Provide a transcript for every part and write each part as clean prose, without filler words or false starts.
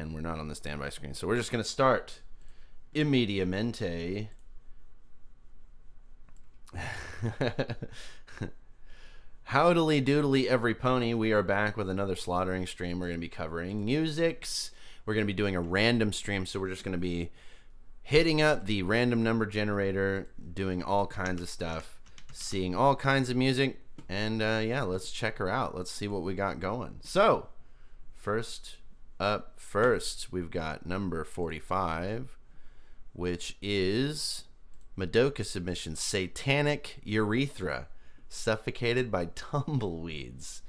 and we're not on the standby screen. So we're just going to start immediatamente. Howdily doodly every pony. We are back with another slaughtering stream. We're going to be covering musics. We're going to be doing a random stream, so we're just going to be hitting up the random number generator, doing all kinds of stuff, seeing all kinds of music, and yeah, let's check her out. Let's see what we got going. So, first, we've got number 45, which is Madoka submission, Satanic Urethra, Suffocated by Tumbleweeds.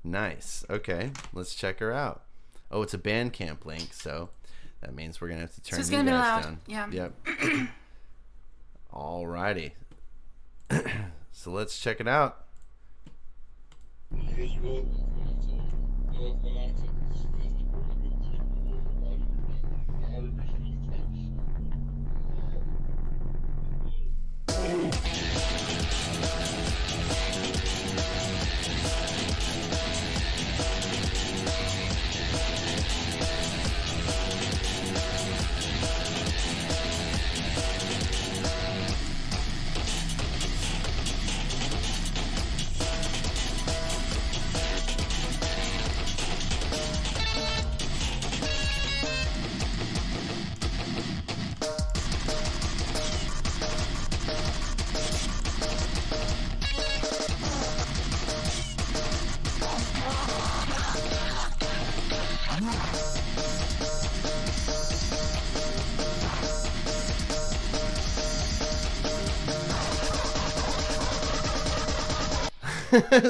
Nice. Okay, let's check her out. Oh, it's a Bandcamp link, so that means we're going to have to turn these guys down. Yeah. Yep. Alrighty. So let's check it out.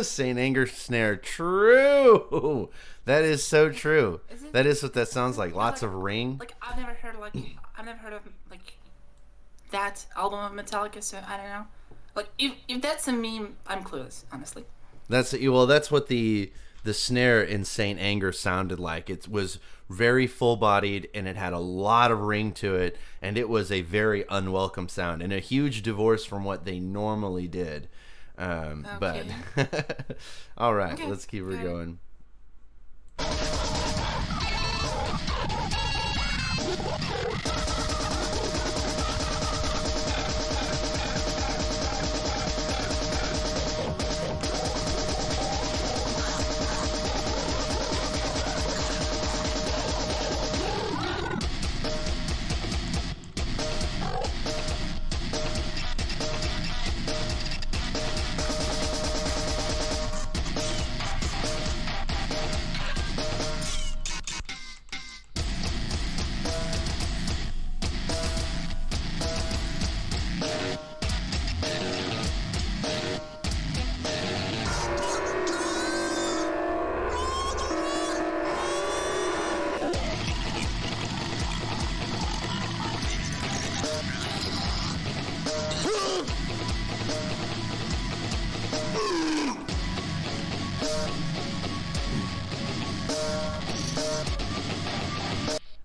Saint Anger Snare. True. That is so true. That is what that sounds like. Lots of ring. Like I've never heard of that album of Metallica, so I don't know. Like if that's a meme, I'm clueless, honestly. That's what the snare in Saint Anger sounded like. It was very full-bodied and it had a lot of ring to it, and it was a very unwelcome sound and a huge divorce from what they normally did. But all right, okay. Let's keep her going.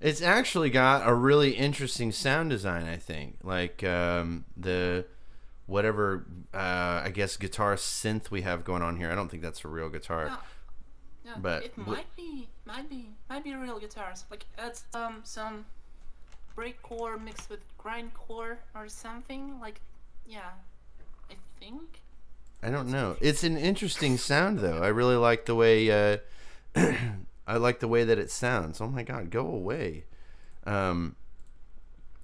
It's actually got a really interesting sound design, I think. Like the whatever I guess guitar synth we have going on here. I don't think that's a real guitar. No, but it might be real guitars. Like it's some breakcore mixed with grindcore or something. Like yeah, I think. I don't know. It's an interesting sound though. I really like the way I like the way that it sounds. Oh my god, go away. I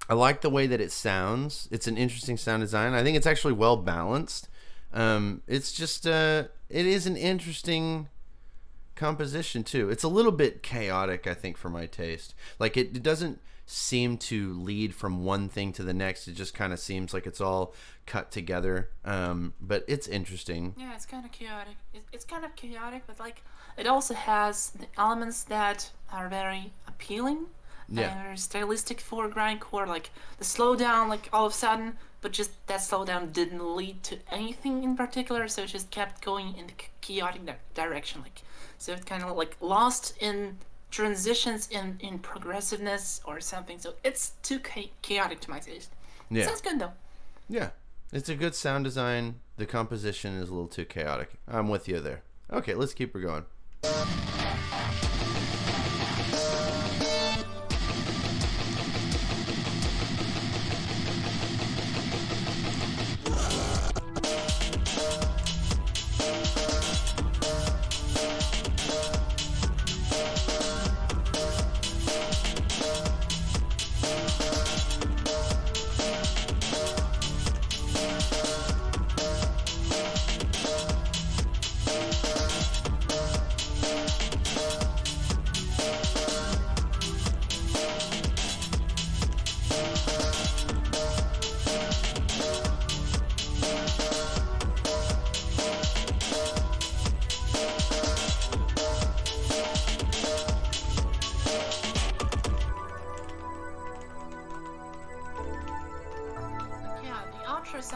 like the way that it sounds. It's an interesting sound design. I think it's actually well balanced. It's just it is an interesting composition too. It's a little bit chaotic, I think, for my taste. Like it doesn't seem to lead from one thing to the next. It just kind of seems like it's all cut together. But it's interesting. Yeah, it's kind of chaotic. It's kind of chaotic, but like it also has the elements that are very appealing. Yeah. And very stylistic for grindcore, like the slowdown, like all of a sudden, but just that slowdown didn't lead to anything in particular, so it just kept going in the chaotic direction, like so it kind of like lost in transitions in progressiveness or something. So it's too chaotic to my taste. Yeah. Sounds good though. Yeah, it's a good sound design. The composition is a little too chaotic. I'm with you there. Okay, let's keep her going.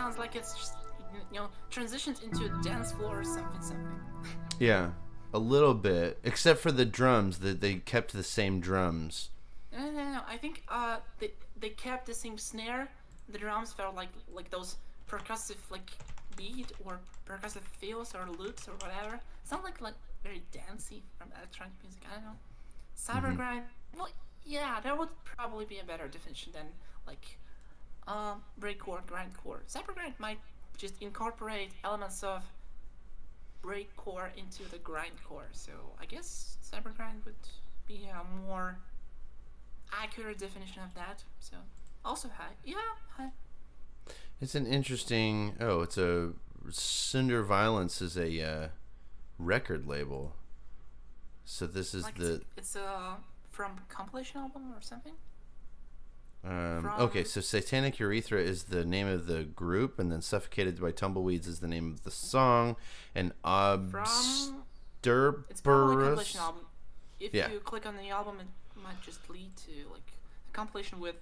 sounds like it's just, transitions into a dance floor or something. Yeah, a little bit, except for the drums. That they kept the same drums. No. I think they kept the same snare. The drums felt like those percussive beat or percussive fills or loops or whatever. Sound like very dancey from electronic music. I don't know. Cybergrind. Well, yeah, that would probably be a better definition than breakcore, grindcore. Cybergrind might just incorporate elements of breakcore into the grindcore. So I guess cybergrind would be a more accurate definition of that. So also high. Yeah, high. It's an interesting. Oh, it's a Cinder Violence is a record label. So this is it's from compilation album or something. Okay, so Satanic Urethra is the name of the group, and then Suffocated by Tumbleweeds is the name of the song, and It's probably a compilation album. If Yeah. you click on the album, it might just lead to a compilation with.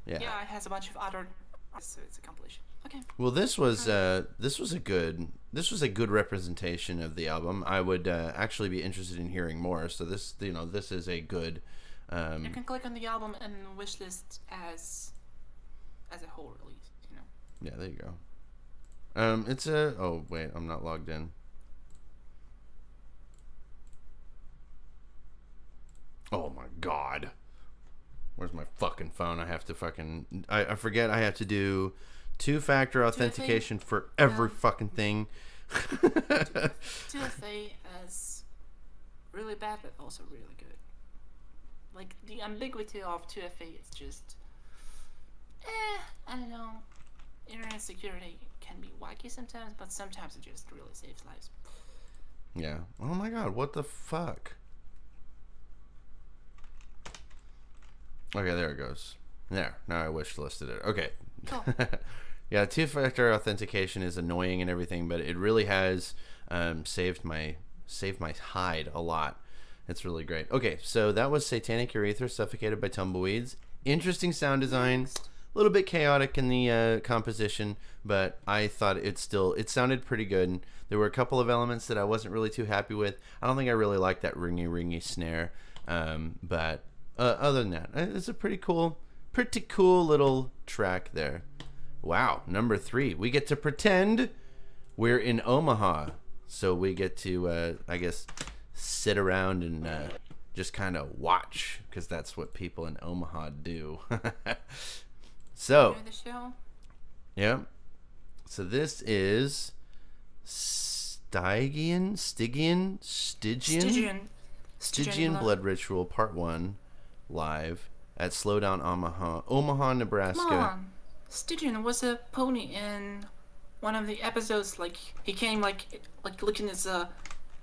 Yeah. Yeah, it has a bunch of other. So it's a compilation. Okay. Well, this was a good representation of the album. I would actually be interested in hearing more. So this is a good. You can click on the album and wishlist as a whole release. Yeah, there you go. It's a. Oh wait, I'm not logged in. Oh my god. Where's my fucking phone? I have to fucking. I forget I have to do 2-factor authentication for every fucking thing. 2FA is really bad, but also really good. Like, the ambiguity of 2FA is just. I don't know. Internet security can be wacky sometimes, but sometimes it just really saves lives. Yeah. Oh my god, what the fuck? Okay, there it goes. There. Now I wish listed it. Okay. Cool. Yeah, 2-factor authentication is annoying and everything, but it really has saved my hide a lot. It's really great. Okay, so that was Satanic Urethra, Suffocated by Tumbleweeds. Interesting sound design. A little bit chaotic in the composition, but I thought it sounded pretty good. There were a couple of elements that I wasn't really too happy with. I don't think I really liked that ringy snare, but other than that, it's a pretty cool little track there. Wow, number 3. We get to pretend we're in Omaha, so we get to, I guess, sit around and just kind of watch, because that's what people in Omaha do. So, The show? yeah. So this is Stygian Blood Ritual Part 1 live at Slowdown, Omaha, Nebraska. Come on. Stygian was a pony in one of the episodes. Like, he came looking as a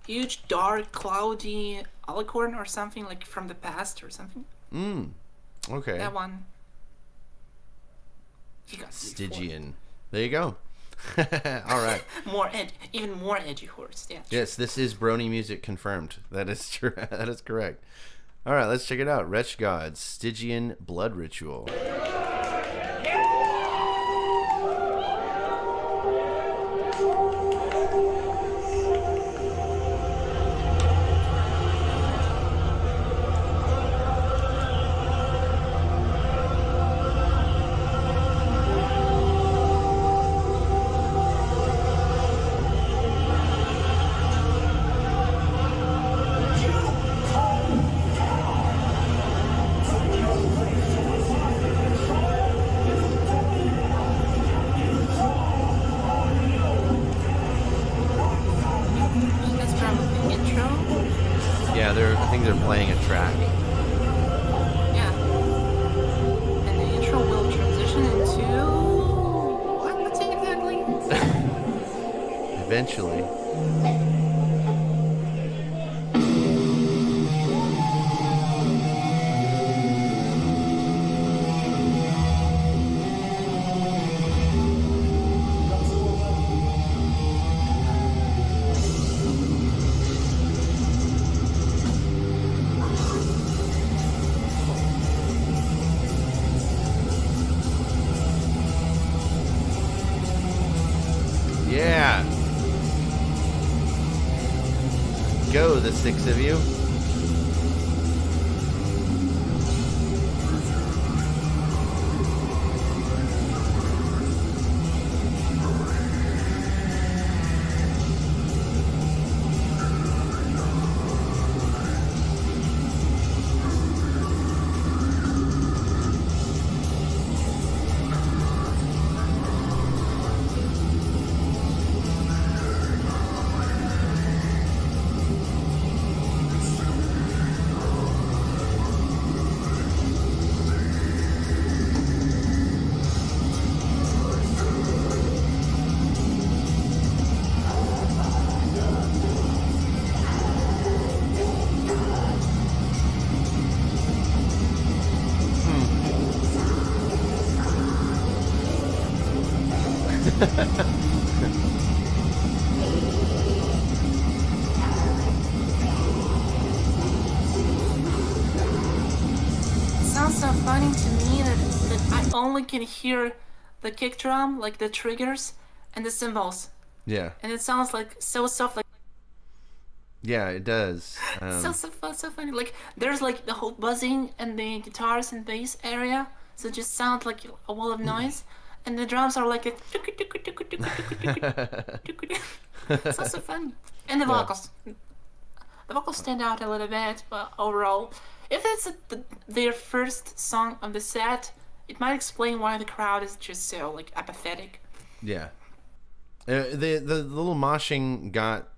huge, dark, cloudy alicorn or something, like from the past or something. Okay. That one. He got Stygian. There you go. All right. Even more edgy horse. Yeah. Yes, this is Brony music confirmed. That is true. That is correct. All right, let's check it out. Wretchgod, Stygian Blood Ritual. I think they're playing a track. Yeah. And the intro will transition into... What's it exactly? Eventually. 6 of you. Sounds so funny to me that I only can hear the kick drum, like the triggers and the cymbals, Yeah. and it sounds like so soft, like Yeah, it does. so funny. Like there's like the whole buzzing and the guitars and bass area, so it just sounds like a wall of noise, and the drums are like a sounds so fun. And the vocals. The vocals stand out a little bit, but overall, if it's their first song of the set, it might explain why the crowd is just so like apathetic. Yeah. The little moshing got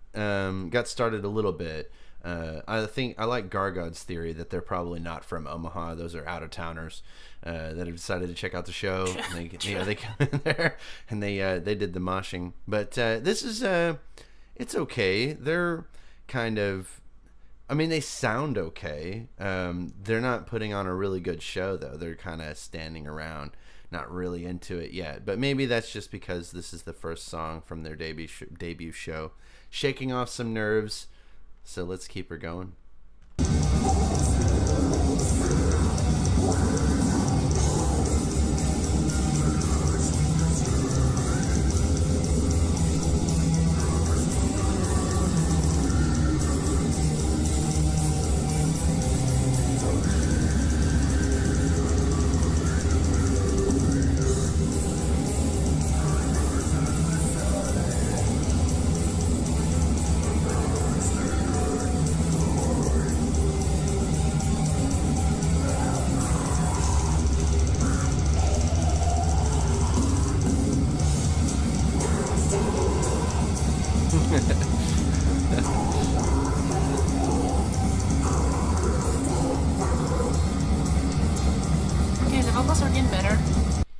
started a little bit. I think I like Gargod's theory that they're probably not from Omaha. Those are out of towners that have decided to check out the show. And they come in there and they did the moshing. But this is it's okay. They're kind of, I mean, they sound okay. They're not putting on a really good show though. They're kind of standing around, not really into it yet. But maybe that's just because this is the first song from their debut show, shaking off some nerves. So let's keep her going.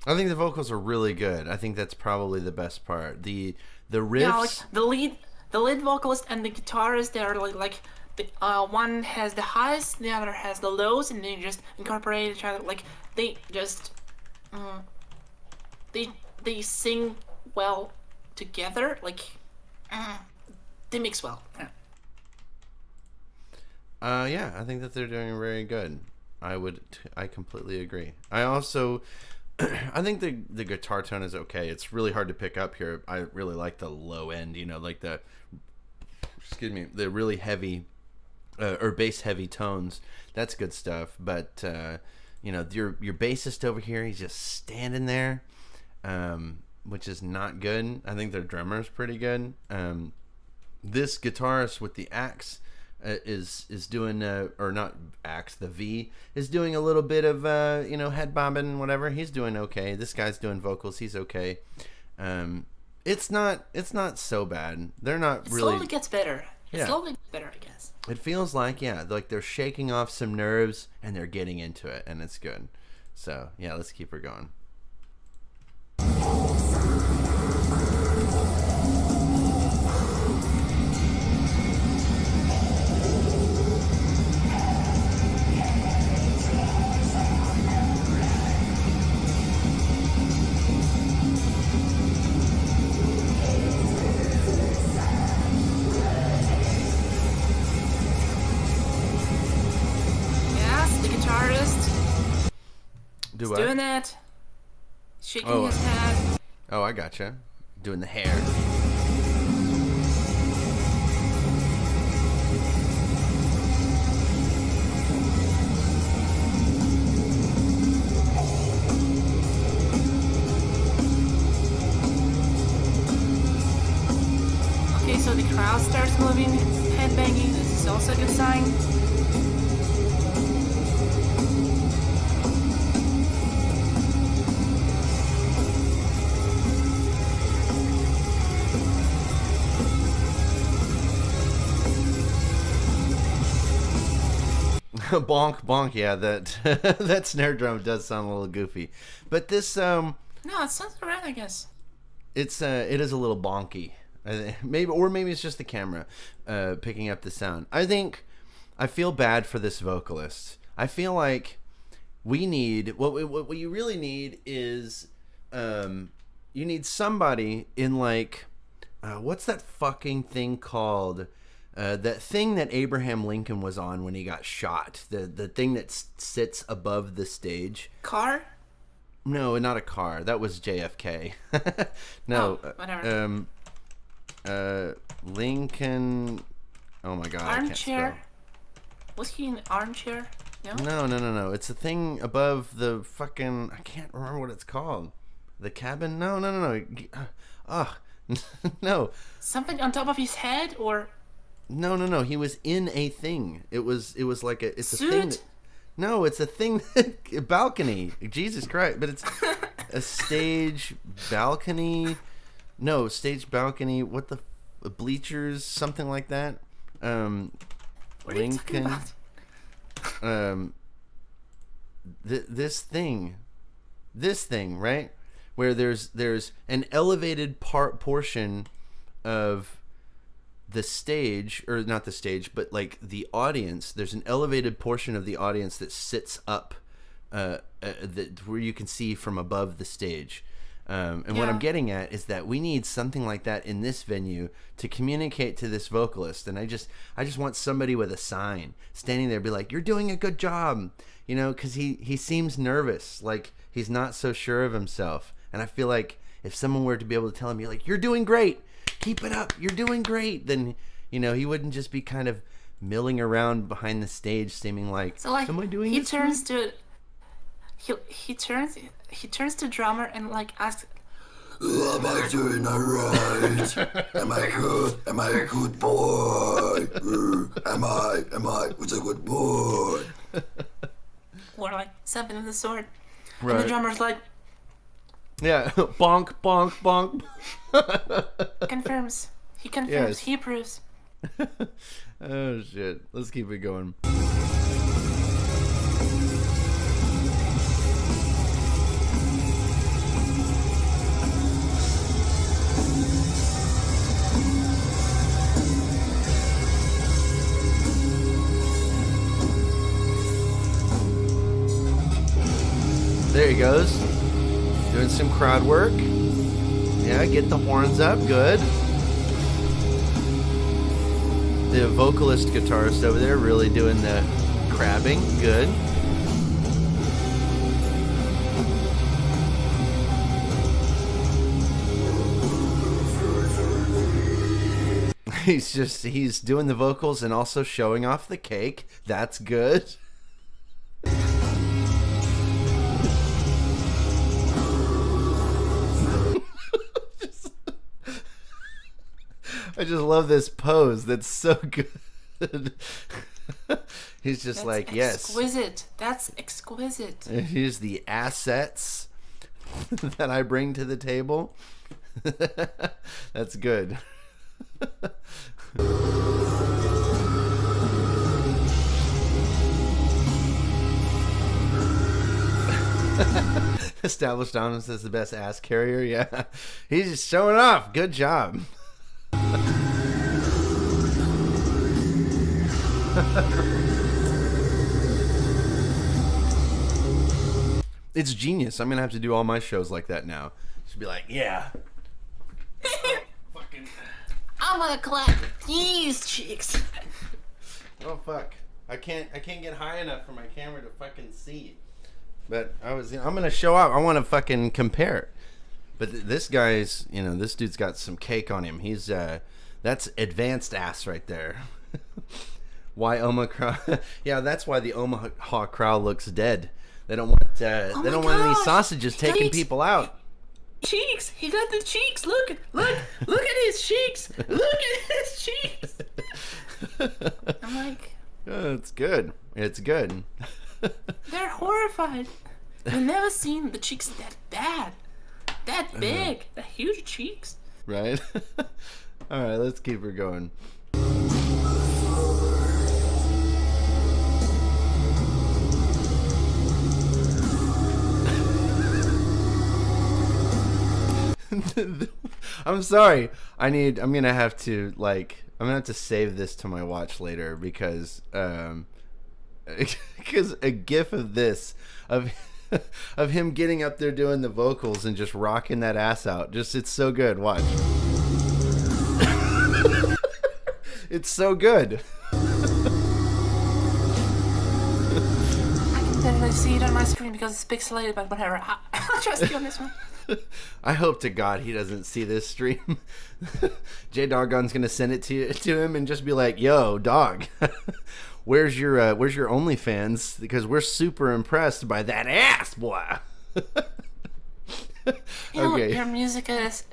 I think the vocals are really good. I think that's probably the best part. The riffs. Yeah, like the lead vocalist and the guitarist, they're like the one has the highs, the other has the lows, and they just incorporate each other. Like they just they sing well together. Like they mix well. Yeah, I think that they're doing very good. I completely agree. I also I think the guitar tone is okay. It's really hard to pick up here. I really like the low end, like the really heavy or bass heavy tones. That's good stuff. But your bassist over here, he's just standing there, which is not good. I think their drummer's pretty good. This guitarist with the axe is doing or not axe, the V is doing a little bit of head bobbing and whatever. He's doing okay. This guy's doing vocals. He's okay. It's not so bad. They're not it really. Slowly gets better. It Yeah. slowly gets better, I guess. It feels like like they're shaking off some nerves and they're getting into it, and it's good. So yeah, let's keep her going. He's doing it. Shaking his head. Oh, I gotcha. Doing the hair. Bonk, bonk. Yeah, that that snare drum does sound a little goofy, but this No, it sounds alright, I guess. it is a little bonky. Maybe it's just the camera picking up the sound. I feel bad for this vocalist. I feel like we need what you really need is you need somebody in like what's that fucking thing called? That thing that Abraham Lincoln was on when he got shot. The thing that sits above the stage. Car? No, not a car. That was JFK. No. Oh, whatever. Lincoln. Oh my God. Armchair? Was he in an armchair? No? No. It's a thing above the fucking. I can't remember what it's called. The cabin? No. No. Something on top of his head, or? No. He was in a thing. It was like a. It's Suit? a thing. No, it's a thing. Balcony. Jesus Christ! But it's a stage balcony. No, stage balcony. What the bleachers? Something like that. What are you talking about? This thing, right? Where there's an elevated portion of the stage, or not the stage, but like the audience. There's an elevated portion of the audience that sits up, where you can see from above the stage. What I'm getting at is that we need something like that in this venue to communicate to this vocalist. And I just want somebody with a sign standing there, be like, "You're doing a good job," because he seems nervous, like he's not so sure of himself. And I feel like if someone were to be able to tell him, "You're doing great, keep it up, you're doing great," then he wouldn't just be kind of milling around behind the stage, seeming like, So like, "Am I doing he this turns right?" to he turns to drummer and like asks, Am I doing alright? Am I good? Am I a good boy? Am I? What's a good boy? or like something of the sort. And Right. the drummer's like, Yeah, bonk, bonk, bonk. confirms. He confirms. Yes. He approves. Oh shit! Let's keep it going. There he goes. Doing some crowd work. Yeah, get the horns up. Good. The vocalist guitarist over there really doing the crabbing. Good. He's doing the vocals and also showing off the cake. That's good. I just love this pose. That's so good. He's just That's like, yes. exquisite. That's exquisite. Here's the assets that I bring to the table. That's good. Established dominance as the best ass carrier. Yeah, he's just showing off. Good job. It's genius. I'm gonna have to do all my shows like that now. Just be like, yeah. Fucking. I'm gonna clap these cheeks. Oh fuck! I can't get high enough for my camera to fucking see. But I'm gonna show up. I want to fucking compare. But this guy's, this dude's got some cake on him. He's that's advanced ass right there. Why Omaha? Yeah, that's why the Omaha crowd looks dead. They don't want want any sausages taking people out. Cheeks. He got the cheeks. Look at his cheeks. Look at his cheeks. I'm like, Oh, it's good. It's good. they're horrified. I've never seen the cheeks that bad, that big, the huge cheeks. Right? All right, let's keep her going. I'm sorry. I'm gonna have to save this to my watch later because a gif of this of him getting up there doing the vocals and just rocking that ass out. It's so good. Watch. It's so good. I see it on my screen because it's pixelated, but whatever. I'll trust you on this one. I hope to God he doesn't see this stream. J Doggon's gonna send it to him and just be like, "Yo, dog, where's your OnlyFans? Because we're super impressed by that ass, boy." You know, Okay. your music is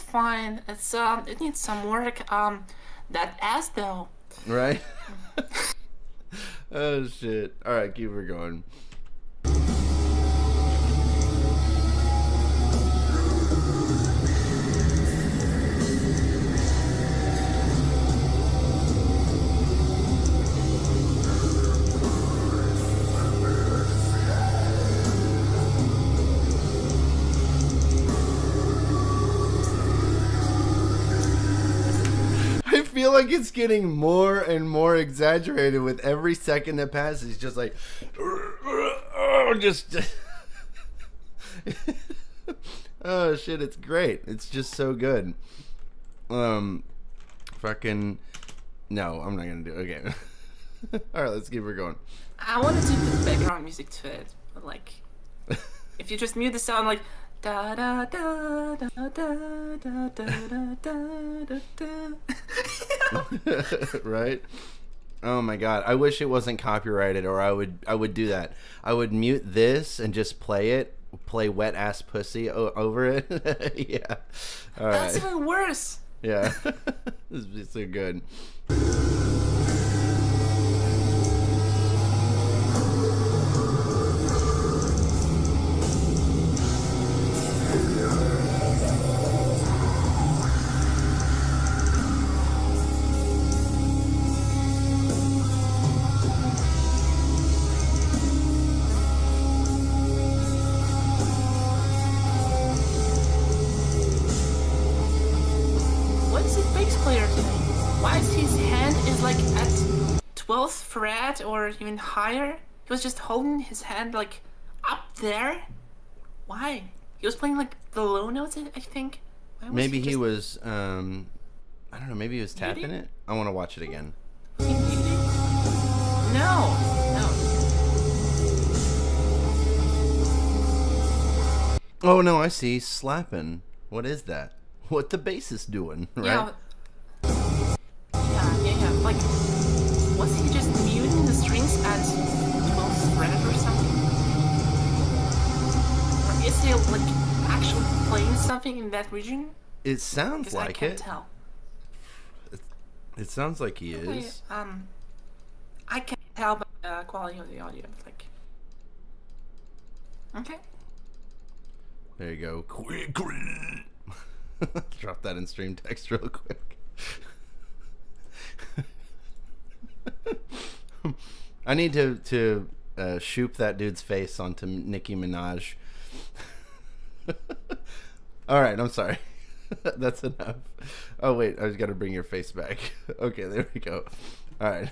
fine. It needs some work. That ass though. Right? Oh shit! All right, keep her going. I feel like it's getting more and more exaggerated with every second that passes. Just like, just oh shit, it's great. It's just so good. Fucking no, I'm not gonna do it. Okay. All right, let's keep her going. I wanted to put background music to it, but like, if you just mute the sound like da da da da da da da da da da. Right? Oh my god, I wish it wasn't copyrighted, or I would do that. I would mute this and just play wet ass pussy over it. Yeah. All right. That's even worse. Yeah. This is so good. fret or even higher. He was just holding his hand like up there. Why? He was playing like the low notes, I think. Maybe he was, I don't know, maybe he was tapping it? I want to watch it again. Was he muted? No. Oh, no, I see. Slapping. What is that? What the bassist doing, right? Yeah. Like, was he just muting the strings at 12th fret or something? Or is he, like, actually playing something in that region? It sounds like I can't tell. It sounds like he is. I can't tell by the quality of the audio. Like, okay. There you go. Quickly. Drop that in stream text real quick. I need to shoop that dude's face onto Nicki Minaj. All right, I'm sorry. That's enough. Oh wait, I just got to bring your face back. Okay, there we go. All right.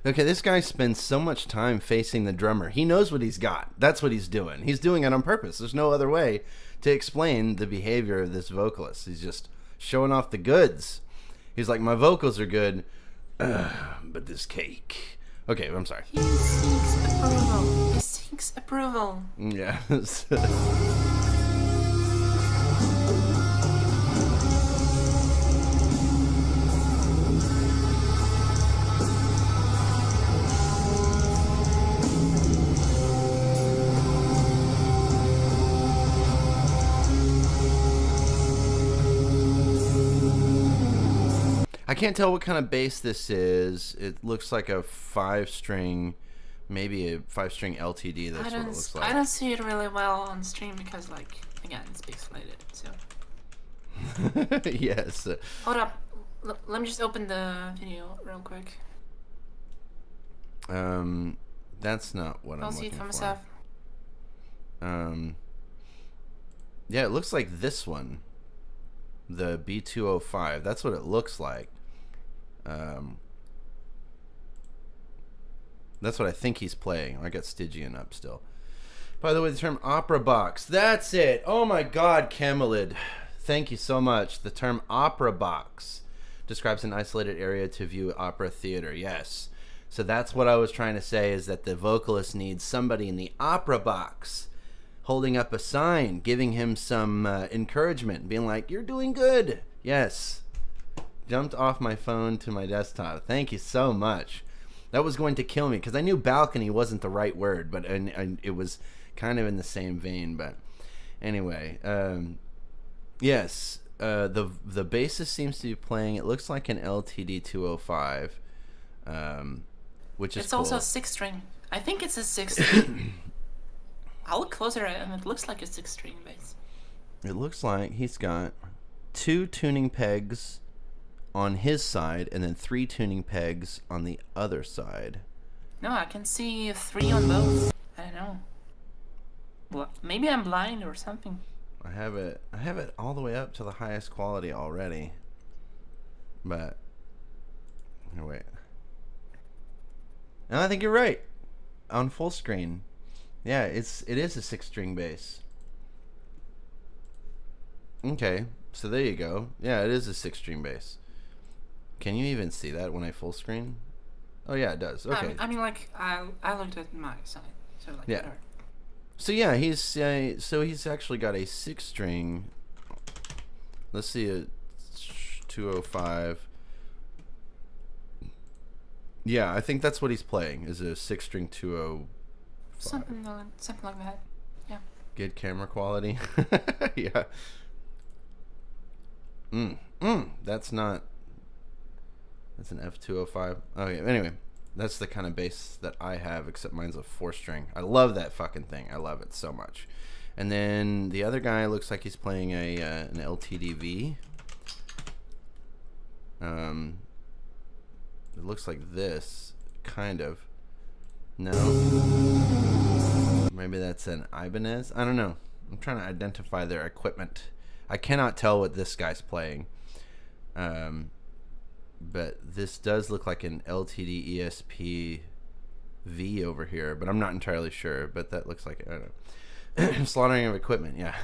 Okay, this guy spends so much time facing the drummer. He knows what he's got. That's what he's doing. He's doing it on purpose. There's no other way to explain the behavior of this vocalist. He's just showing off the goods. He's like, my vocals are good, but this cake. Okay, I'm sorry. He seeks approval. He seeks approval. Yeah. I can't tell what kind of bass this is. It looks like a 5-string, maybe a 5-string LTD. That's what it looks like. I don't see it really well on stream because, like, again, it's pixelated. So. Yes. Hold up. Let me just open the video real quick. That's not what I'll I'm see it looking for for. myself. Yeah, it looks like this one. The B205. That's what it looks like. That's what I think he's playing. I got Stygian up still. By the way, the term opera box. That's it. Oh my god, Camelid. Thank you so much. The term opera box describes an isolated area to view opera theater. Yes. So that's what I was trying to say, is that the vocalist needs somebody in the opera box holding up a sign, giving him some encouragement, being like, you're doing good. Yes. Jumped off my phone to my desktop. Thank you so much. That was going to kill me because I knew balcony wasn't the right word, but and it was kind of in the same vein. But anyway, yes, the bassist seems to be playing. It looks like an LTD 205, which is It's cool. also a 6-string. I think it's a 6-string. I'll look closer and it looks like a 6-string bass. It looks like he's got 2 tuning pegs on his side and then 3 tuning pegs on the other side. No, I can see 3 on both. I don't know. Well, maybe I'm blind or something. I have it all the way up to the highest quality already. But oh, wait. And I think you're right. On full screen. Yeah, it is a 6-string bass. Okay, so there you go. Yeah, it is a 6-string bass. Can you even see that when I full screen? Oh yeah, it does. Okay. I mean, like I looked at my side, so like Yeah. whatever. So yeah, he's actually got a 6-string. Let's see, a 205. Yeah, I think that's what he's playing. Is a 6-string 205. Something like that. Yeah. Good camera quality. Yeah. That's an F205. Okay, anyway, that's the kind of bass that I have, except mine's a 4-string. I love that fucking thing. I love it so much. And then the other guy looks like he's playing an LTDV. It looks like this, kind of. No. Maybe that's an Ibanez. I don't know. I'm trying to identify their equipment. I cannot tell what this guy's playing. But this does look like an LTD ESP V over here, but I'm not entirely sure. But that looks like, I don't know. Slaughtering of equipment, yeah.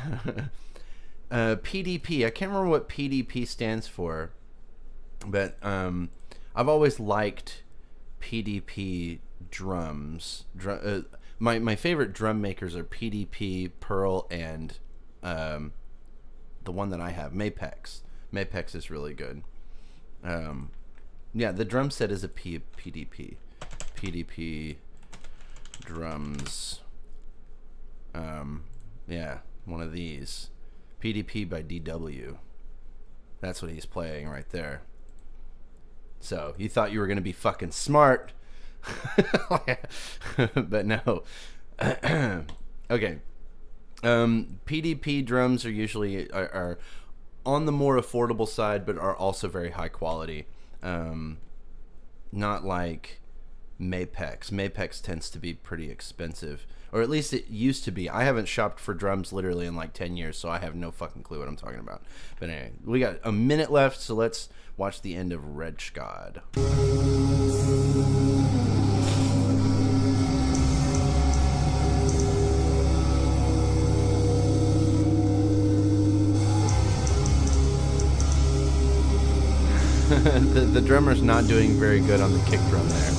PDP. I can't remember what PDP stands for, but I've always liked PDP drums. My favorite drum makers are PDP, Pearl, and the one that I have, Mapex. Mapex is really good. Yeah, the drum set is a PDP. PDP drums. Yeah, one of these. PDP by DW. That's what he's playing right there. So, you thought you were going to be fucking smart. But no. Okay. PDP drums are usually are on the more affordable side, but are also very high quality. Not like Mapex. Mapex tends to be pretty expensive, or at least it used to be. I haven't shopped for drums literally in like 10 years, so I have no fucking clue what I'm talking about. But anyway, we got a minute left, so let's watch the end of Wretchgod. The drummer's not doing very good on the kick drum there.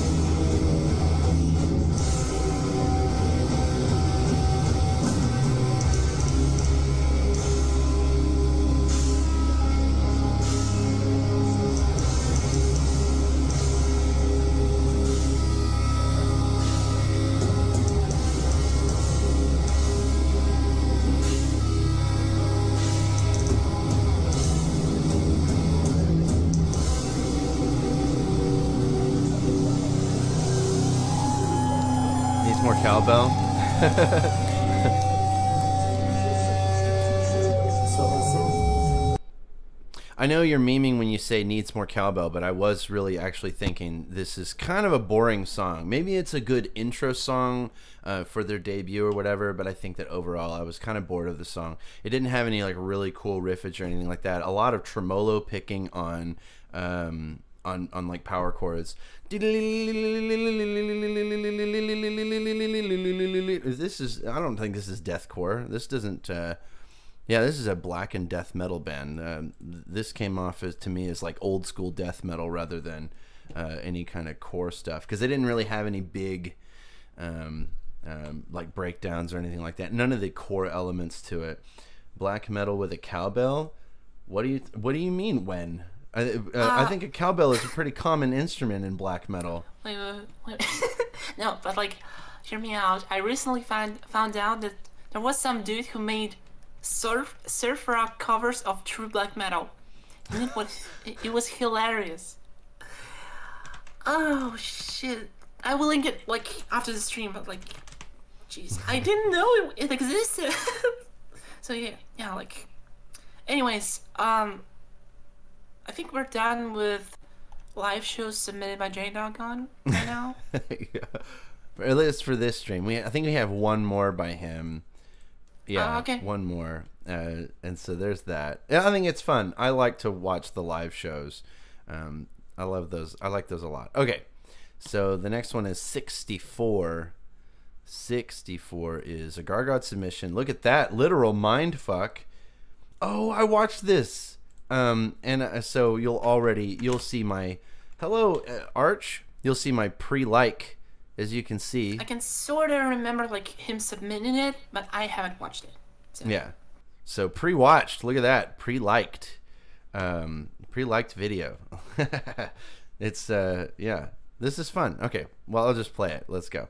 More cowbell. I know you're memeing when you say needs more cowbell, but I was really actually thinking this is kind of a boring song. Maybe it's a good intro song for their debut or whatever, but I think that overall I was kind of bored of the song. It didn't have any like really cool riffage or anything like that. A lot of tremolo picking on like power chords. I don't think this is deathcore. This doesn't. Yeah, this is a black and death metal band. This came off as, to me, as like old school death metal rather than any kind of core stuff, because they didn't really have any big like breakdowns or anything like that. None of the core elements to it. Black metal with a cowbell. What do you mean when? I think a cowbell is a pretty common instrument in black metal. Wait. No, but like, hear me out. I recently found out that there was some dude who made surf rock covers of true black metal, and it was hilarious. Oh shit! I will link it like after the stream, but like, jeez, I didn't know it existed. So yeah, like, anyways, I think we're done with live shows submitted by J-Doggone right now. Yeah. At least for this stream, I think we have one more by him. Yeah, okay. One more. And so there's that. I think it's fun. I like to watch the live shows. I love those. I like those a lot. Okay, so the next one is 64. 64 is a Gargod submission. Look at that. Literal mindfuck. Oh, I watched this. So you'll see my... Hello, Arch. You'll see my pre-like. As you can see, I can sort of remember like him submitting it, but I haven't watched it. So. Yeah, so pre-watched. Look at that, pre-liked video. It's yeah, this is fun. Okay, well I'll just play it. Let's go.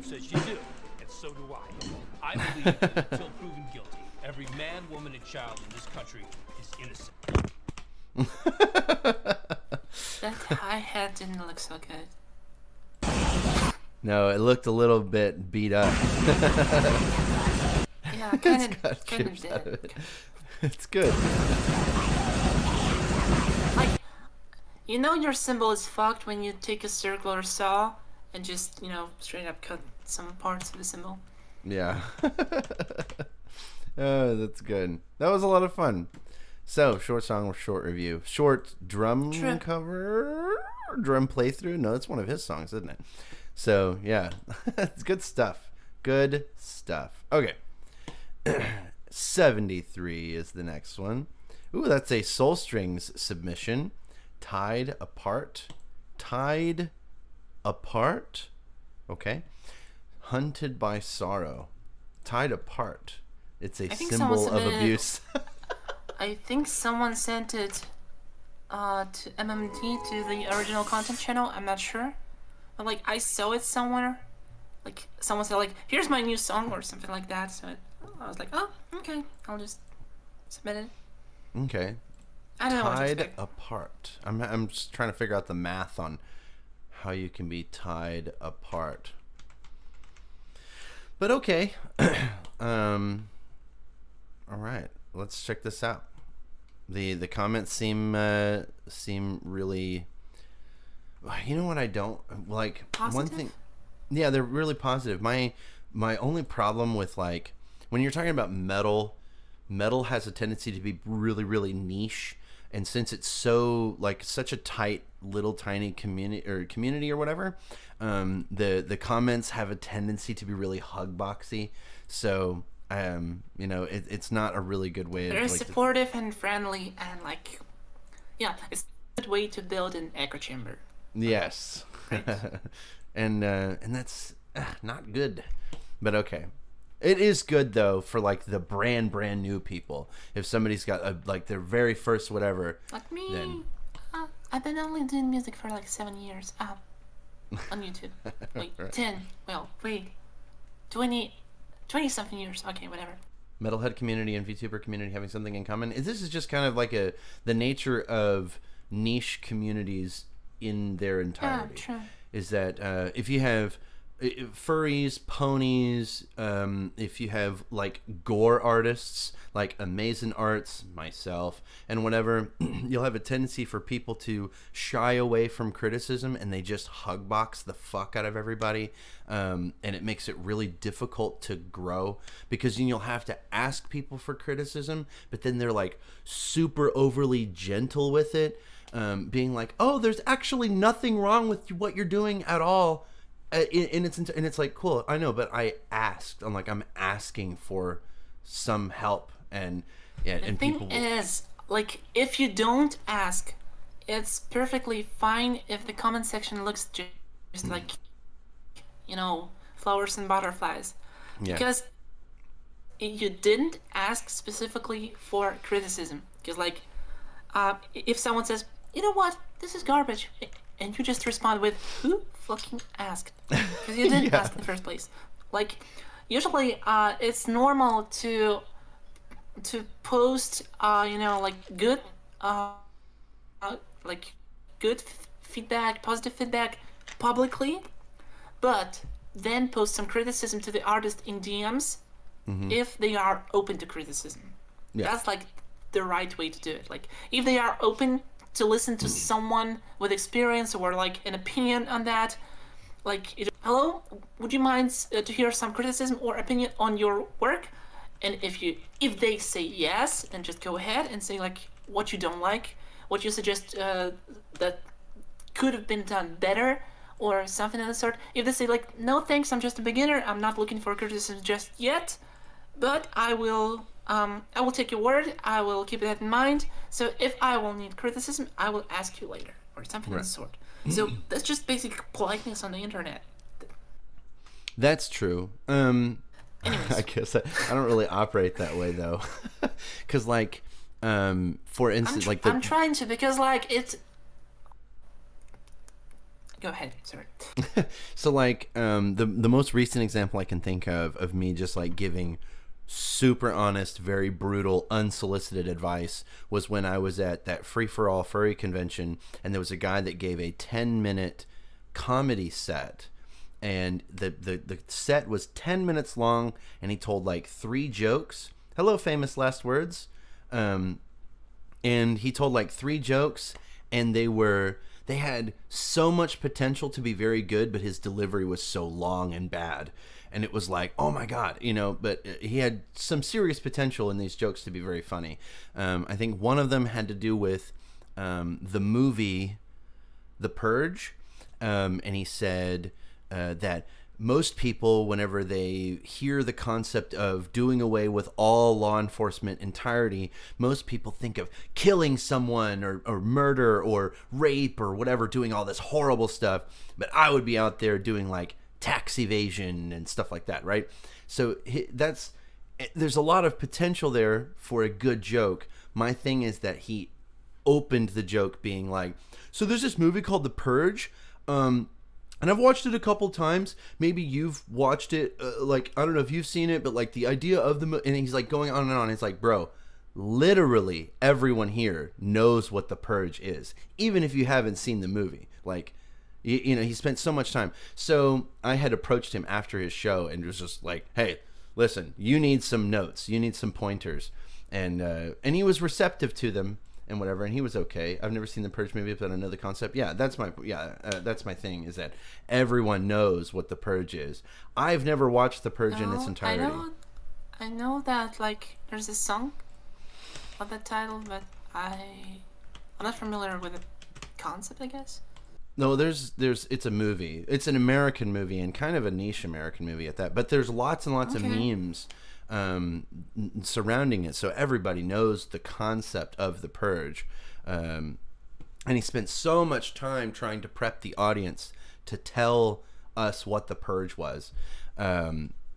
Says you do, and so do I. I believe that until proven guilty, every man, woman, and child in this country is innocent. That hi-hat didn't look so good. No, it looked a little bit beat up. Yeah, kind of did. It's good. Like, you know your symbol is fucked when you take a circular saw and just, straight up cut some parts of the symbol. Yeah. Oh, that's good. That was a lot of fun. So, short song with short review. Short drum cover? Drum playthrough? No, it's one of his songs, isn't it? So, yeah. It's good stuff. Good stuff. Okay. 73 is the next one. Ooh, that's a Soul Strings submission. Tied Apart. Tied Apart. Okay. Hunted by Sorrow. Tied Apart. It's a symbol of abuse. I think someone sent it to MMT, to the original content channel. I'm not sure. But, like, I saw it somewhere. Like, someone said, like, here's my new song or something like that. So I was like, oh, okay. I'll just submit it. Okay. I don't know what to Tied expect. apart. I'm just trying to figure out the math on how you can be tied apart. But okay. All right. Let's check this out. The comments seem really... You know what I don't like? Positive? One thing... Yeah, they're really positive. My only problem with, like, when you're talking about metal has a tendency to be really, really niche. And since it's so, like, such a tight little tiny community or whatever, the comments have a tendency to be really hug boxy. So it's not a really good way. They're supportive and friendly, and like, yeah, it's a good way to build an echo chamber. Yes. Right. and that's not good. But okay. It is good though for like the brand new people. If somebody's got like their very first whatever, Like me, then I've been only doing music for like 7 years. On YouTube. Wait, Right. 10. Well, wait. 20 something years. Okay, whatever. metalhead community and VTuber community having something in common. This is just kind of like the nature of niche communities in their entirety. True. Is that if you have furries, ponies, if you have like gore artists like Amazing Arts, myself, and whatever, you'll have a tendency for people to shy away from criticism and they just hug box the fuck out of everybody, and it makes it really difficult to grow because you'll have to ask people for criticism, but then they're like super overly gentle with it, being like, oh, there's actually nothing wrong with what you're doing at all. And it's like, cool, I know, but I asked. I'm asking for some help, and yeah, The and thing people. is, like, if you don't ask, it's perfectly fine if the comment section looks just like, flowers and butterflies. Yeah. Because you didn't ask specifically for criticism. Because, like, if someone says, you know what, this is garbage, and you just respond with, who fucking asked? Because you didn't ask in the first place. Like, usually it's normal to post, good, good feedback, positive feedback publicly, but then post some criticism to the artist in DMs if they are open to criticism. Yeah. That's like the right way to do it. Like, if they are open to listen to someone with experience or like an opinion on that, like, hello, would you mind to hear some criticism or opinion on your work? And if they say yes, then just go ahead and say like what you don't like, what you suggest that could have been done better, or something of the sort. If they say like, no thanks, I'm just a beginner, I'm not looking for criticism just yet, but I will take your word, I will keep that in mind, so if I will need criticism, I will ask you later, or something of the sort. So that's just basic politeness on the internet. That's true. Anyways. I guess I don't really operate that way though, because like, for instance, I'm trying to, because like it's. Go ahead, sorry. So like, the most recent example I can think of me just like giving super honest, very brutal, unsolicited advice was when I was at that Free for All furry convention, and there was a guy that gave a 10-minute comedy set, and the set was 10 minutes long, and he told like 3 jokes. Hello, famous last words. And he told like 3 jokes, and they had so much potential to be very good, but his delivery was so long and bad. And it was like, oh my God, but he had some serious potential in these jokes to be very funny. I think one of them had to do with the movie The Purge. And he said that most people, whenever they hear the concept of doing away with all law enforcement entirety, most people think of killing someone or murder or rape or whatever, doing all this horrible stuff. But I would be out there doing like tax evasion and stuff like that, right? So there's a lot of potential there for a good joke. My thing is that he opened the joke being like, so there's this movie called The Purge, and I've watched it a couple times. Maybe you've watched it, like, I don't know if you've seen it, but like the idea of the and he's like going on and on. It's like, bro, literally everyone here knows what The Purge is, even if you haven't seen the movie. Like, he spent so much time. So I had approached him after his show and was just like, hey, listen, you need some notes, you need some pointers, and he was receptive to them and whatever, and he was okay. I've never seen the Purge movie, but I know the concept. That's my thing, is that everyone knows what the Purge is. I've never watched the Purge in its entirety. I know that like there's a song of that title, but I'm not familiar with the concept, I guess. No, it's a movie. It's an American movie, and kind of a niche American movie at that. But there's lots and lots of memes surrounding it, so everybody knows the concept of the Purge. And he spent so much time trying to prep the audience to tell us what the Purge was.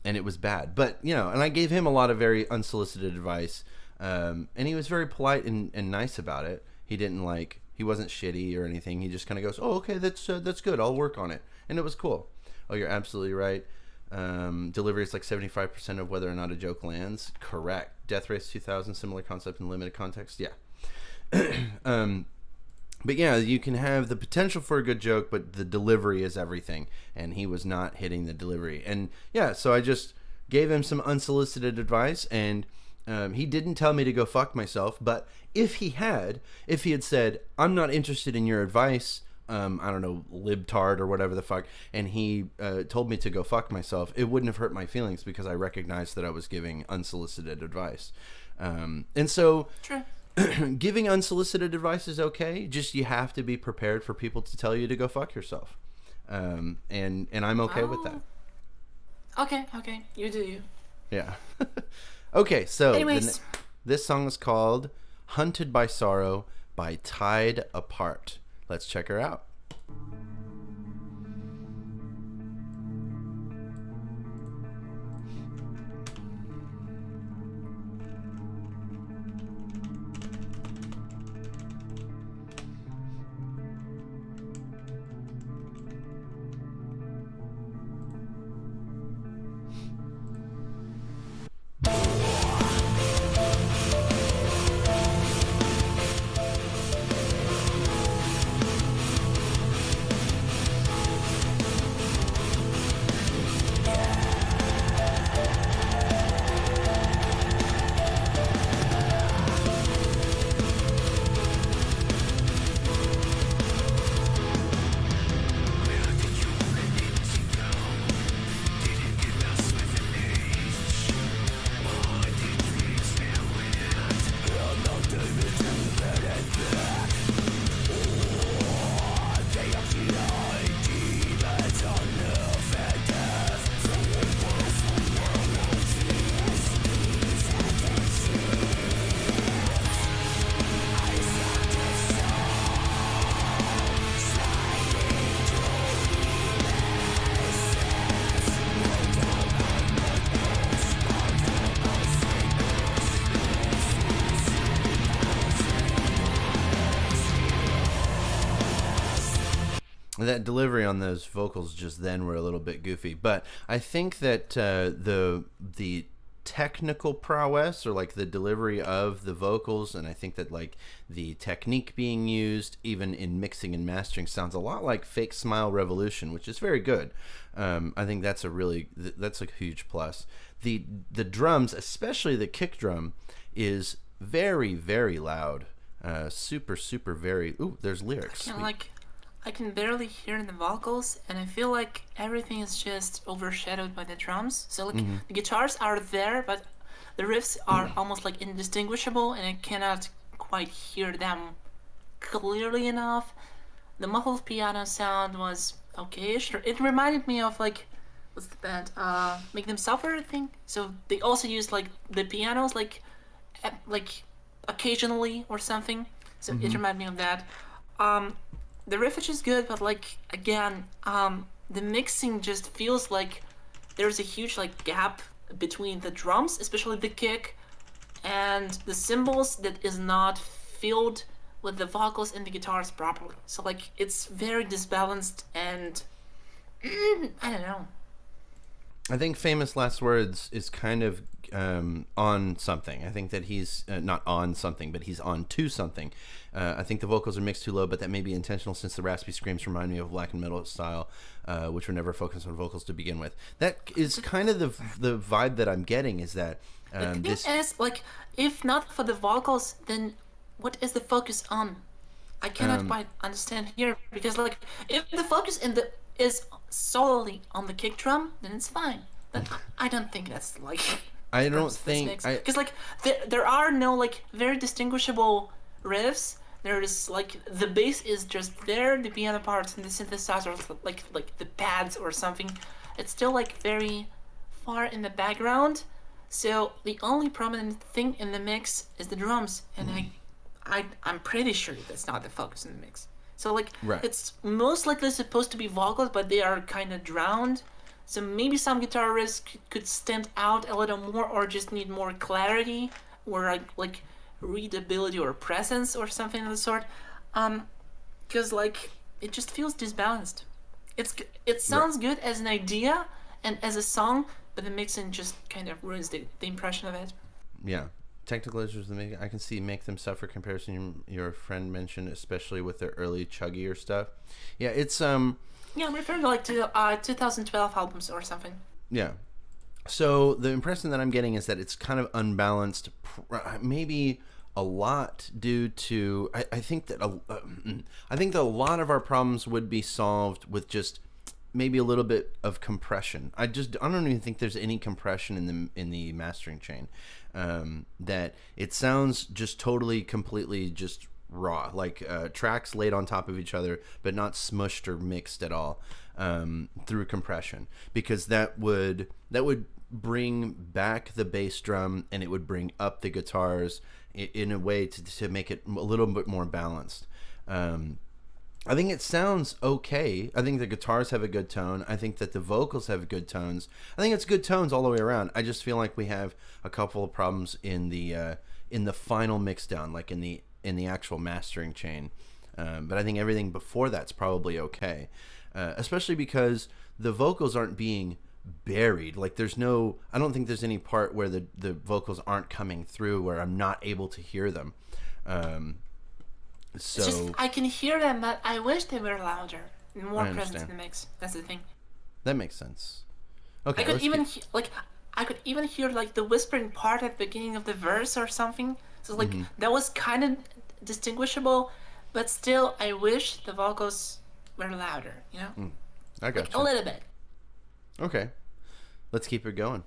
it was bad. But, you know, and I gave him a lot of very unsolicited advice, and he was very polite and nice about it. He didn't he wasn't shitty or anything. He just kind of goes, oh, okay, that's good. I'll work on it. And it was cool. Oh, you're absolutely right. Delivery is like 75% of whether or not a joke lands. Correct. Death Race 2000, similar concept in limited context. Yeah. But yeah, you can have the potential for a good joke, but the delivery is everything. And he was not hitting the delivery. And yeah, so I just gave him some unsolicited advice, and he didn't tell me to go fuck myself. But if he had said, I'm not interested in your advice, I don't know, libtard or whatever the fuck, and he told me to go fuck myself, it wouldn't have hurt my feelings because I recognized that I was giving unsolicited advice. And so... True. Giving unsolicited advice is okay. Just you have to be prepared for people to tell you to go fuck yourself, and I'm okay with that. Okay, you do you. Yeah. Okay, so anyways, this song is called "Hunted by Sorrow" by Tied Apart. Let's check her out. That delivery on those vocals just then were a little bit goofy, but I think that the technical prowess, or like the delivery of the vocals, and I think that like the technique being used even in mixing and mastering sounds a lot like Fake Smile Revolution, which is very good. I think that's a huge plus. The drums, especially the kick drum, is very, very loud. Super very. Ooh, there's lyrics. I can barely hear the vocals, and I feel like everything is just overshadowed by the drums. So like the guitars are there, but the riffs are almost like indistinguishable, and I cannot quite hear them clearly enough. The muffled piano sound was okay-ish. It reminded me of like, what's the band? Make Them Suffer, I think. So they also used like the pianos like occasionally or something. So it reminded me of that. The riffage is good, but like again, the mixing just feels like there's a huge like gap between the drums, especially the kick, and the cymbals that is not filled with the vocals and the guitars properly. So like it's very disbalanced, and I don't know. I think Famous Last Words is kind of on something. I think that he's not on something, but he's on to something. I think the vocals are mixed too low, but that may be intentional since the raspy screams remind me of Black and Metal style, which were never focused on vocals to begin with. That is kind of the vibe that I'm getting, is that this is like, if not for the vocals, then what is the focus on? I cannot quite understand here, because like if the focus is solely on the kick drum, then it's fine. But I don't think that's like. I don't think because like there are no like very distinguishable riffs. There is like the bass is just there, the piano parts and the synthesizers, like the pads or something. It's still like very far in the background. So the only prominent thing in the mix is the drums, and I'm pretty sure that's not the focus in the mix. So like it's most likely supposed to be vocals, but they are kind of drowned. So maybe some guitar riffs could stand out a little more, or just need more clarity, or like readability or presence or something of the sort. Because like it just feels disbalanced. It sounds good as an idea and as a song, but the mixing just kind of ruins the impression of it. Yeah. Technical issues I can see make them suffer comparison your friend mentioned, especially with their early chuggier stuff. Yeah, it's Yeah, I'm referring to like 2012 albums or something. Yeah. So the impression that I'm getting is that it's kind of unbalanced, maybe a lot due to I think that a lot of our problems would be solved with just maybe a little bit of compression. I don't even think there's any compression in the mastering chain. That it sounds just totally completely just raw, like tracks laid on top of each other but not smushed or mixed at all through compression, because that would bring back the bass drum and it would bring up the guitars in a way to make it a little bit more balanced. I think it sounds okay. I think the guitars have a good tone. I think that the vocals have good tones. I think it's good tones all the way around. I just feel like we have a couple of problems in the final mix down, like in the actual mastering chain. But I think everything before that's probably okay, especially because the vocals aren't being buried. Like I don't think there's any part where the vocals aren't coming through where I'm not able to hear them. So it's just, I can hear them, but I wish they were louder and more present in the mix. That's the thing. That makes sense. Okay. I could even hear like the whispering part at the beginning of the verse or something. So like that was kind of distinguishable, but still, I wish the vocals were louder. You know. I got like, you. a little bit. Okay. Let's keep it going.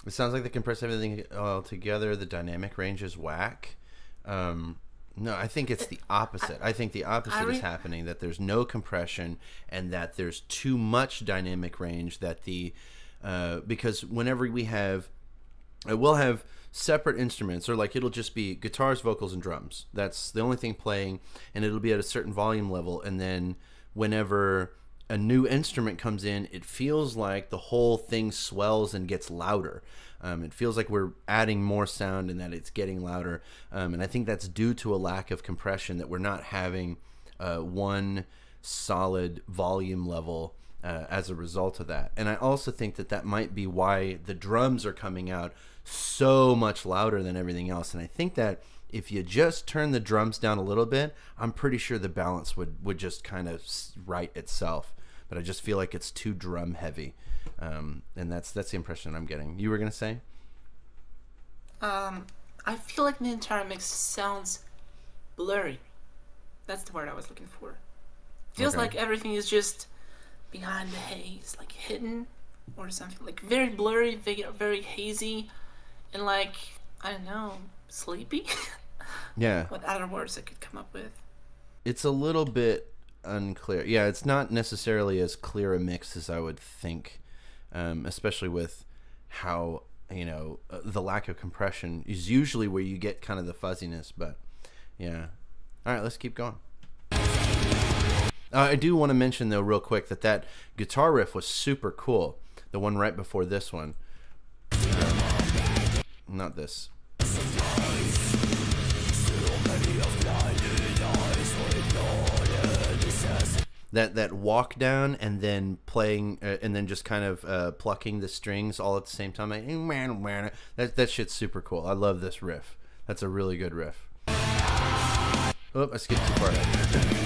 It sounds like they compress everything all together. The dynamic range is whack. No, I think it's the opposite. I think the opposite is happening, that there's no compression and that there's too much dynamic range, that because whenever we'll have separate instruments, or like it'll just be guitars, vocals, and drums. That's the only thing playing, and it'll be at a certain volume level, and then whenever a new instrument comes in, it feels like the whole thing swells and gets louder. It feels like we're adding more sound and that it's getting louder. And I think that's due to a lack of compression, that we're not having one solid volume level as a result of that. And I also think that might be why the drums are coming out so much louder than everything else. And I think that if you just turn the drums down a little bit, I'm pretty sure the balance would just kind of right itself. But I just feel like it's too drum heavy, and that's the impression I'm getting. You were gonna say? I feel like the entire mix sounds blurry. That's the word I was looking for. Feels like everything is just behind the haze, like hidden or something, like very blurry, very hazy, and like, I don't know, sleepy. Yeah. What other words I could come up with? It's a little bit unclear. Yeah, it's not necessarily as clear a mix as I would think, especially with how, the lack of compression is usually where you get kind of the fuzziness. But yeah. All right, let's keep going. I do want to mention, though, real quick, that guitar riff was super cool. The one right before this one. Not this. That walk down and then playing and then just kind of plucking the strings all at the same time. That shit's super cool. I love this riff. That's a really good riff. Oh, I skipped too far ahead.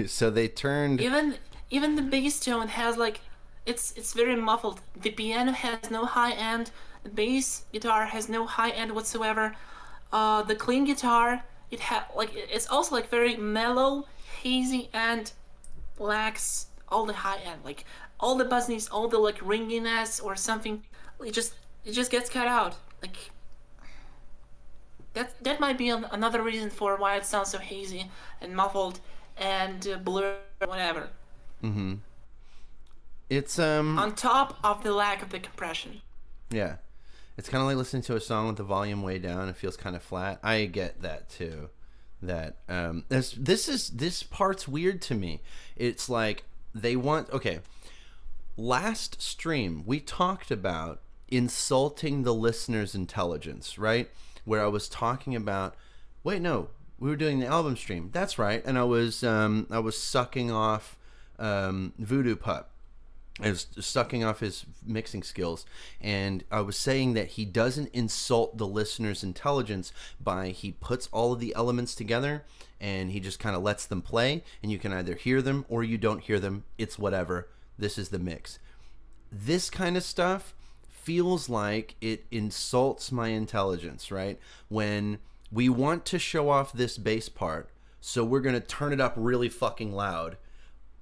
So they turned. Even the bass tone has like, it's very muffled. The piano has no high end. The bass guitar has no high end whatsoever. The clean guitar, it's also like very mellow, hazy, and lacks all the high end. Like all the buzziness, all the like ringiness or something. It just gets cut out. Like that might be another reason for why it sounds so hazy and muffled and blurred, whatever. Mm-hmm. It's on top of the lack of the compression. Yeah. It's kind of like listening to a song with the volume way down. It feels kind of flat. I get that too. That this part's weird to me. It's like they want. Okay, last stream we talked about insulting the listener's intelligence, right? Where I was talking about. Wait, no, we were doing the album stream. That's right, and I was sucking off Voodoo Pup. I was sucking off his mixing skills, and I was saying that he doesn't insult the listener's intelligence by he puts all of the elements together and he just kind of lets them play, and you can either hear them or you don't hear them. It's whatever. This is the mix. This kind of stuff feels like it insults my intelligence, right? When we want to show off this bass part, so we're going to turn it up really fucking loud,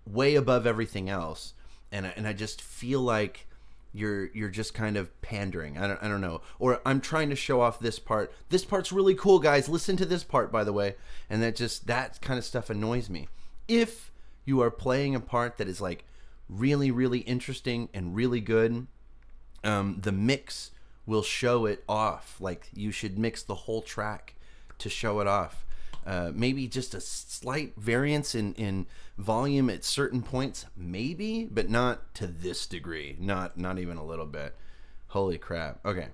way above everything else. And I just feel like you're just kind of pandering. I don't know. Or I'm trying to show off this part. This part's really cool, guys. Listen to this part, by the way. And that kind of stuff annoys me. If you are playing a part that is like really, really interesting and really good, the mix will show it off. Like you should mix the whole track to show it off. Maybe just a slight variance in volume at certain points, maybe, but not to this degree. Not even a little bit. Holy crap. Okay.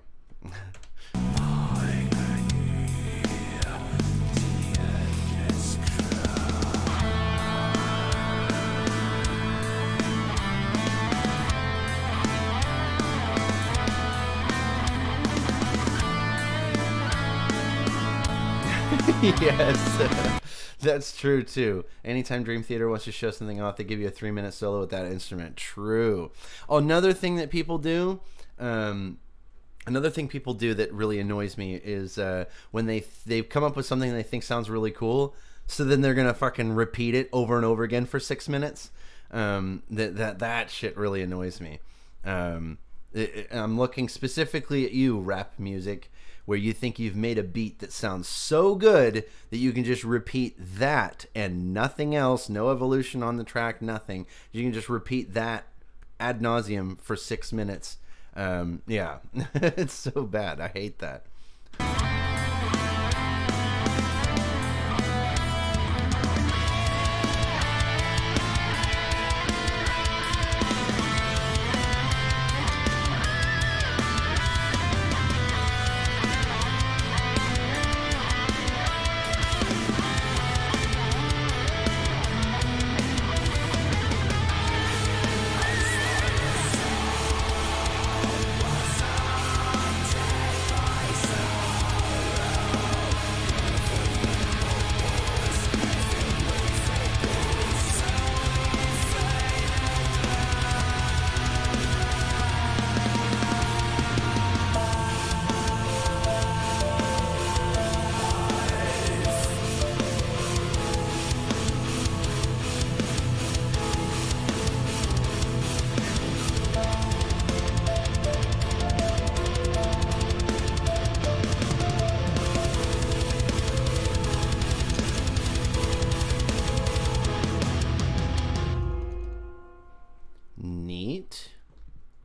Yes, that's true too. Anytime Dream Theater wants to show something off, they give you a 3-minute solo with that instrument. True. Oh, another thing people do that really annoys me is when they've come up with something they think sounds really cool, so then they're gonna fucking repeat it over and over again for 6 minutes. That shit really annoys me. I'm looking specifically at you, rap music, where you think you've made a beat that sounds so good that you can just repeat that and nothing else, no evolution on the track, nothing. You can just repeat that ad nauseum for 6 minutes. Yeah, it's so bad. I hate that.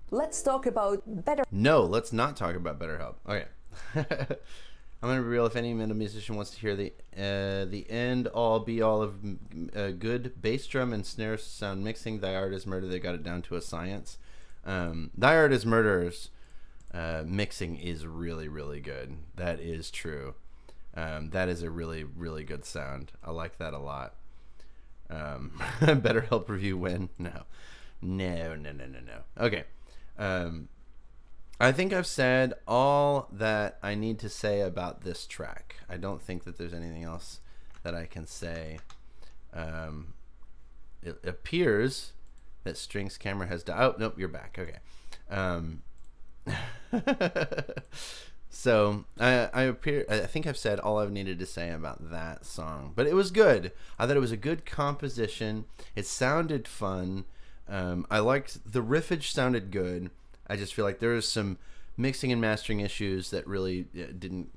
Let's talk about better. No, let's not talk about BetterHelp. Okay. I'm gonna be real. If any metal musician wants to hear the end all be all of good bass drum and snare sound mixing, Thy Art Is Murder. They got it down to a science. Thy Art Is Murder's mixing is really, really good. That is true. That is a really, really good sound. I like that a lot. BetterHelp review win? No. Okay. I think I've said all that I need to say about this track. I don't think that there's anything else that I can say it appears that String's camera has died. Oh, nope, you're back. Okay. So I think I've said all I've needed to say about that song, but it was good. I thought it was a good composition. It sounded fun. I liked the riffage, sounded good. I just feel like there was some mixing and mastering issues that really didn't,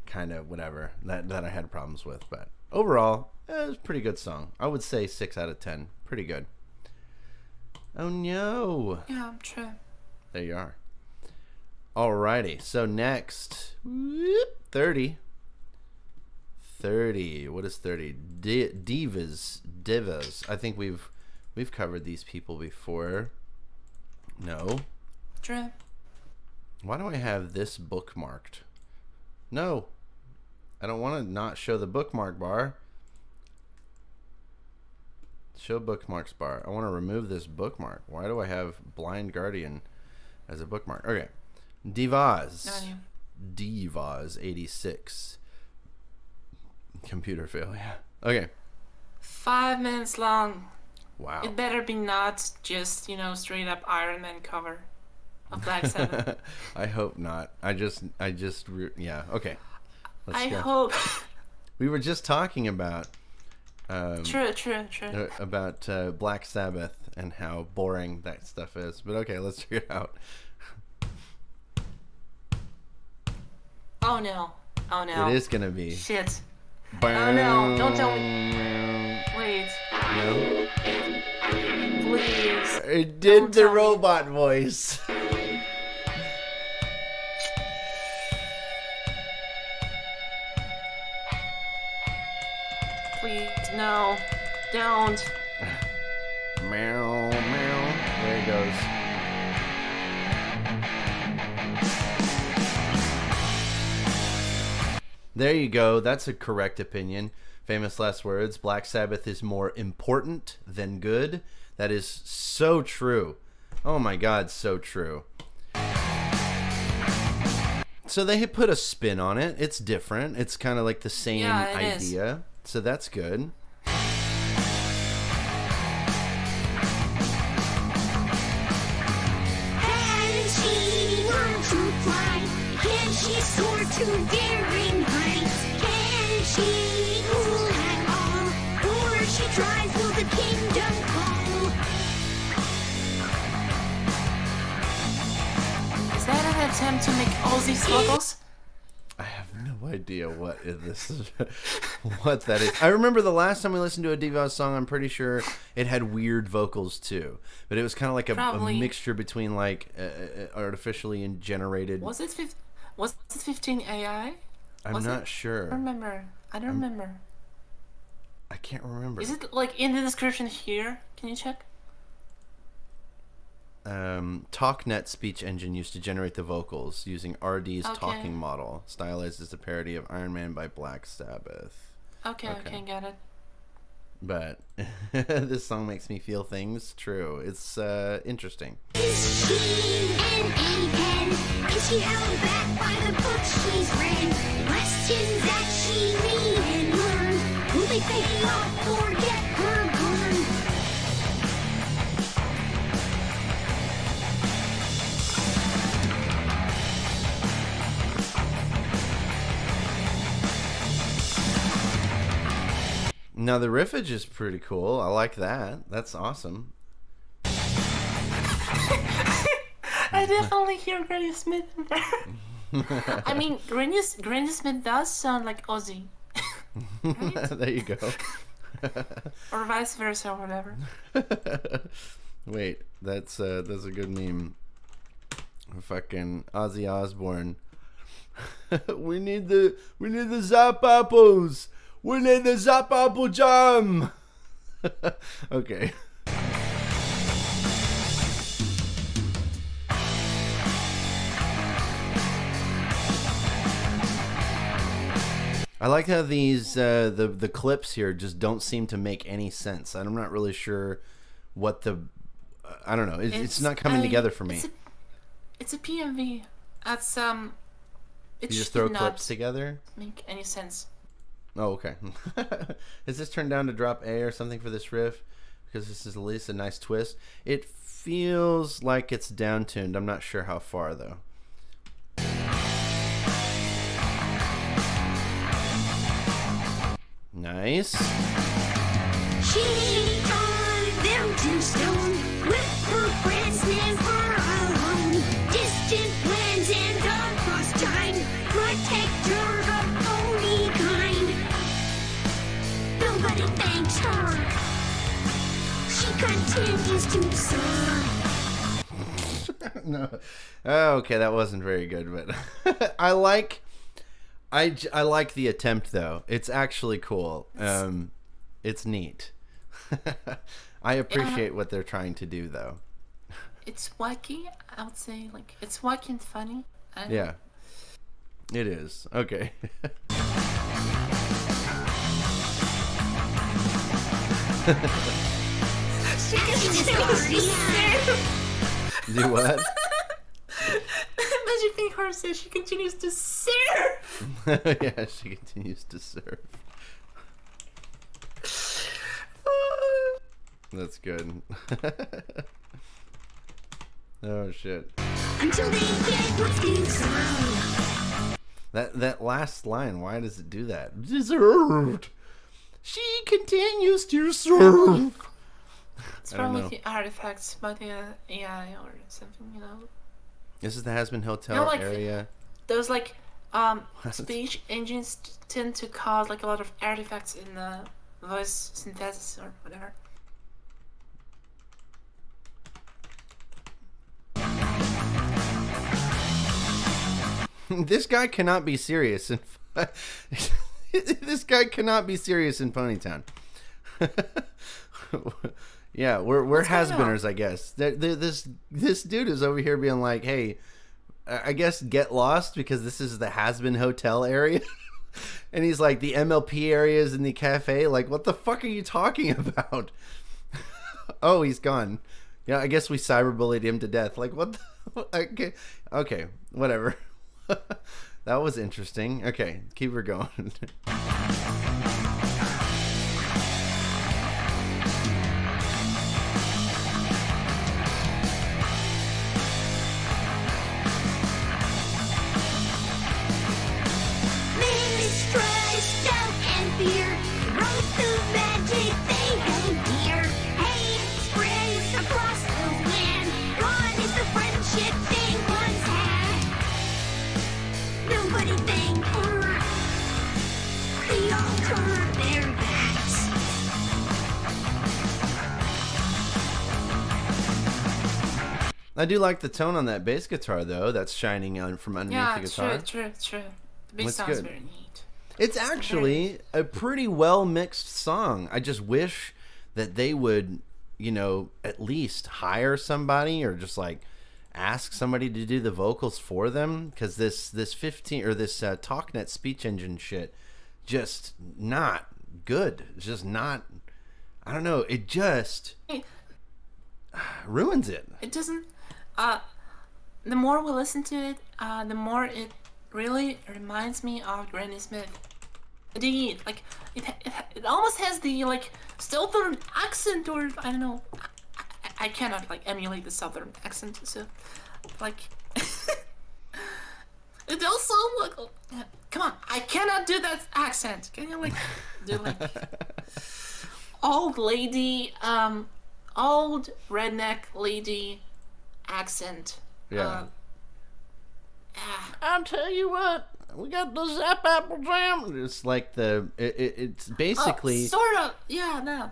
kind of whatever that I had problems with. But overall, it was a pretty good song. I would say 6 out of 10. Pretty good. Oh no. Yeah, true. There you are. Alrighty. So next, 30. 30. What is 30? Deavas. I think we've covered these people before. No. True. Why do I have this bookmarked? No. I don't want to not show the bookmark bar. Show bookmarks bar. I want to remove this bookmark. Why do I have Blind Guardian as a bookmark? Okay. Deavas. Deavas 86. Computer fail, yeah. Okay. 5 minutes long. Wow. It better be not just, straight up Iron Man cover of Black Sabbath. I hope not. Yeah, okay. I hope. We were just talking about True. about Black Sabbath and how boring that stuff is. But okay, let's figure it out. Oh no. It is gonna be. Shit. Oh no, don't tell me. Wait. No? Please. It did Don't the tell me. robot voice. Please, no. Don't. Meow, meow. There it goes. There you go. That's a correct opinion. Famous last words. Black Sabbath is more important than good. That is so true. Oh my God, so true. So they had put a spin on it. It's different. It's kind of like the same idea. So that's good. Can she learn to fly? Can she soar to daring heights? Can she rule at all? Or she tries, will the kingdom fall? Is that an attempt to make Aussie sluggles? I have no idea what that is. I remember the last time we listened to a Deavas song, I'm pretty sure it had weird vocals too. But it was kind of like a mixture between like artificially generated. Was it 15 AI? I'm not sure. I don't remember. I can't remember. Is it like in the description here? Can you check? TalkNet speech engine used to generate the vocals using RD's talking model, stylized as a parody of Iron Man by Black Sabbath. Okay, got it. But this song makes me feel things. True. It's interesting. Is she an apen? Is she held back by the books she's read? Questions that she read and learn. Will they pay off or get her burned? Now the riffage is pretty cool. I like that. That's awesome. I definitely hear Granny Smith in there. I mean, Granny Smith does sound like Ozzy. Right? There you go. Or vice versa, or whatever. Wait, that's a good meme. Fucking Ozzy Osbourne. we need the Zap Apples. We need the Zap Apple Jam. Okay. I like how these the clips here just don't seem to make any sense. I'm not really sure what the I don't know. It's not coming together for me. It's a PMV. That's You just throw clips together? Make any sense? Oh, okay. Is this turned down to drop A or something for this riff? because this is at least a nice twist. It feels like it's down-tuned. I'm not sure how far, though. Nice. She turned them to stone with her friends never alone. Distant lands and across time, protector of only kind. Nobody thanks her. She continues to serve. No. Oh, okay, that wasn't very good, but I like the attempt, though. It's actually cool. It's neat. I appreciate what they're trying to do, though. It's wacky, I would say. Like, it's wacky and funny. Yeah. It is. Okay. She continues to serve. Do what? Imagine being her says she continues to serve. Yeah, she continues to serve. That's good. Oh shit. Until they get what's deserved. That last line, why does it do that? Deserved. She continues to serve. It's I don't probably know. the artifacts by the AI or something, you know. This is the Has-Been Hotel No, like, area. Those like speech engines tend to cause like a lot of artifacts in the voice synthesis or whatever. This guy cannot be serious. This guy cannot be serious in Ponytown. Yeah, we're has-beenners, I guess. This dude is over here being like, hey, I guess get lost because this is the has-been hotel area. And he's like, the MLP area is in the cafe. Like, what the fuck are you talking about? Oh, he's gone. Yeah, I guess we cyberbullied him to death. Like, what the... Okay, whatever. That was interesting. Okay, keep her going. Mistrust, doubt, and fear. Growth of magic they hold dear. Hate spreads across the land. Gone is the friendship they once had. Nobody thanked her. They all turned their backs. I do like the tone on that bass guitar, though. That's shining out from underneath Yeah, the guitar. true. The bass That's sounds good. very neat. It's actually a pretty well mixed song. I just wish that they would, at least hire somebody or just like ask somebody to do the vocals for them, because this TalkNet speech engine shit just not good. It's just not. I don't know. It just ruins it. It doesn't. The more we listen to it, the more it really reminds me of Granny Smith. It almost has the like southern accent, or I don't know. I cannot like emulate the southern accent, so like it also like come on, I cannot do that accent. Can you like do like old lady, old redneck lady accent? Yeah. I'll tell you what, we got the Zap Apple Jam. It's like it's basically sort of, yeah, no.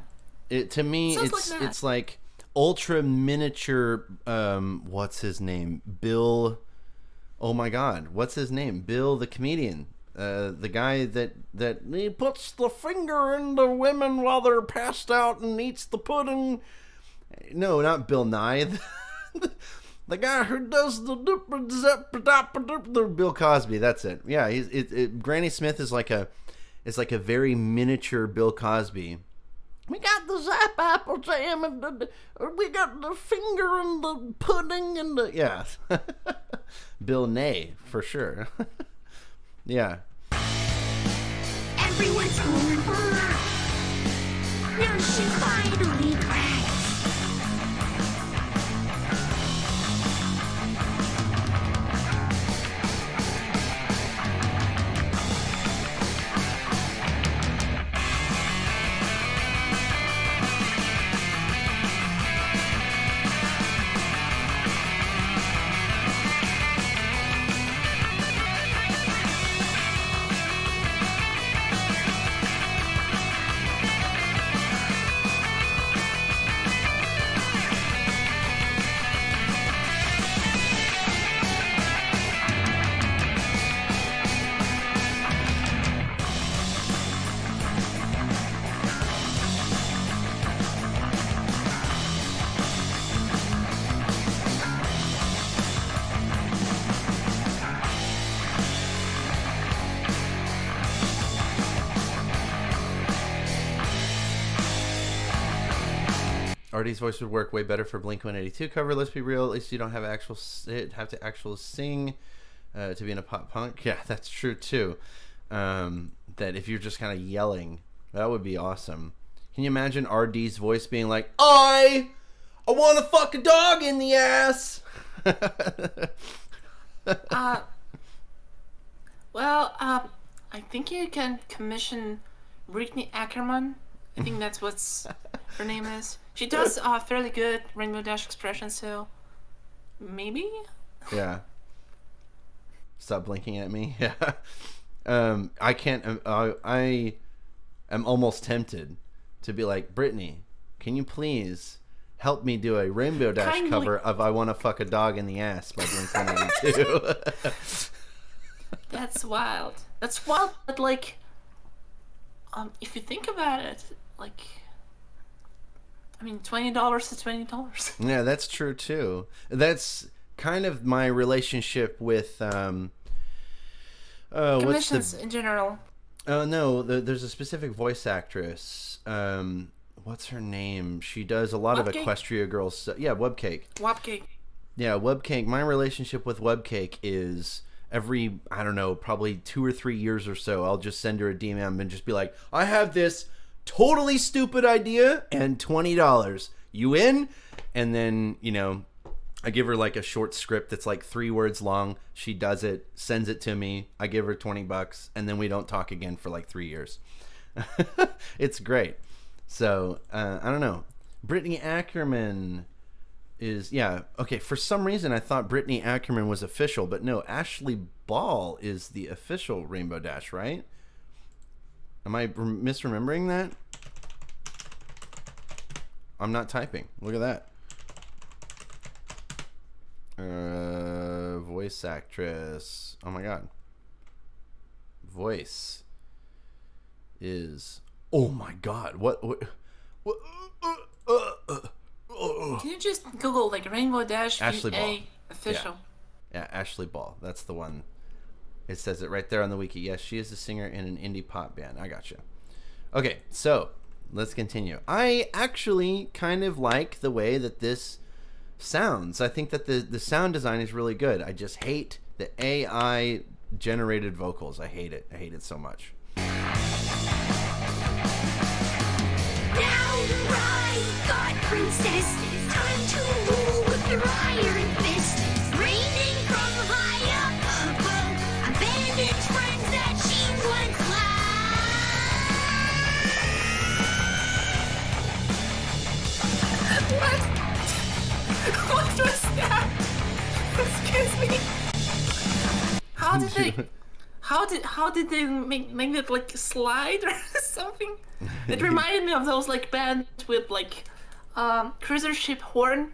To me, Sounds like that. it's like ultra miniature. What's his name? Bill. Oh my God, what's his name? Bill the comedian. The guy that he puts the finger in the women while they're passed out and eats the pudding. No, not Bill Nye. The guy who does the Bill Cosby. That's it. Yeah, Granny Smith is like a very miniature Bill Cosby. We got the Zap Apple Jam and we got the finger and the pudding and the Bill Nye for sure. Yeah. Everyone's over. Now she finally crashed. RD's voice would work way better for Blink 182 cover. Let's be real. At least you don't have have to actually sing to be in a pop punk. Yeah, that's true too. That if you're just kind of yelling, that would be awesome. Can you imagine RD's voice being like, I want to fuck a dog in the ass? I think you can commission Brittany Ackerman. I think that's what's her name is. She does fairly good Rainbow Dash expressions, so maybe? Yeah. Stop blinking at me. Yeah. I can't. I am almost tempted to be like, Brittany, can you please help me do a Rainbow Dash cover of "I Want to Fuck a Dog in the Ass" by Blink 182? That's wild. That's wild, but like, if you think about it, like, I mean, $20 is $20. Yeah, that's true too. That's kind of my relationship with commissions in general. Oh no, there's a specific voice actress. What's her name? She does a lot of Equestria Girls stuff. Yeah, Webcake. Webcake. Yeah, Webcake. My relationship with Webcake is every, I don't know, probably 2 or 3 years or so, I'll just send her a DM and just be like, I have this totally stupid idea and $20. You in? And then, you know, I give her like a short script that's like 3 words long. She does it, sends it to me. I give her $20, and then we don't talk again for like 3 years. It's great. So, I don't know. Brittany Ackerman is, yeah, okay, for some reason I thought Brittany Ackerman was official, but no, Ashley Ball is the official Rainbow Dash, right? Am I misremembering that? I'm not typing. Look at that. Voice actress. Oh my god. Voice is, oh my god, what Can you just Google like Rainbow Dash Ashley VA Ball. official? Yeah, Ashley Ball. That's the one. It says it right there on the wiki. Yes, she is a singer in an indie pop band. I gotcha. Okay, so let's continue. I actually kind of like the way that this sounds. I think that the sound design is really good. I just hate the AI generated vocals. I hate it. I hate it so much. Downright God Princess, time to rule with your iron fist. Raining from high up above, abandoned friends that she once loved. What was that? Excuse me. How did they make it like slide or something? It reminded me of those like bands with like cruiser ship horn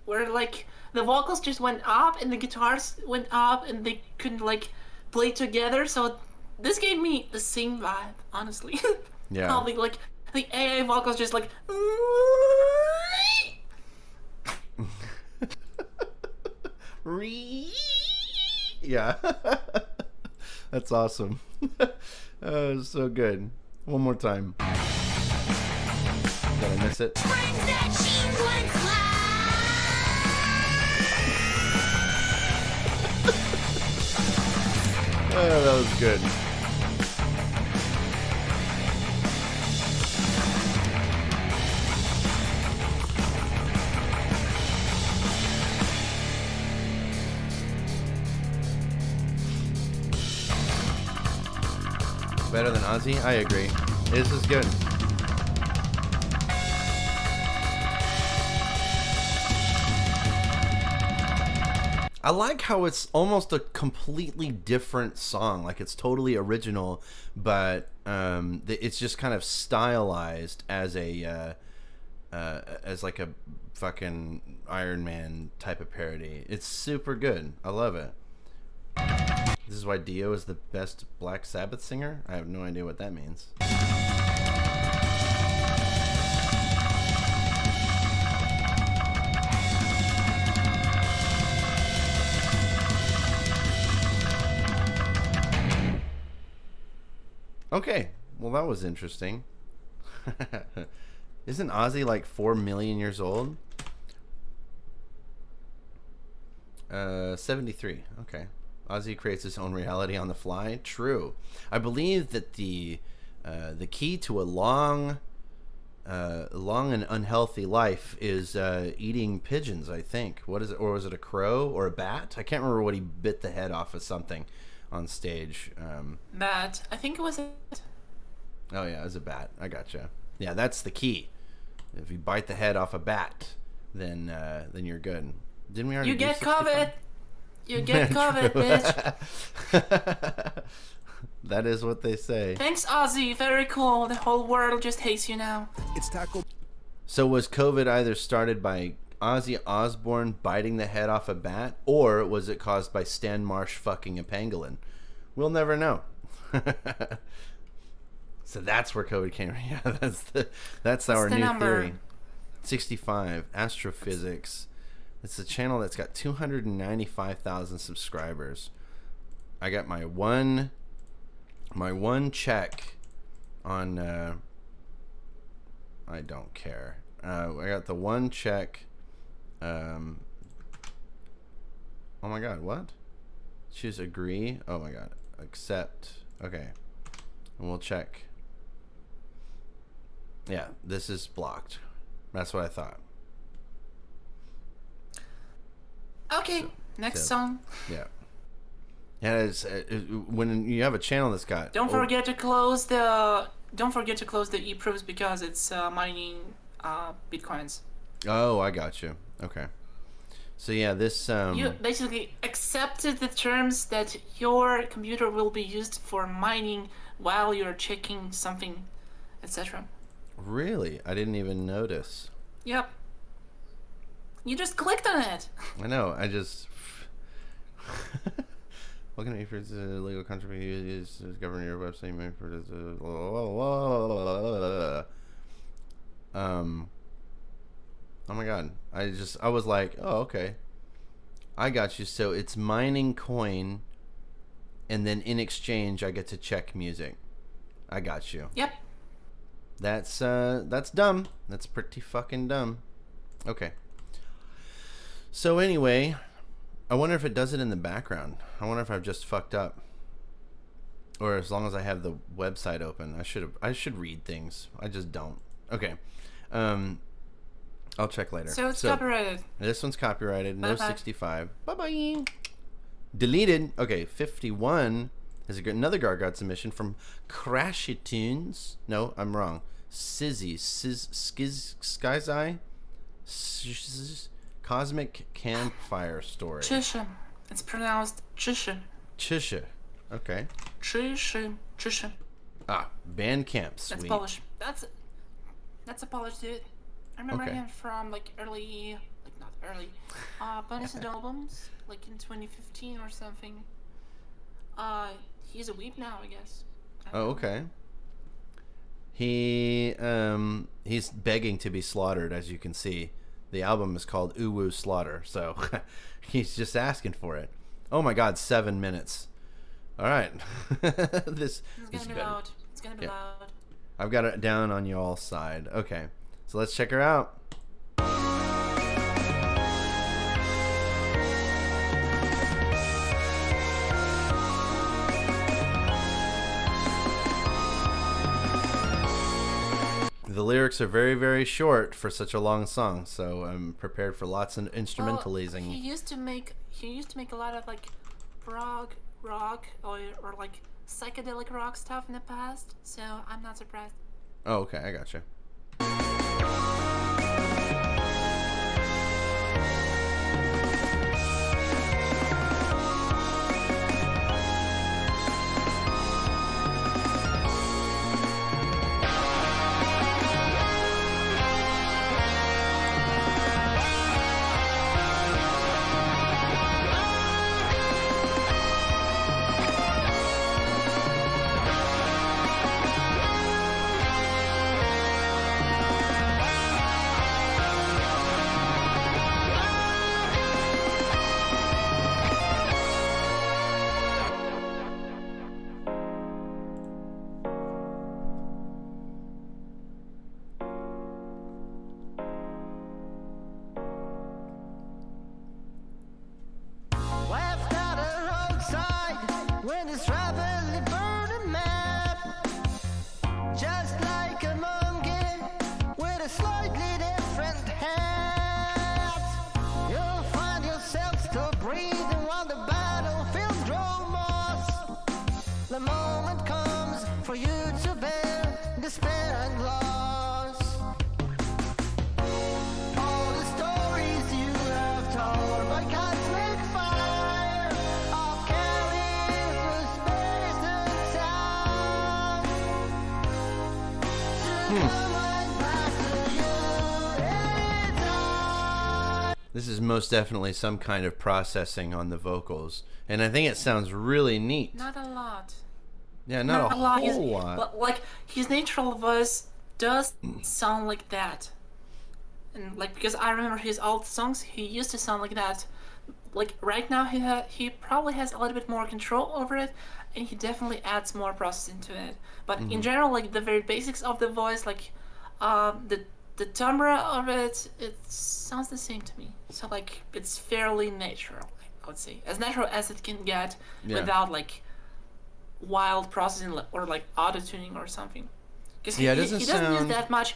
where like the vocals just went up and the guitars went up and they couldn't like play together. So this gave me the same vibe, honestly. Yeah. How the AA vocals just like. Yeah. That's awesome. So good. One more time. Did I miss it? Friends that she once loved. Oh, that was good. Better than Ozzy? I agree. This is good. I like how it's almost a completely different song. Like it's totally original, but it's just kind of stylized as a as like a fucking Iron Man type of parody. It's super good. I love it. This is why Dio is the best Black Sabbath singer? I have no idea what that means. Okay, well that was interesting. Isn't Ozzy like 4 million years old? 73. Okay. Ozzy creates his own reality on the fly. True. I believe that the key to a long and unhealthy life is eating pigeons, I think. What is it? Or was it a crow or a bat? I can't remember what he bit the head off of something on stage. Bat. I think it was a... Oh yeah, it was a bat. I gotcha. Yeah, that's the key. If you bite the head off a bat, then you're good. Didn't we already? You do get 65? COVID. You get COVID, bitch. That is what they say. Thanks, Ozzy. Very cool. The whole world just hates you now. It's Taco. So was COVID either started by Ozzy Osbourne biting the head off a bat, or was it caused by Stan Marsh fucking a pangolin? We'll never know. So that's where COVID came from. Yeah, that's our the new number? theory. 65, Astrophysics. It's a channel that's got 295,000 subscribers. I got my one check on I don't care. I got the one check. Oh my god, what? Choose agree. Oh my god, accept. Okay, and we'll check. Yeah, this is blocked. That's what I thought. Okay, next song. Yeah. Yeah, when you have a channel that's got. Don't forget to close the e-proofs because it's mining bitcoins. Oh, I got you. Okay. So yeah, this You basically accepted the terms that your computer will be used for mining while you're checking something, etc. Really, I didn't even notice. Yep. You just clicked on it. I know. I just. What can I for legal contributions to govern your website? Oh my god! I was like, oh okay, I got you. So it's mining coin, and then in exchange, I get to check music. I got you. Yep. That's dumb. That's pretty fucking dumb. Okay. So anyway, I wonder if it does it in the background. I wonder if I've just fucked up. Or as long as I have the website open. I should read things. I just don't. Okay. I'll check later. So it's copyrighted. This one's copyrighted. No Bye-bye. 65. Bye-bye. Deleted. Okay, 51 is another Gargod submission from Crashitunes. No, I'm wrong. Sizzy. Skizeye? Cosmic Campfire Story. Czyszy. It's pronounced Czyszy. Czyszy. Okay. Czyszy. Czyszy. Ah, Bandcamp. Sweet. That's Polish. That's a Polish dude. I remember Okay. him from not early, bonus albums, like in 2015 or something. He's a weep now, I guess. I don't Oh, know. okay. He's begging to be slaughtered, as you can see. The album is called Uwu Slaughter, so he's just asking for it. Oh my god, 7 minutes. All right. This It's is gonna be better. loud. It's gonna be Yeah. loud. I've got it down on y'all's side. Okay, so let's check her out. The lyrics are very, very short for such a long song, so I'm prepared for lots of instrumentalizing. Well, he used to make a lot of like rock or like psychedelic rock stuff in the past, so I'm not surprised. Oh, okay, I gotcha. bleeding while the battlefield grows moss. The moment comes for you to bear despair and loss. All the stories you have told by cosmic fire are carried through space and time. To come right back to you anytime. This is most definitely some kind of processing on the vocals, and I think it sounds really neat. Not a lot. Yeah, not a lot. whole lot. Like his natural voice does sound like that, and like because I remember his old songs, he used to sound like that. Like right now, he probably has a little bit more control over it, and he definitely adds more processing to it. But in general, like the very basics of the voice, like the timbre of it, it sounds the same to me. So like it's fairly natural, I would say, as natural as it can get without like wild processing or like auto tuning or something. Because he doesn't use that much.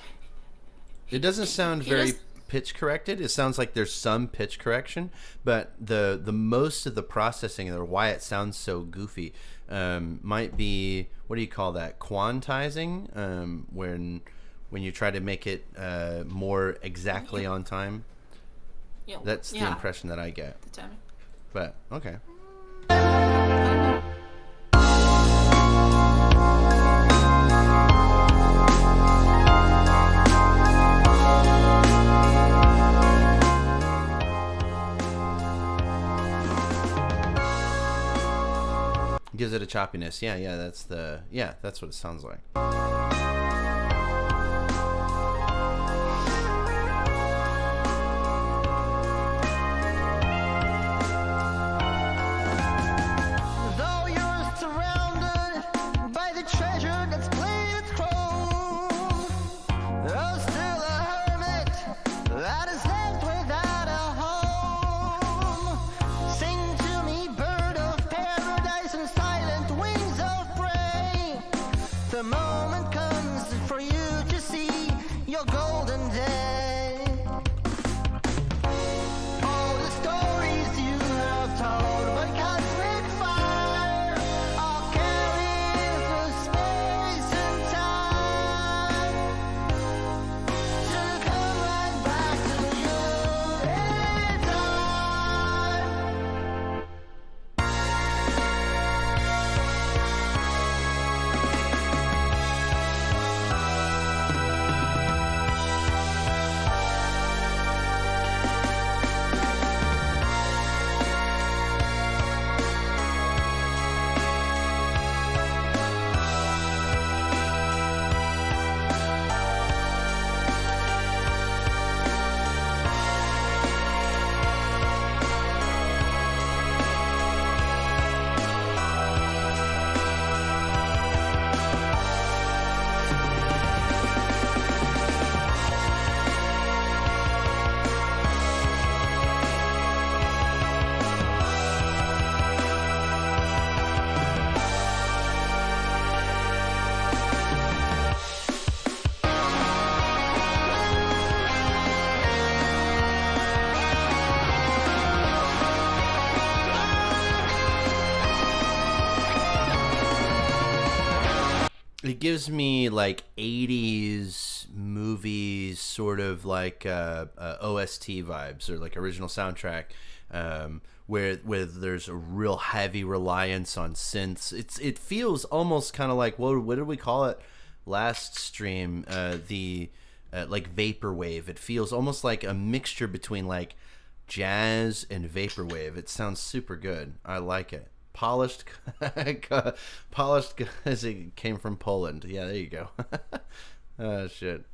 It doesn't sound very pitch corrected. It sounds like there's some pitch correction, but the most of the processing or why it sounds so goofy might be, what do you call that? Quantizing, when you try to make it more exactly on time. Yeah, that's the impression that I get. The timing. But okay. Gives it a choppiness. Yeah, that's what it sounds like. Though you're surrounded by the treasure that's played chrome, there's still a hermit that is left without a home. Sing to me, bird of paradise and silent wings of prey. The moment comes for you to see your golden day. All the stories you have told by cosmic fire are carried through space and time to come right back to you anytime. It gives me like 80s movies, sort of like OST vibes, or like original soundtrack, where there's a real heavy reliance on synths. It feels almost kind of like, what did we call it last stream? Like vaporwave. It feels almost like a mixture between like jazz and vaporwave. It sounds super good. I like it. Polished because it came from Poland. Yeah, there you go. Oh shit.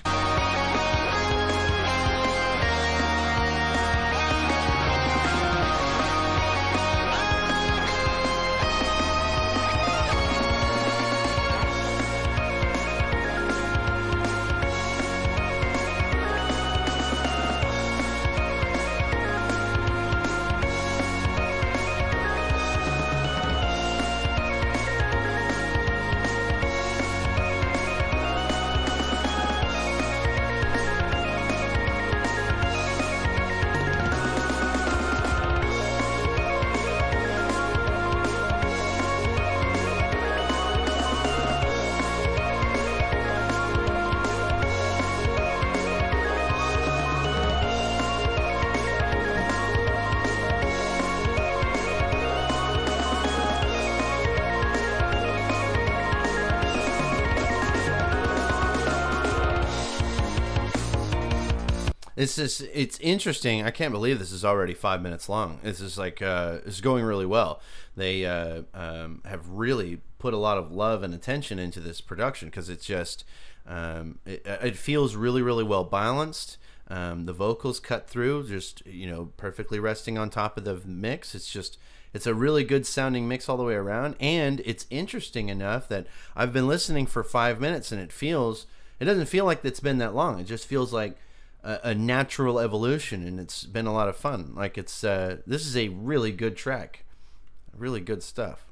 It's interesting. I can't believe this is already 5 minutes long. This is like it's going really well. They have really put a lot of love and attention into this production because it's just it feels really, really well balanced. The vocals cut through, just perfectly resting on top of the mix. It's a really good sounding mix all the way around, and it's interesting enough that I've been listening for 5 minutes, and it doesn't feel like it's been that long. It just feels like a natural evolution, and it's been a lot of fun. Like this is a really good track, really good stuff.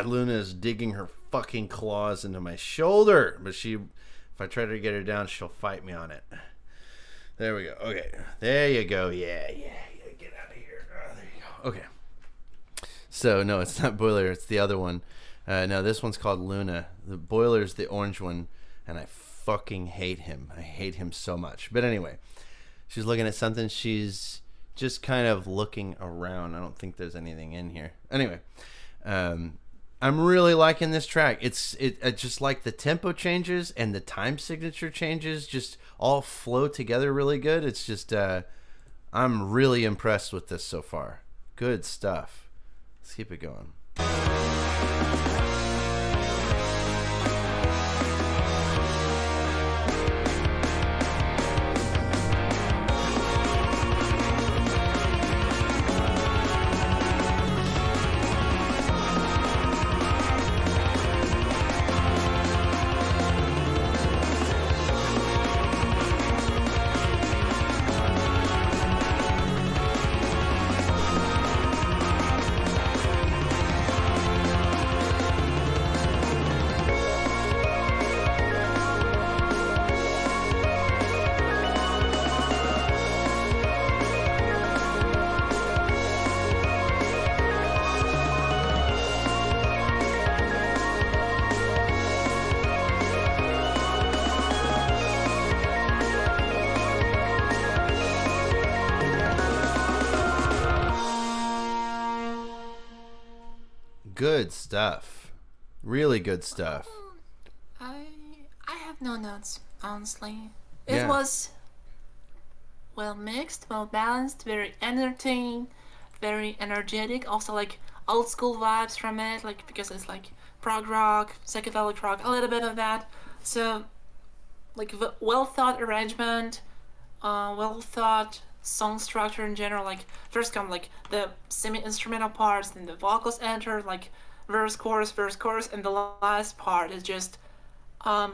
Luna is digging her fucking claws into my shoulder, but if I try to get her down, she'll fight me on it. There we go. Okay, there you go. Yeah, get out of here. There you go. Okay. So no, it's not Boiler. It's the other one. No, this one's called Luna. The Boiler's the orange one, and I fucking hate him. I hate him so much. But anyway, she's looking at something. She's just kind of looking around. I don't think there's anything in here. Anyway, I'm really liking this track. It just like the tempo changes and the time signature changes just all flow together really good. It's just I'm really impressed with this so far. Good stuff. Let's keep it going. Good stuff. Really good stuff. I have no notes, honestly. It Yeah. was well mixed, well balanced, very entertaining, very energetic. Also, like old school vibes from it, like because it's like prog rock, psychedelic rock, a little bit of that. So, like well thought arrangement, well thought song structure in general. Like first come like the semi-instrumental parts, then the vocals enter, like verse chorus, and the last part is just a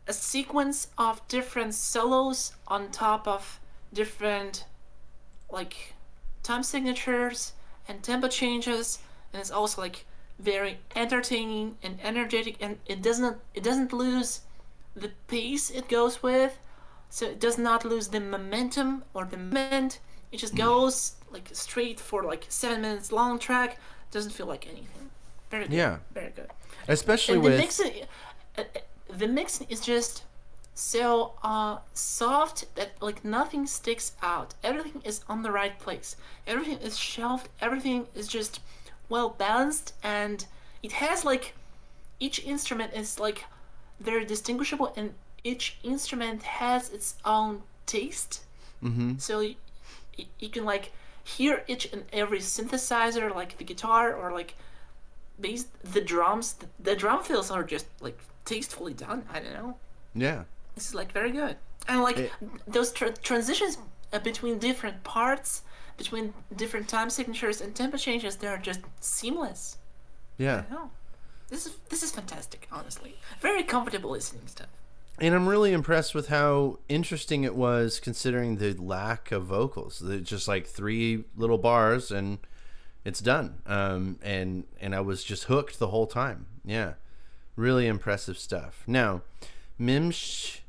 sequence of different solos on top of different like time signatures and tempo changes, and it's also like very entertaining and energetic, and it doesn't lose the pace it goes with. So it does not lose the momentum or the movement. It just goes like straight for like 7 minutes long track. Doesn't feel like anything. Very good. Yeah. Very good. Especially and with the mixing is just so soft that like nothing sticks out. Everything is on the right place. Everything is shelved. Everything is just well balanced, and it has like each instrument is like very distinguishable, and each instrument has its own taste. Mm-hmm. So you can like hear each and every synthesizer, like the guitar or like bass, the drums. The drum fills are just like tastefully done. I don't know. Yeah. This is like very good. And like those transitions between different parts, between different time signatures and tempo changes, they're just seamless. Yeah. No, this is fantastic. Honestly, very comfortable listening stuff. And I'm really impressed with how interesting it was, considering the lack of vocals. It's just like 3 little bars and it's done. And I was just hooked the whole time. Yeah, really impressive stuff. Now, Mimsh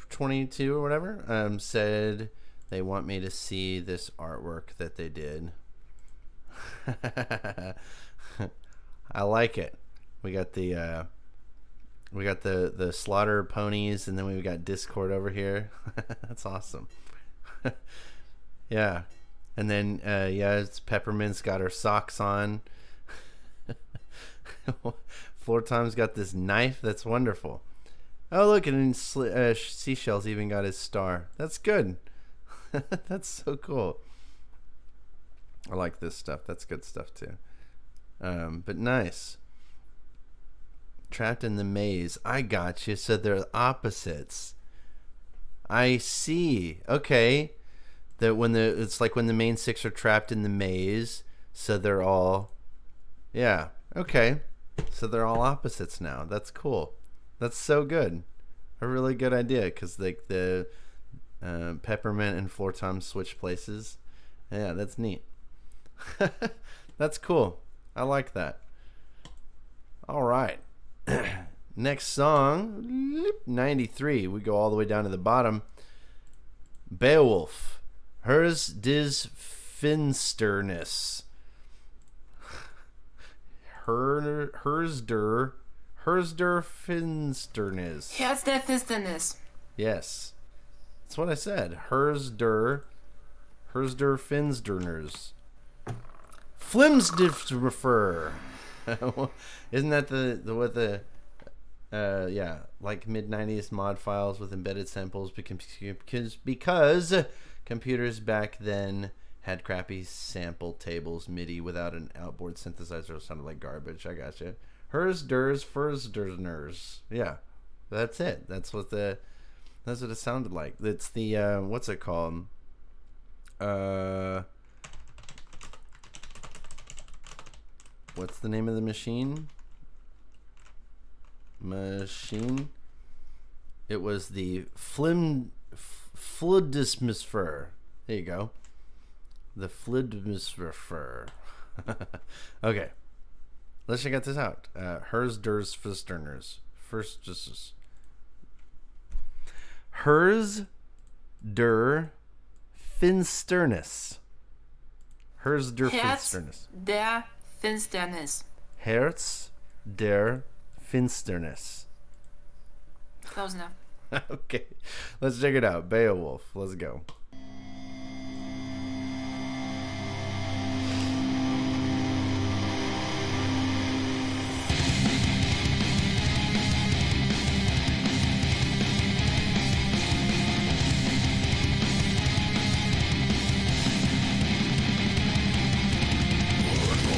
22 or whatever said they want me to see this artwork that they did. I like it. We got the slaughter ponies, and then we got Discord over here. That's awesome. Yeah. And then it's Peppermint's got her socks on. Floor Tom's got this knife. That's wonderful. Oh, look, and Seashell's even got his star. That's good. That's so cool. I like this stuff. That's good stuff too. But nice. Trapped in the maze. I got you. So they're opposites. I see. Okay. That it's like when the main 6 are trapped in the maze, so they're all, yeah. Okay. So they're all opposites now. That's cool. That's so good. A really good idea, because like the Peppermint and Floor Tom switch places. Yeah, that's neat. That's cool. I like that. All right. Next song, 93. We go all the way down to the bottom. Beowulf, Herz des Finsternis. Herz der Finsternis. Herz der Finsternis. Yes, that's what I said. Herz der Finsterners. Flimsdiffer. Isn't that the like mid-90s mod files with embedded samples, because computers back then had crappy sample tables MIDI without an outboard synthesizer. It sounded like garbage. I gotcha. Herz der Finsterners. Yeah, that's it. That's what it sounded like. It's the what's it called? What's the name of the machine? It was the Fludismisfer. There you go. The Fludismisfer. Okay. Let's check this out. Herz der Finsterners. Herz der Finsternis. Herz der Finsternis. Der Finsternis. Herz der Finsternis. Close enough. Okay, let's check it out. Beowulf, let's go.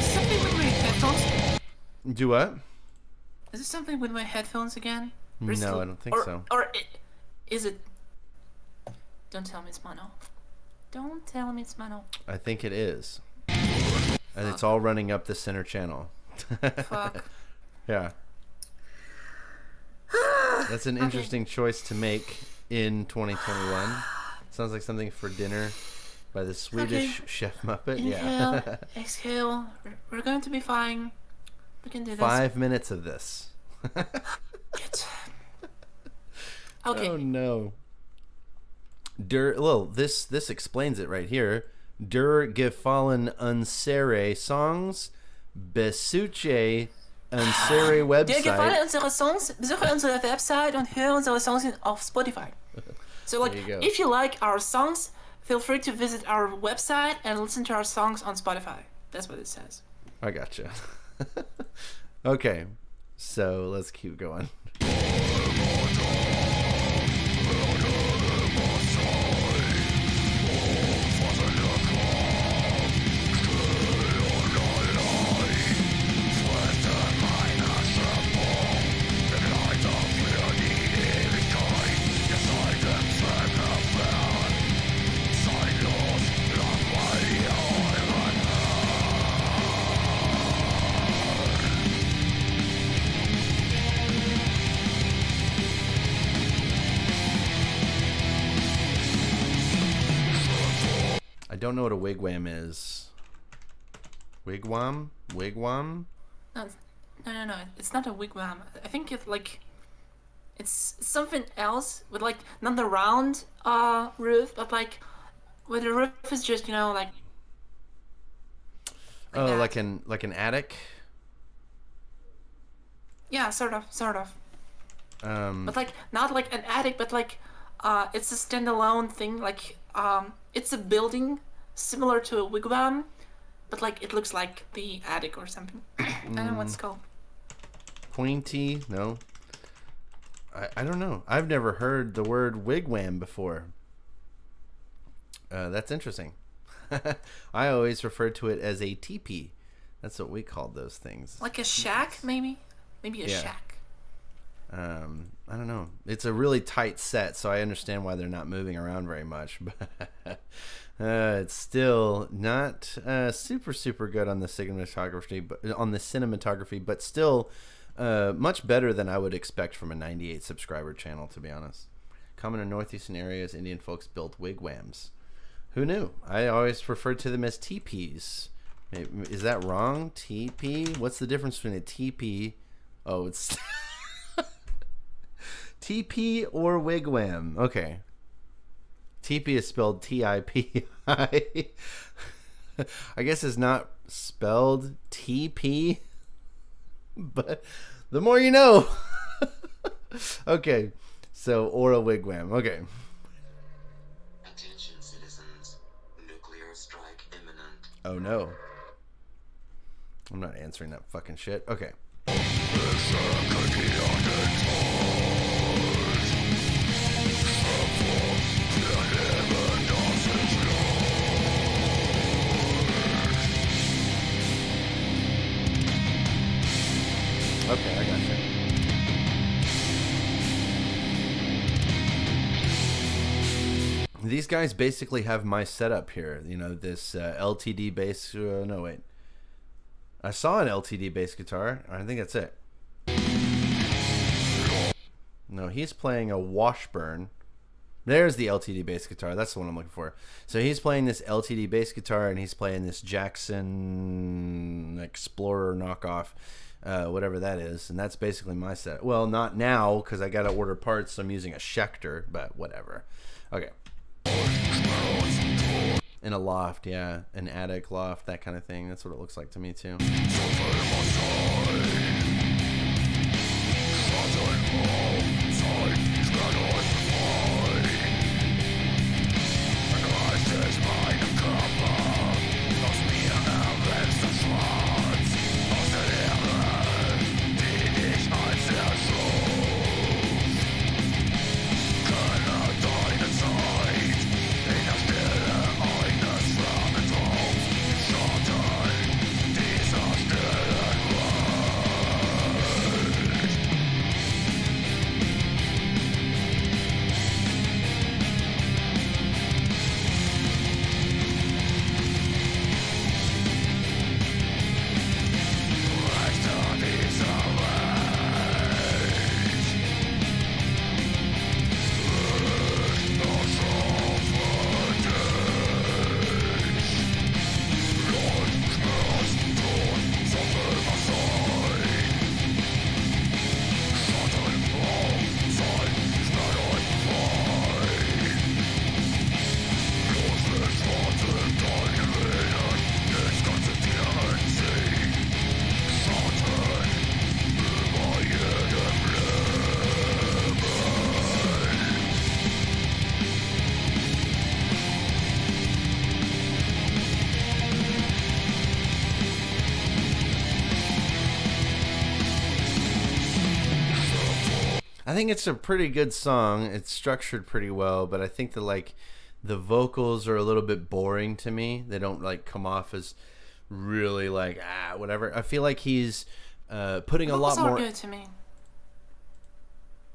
Something with my headphones. Do what? Is it something with my headphones again? No, I don't think so. Or is it? Don't tell me it's mono. Don't tell me it's mono. I think it is. And it's all running up the center channel. Fuck. Yeah. That's an interesting choice to make in 2021. Sounds like something for dinner by the Swedish chef Muppet. Inhale, Yeah. exhale. We're going to be fine. We can do this. 5 minutes of this. Good. Okay. Oh no. This explains it right here. Der gefallen unsere Songs besuche unsere Dir Website. gefallen unsere Songs? Besuche unsere Website und höre unsere Songs auf Spotify. So like, There you go. if you like our songs, feel free to visit our website and listen to our songs on Spotify. That's what it says. I gotcha. Okay, so let's keep going. don't know what a wigwam is. Wigwam? Wigwam? No, no. It's not a wigwam. I think it's like it's something else with like not the round roof, but like where the roof is just like. Oh, that. like an attic. Yeah, sort of. But like not like an attic, but like it's a standalone thing. Like it's a building similar to a wigwam, but like it looks like the attic or something. I don't know what it's called. Pointy? No. I don't know. I've never heard the word wigwam before. That's interesting. I always referred to it as a teepee. That's what we called those things. Like a shack, maybe? Maybe a shack. I don't know. It's a really tight set, so I understand why they're not moving around very much. But it's still not super good on the cinematography, but still much better than I would expect from a 98 subscriber channel, to be honest. Common in northeastern areas, Indian folks built wigwams. Who knew? I always referred to them as teepees. Is that wrong? Teepee? What's the difference between a teepee? Oh, it's teepee or wigwam. Okay. Teepee is spelled T-I-P-I. I guess it's not spelled T-P, but the more you know. Okay. So, or a wigwam. Okay. Attention citizens. Nuclear strike imminent. Oh no. I'm not answering that fucking shit. Okay. Okay, I got you. These guys basically have my setup here. This LTD bass. No, wait. I saw an LTD bass guitar. I think that's it. No, he's playing a Washburn. There's the LTD bass guitar. That's the one I'm looking for. So he's playing this LTD bass guitar, and he's playing this Jackson Explorer knockoff, whatever that is. And that's basically my set. Well, not now, because I got to order parts, so I'm using a Schecter, but whatever. Okay. In a loft, yeah. An attic loft, that kind of thing. That's what it looks like to me, too. I think it's a pretty good song. It's structured pretty well, but I think that the vocals are a little bit boring to me. They don't come off as really whatever. I feel like he's putting a lot more. Vocals are good to me.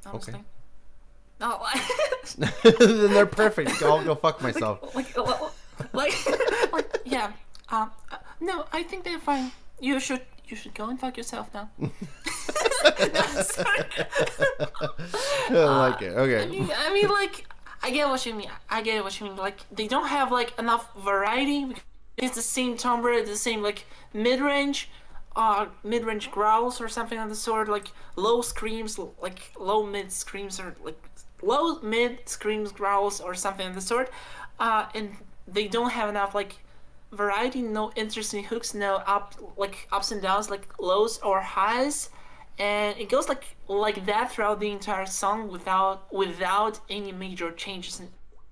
Honestly. Okay. No, Then they're perfect. I'll go fuck myself. Yeah. No, I think they're fine. You should go and fuck yourself now. No, sorry. I like it. Okay. I mean, I get what you mean. I get what you mean. Like, they don't have, like, enough variety. It's the same timbre, the same, like, mid-range growls or something of the sort. Like, low screams, like, low-mid screams, or, like, low-mid screams, growls, or something of the sort. And they don't have enough, like, variety, no interesting hooks, no ups and downs, like, lows or highs. And it goes like that throughout the entire song without any major changes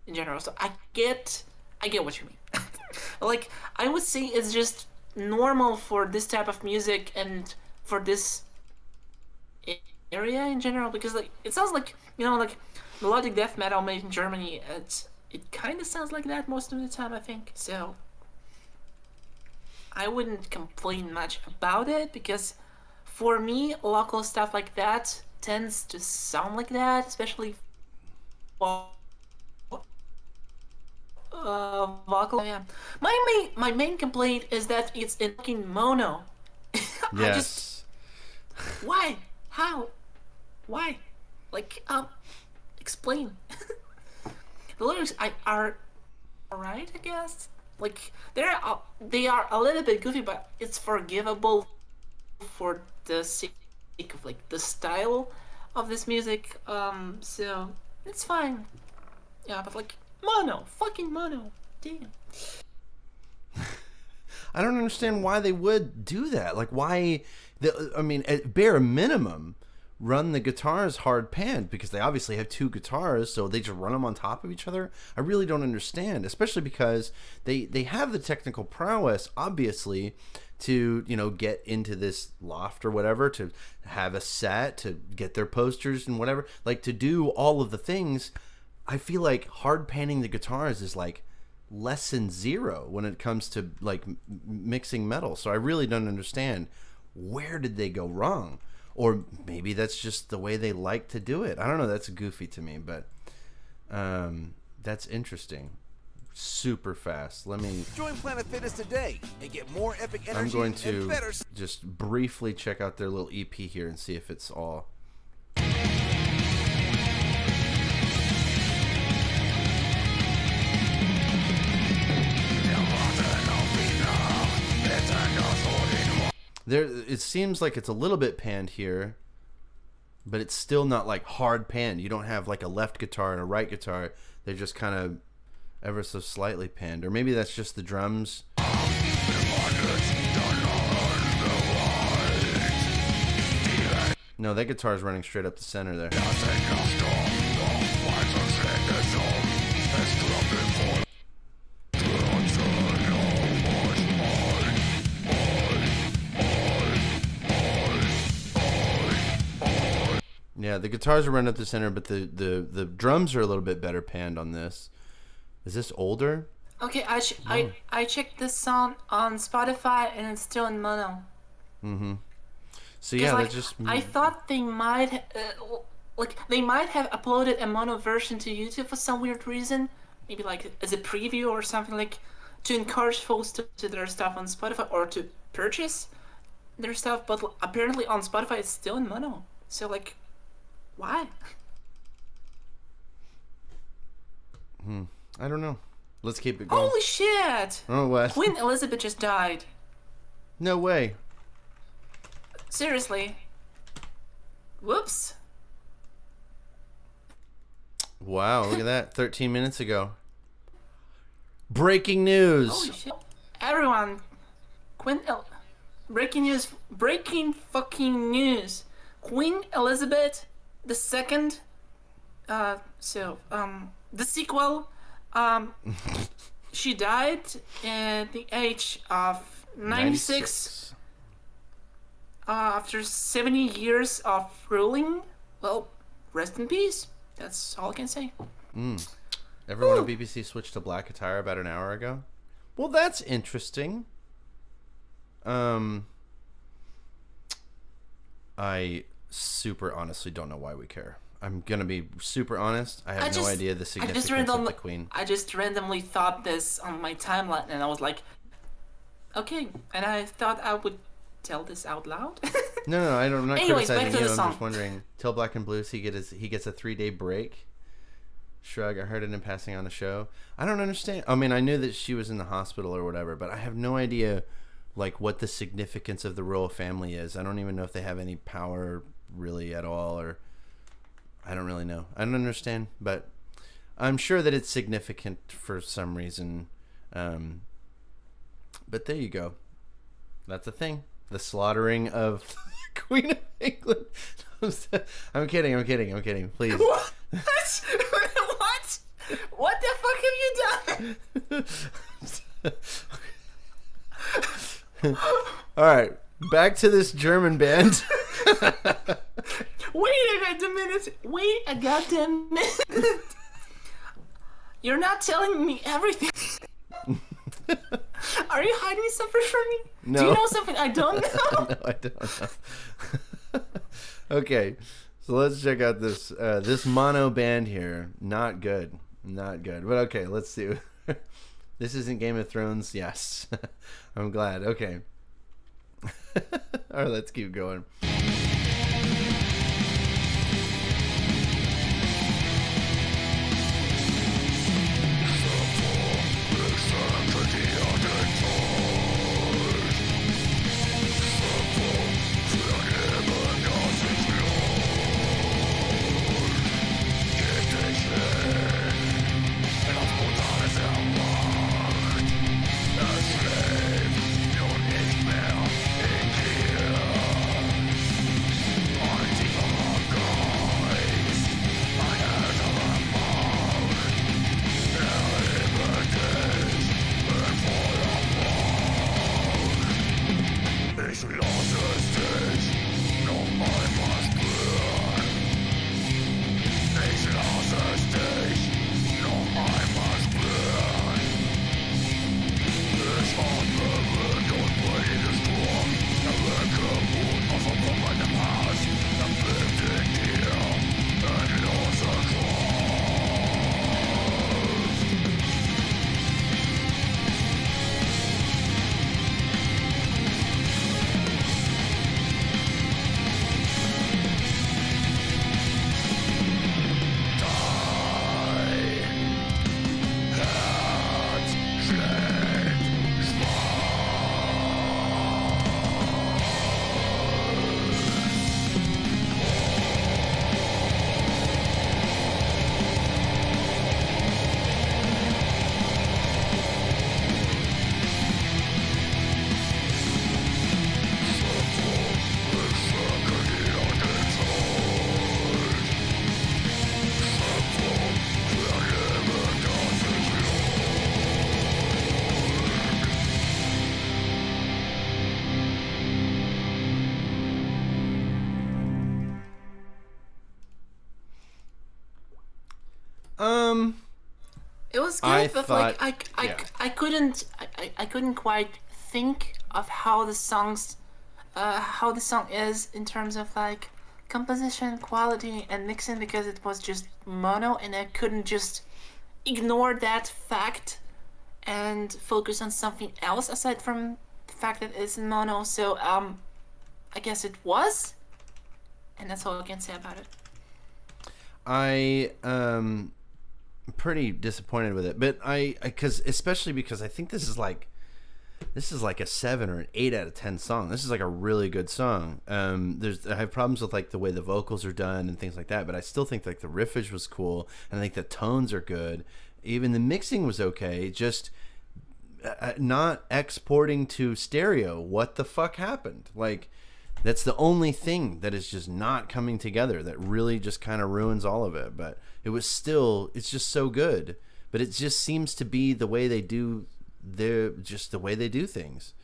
in general. So I get what you mean. Like, I would say it's just normal for this type of music and for this area in general, because like it sounds like, you know, like melodic death metal made in Germany. It kind of sounds like that most of the time, I think. So I wouldn't complain much about it, because for me, local stuff like that tends to sound like that, especially vocal. Yeah. My main complaint is that it's in fucking mono. Yes. Why? How? Why? Like, explain. The lyrics are alright, I guess. Like, they are a little bit goofy, but it's forgivable for the sake of, like, the style of this music. So it's fine. Yeah, but like, fucking mono. Damn. I don't understand why they would do that. Like, why? I mean, at bare minimum, run the guitars hard panned, because they obviously have two guitars, so they just run them on top of each other. I really don't understand, especially because they have the technical prowess, obviously, to, you know, get into this loft or whatever, to have a set, to get their posters and whatever, like, to do all of the things. I feel like hard panning the guitars is like lesson zero when it comes to like mixing metal. So I really don't understand, where did they go wrong? Or maybe that's just the way they like to do it. I don't know. That's goofy to me, but that's interesting. Super fast. Let me join Planet Fitness today and get more epic energy. I'm going to and better... just briefly check out their little EP here and see if it's all. There, it seems like it's a little bit panned here, but it's still not like hard panned. You don't have like a left guitar and a right guitar. They're just kind of ever so slightly panned, or maybe that's just the drums. No, that guitar is running straight up the center there. Yeah, the guitars are running up the center, but the drums are a little bit better panned on this. Is this older? Okay, I checked this song on Spotify and it's still in mono. Mm-hmm. So yeah, like, that just. I thought they might they might have uploaded a mono version to YouTube for some weird reason, maybe like as a preview or something, like to encourage folks to their stuff on Spotify or to purchase their stuff. But apparently on Spotify it's still in mono. So like, why? I don't know. Let's keep it going. Holy shit! Oh, what? Queen Elizabeth just died. No way. Seriously. Whoops. Wow, look at that. 13 minutes ago. Breaking news. Holy shit. Everyone. Breaking news. Breaking fucking news. Queen Elizabeth II. The sequel. She died at the age of 96. After 70 years of ruling. Well, rest in peace. That's all I can say. Everyone on BBC switched to black attire about an hour ago. Well, that's interesting. I super honestly don't know why we care. I'm gonna be super honest. I have no idea the significance of the Queen. I just randomly thought this on my timeline, and I was like, okay. And I thought I would tell this out loud. No, I'm not Anyways, criticizing back to you. the I'm song. just wondering. Tell Black and Blues he gets a 3-day break. Shrug. I heard it in passing on the show. I don't understand. I mean, I knew that she was in the hospital or whatever, but I have no idea, like, what the significance of the royal family is. I don't even know if they have any power really at all, or I don't really know. I don't understand, but I'm sure that it's significant for some reason. But there you go. That's a thing. The slaughtering of Queen of England. I'm kidding. Please. What? What? What the fuck have you done? All right, back to this German band. Wait a minute. Wait a goddamn minute. You're not telling me everything. Are you hiding something from me? No. Do you know something I don't know? No, I don't know. Okay, so let's check out this this mono band here. Not good. But okay, let's see. This isn't Game of Thrones. Yes. I'm glad. Okay. All right, let's keep going. It was good, I but thought- like yeah. I couldn't quite think of how the song is in terms of like composition, quality, and mixing, because it was just mono, and I couldn't just ignore that fact and focus on something else aside from the fact that it's in mono. So I guess it was, and that's all I can say about it. I pretty disappointed with it, but especially because I think this is like a 7 or an 8 out of 10 song. This is like a really good song. I have problems with like the way the vocals are done and things like that, but I still think like the riffage was cool, and I think the tones are good. Even the mixing was okay. Just not exporting to stereo. What the fuck happened? Like, that's the only thing that is just not coming together that really just kind of ruins all of it. But it's just so good. But it just seems to be the way they do the way they do things.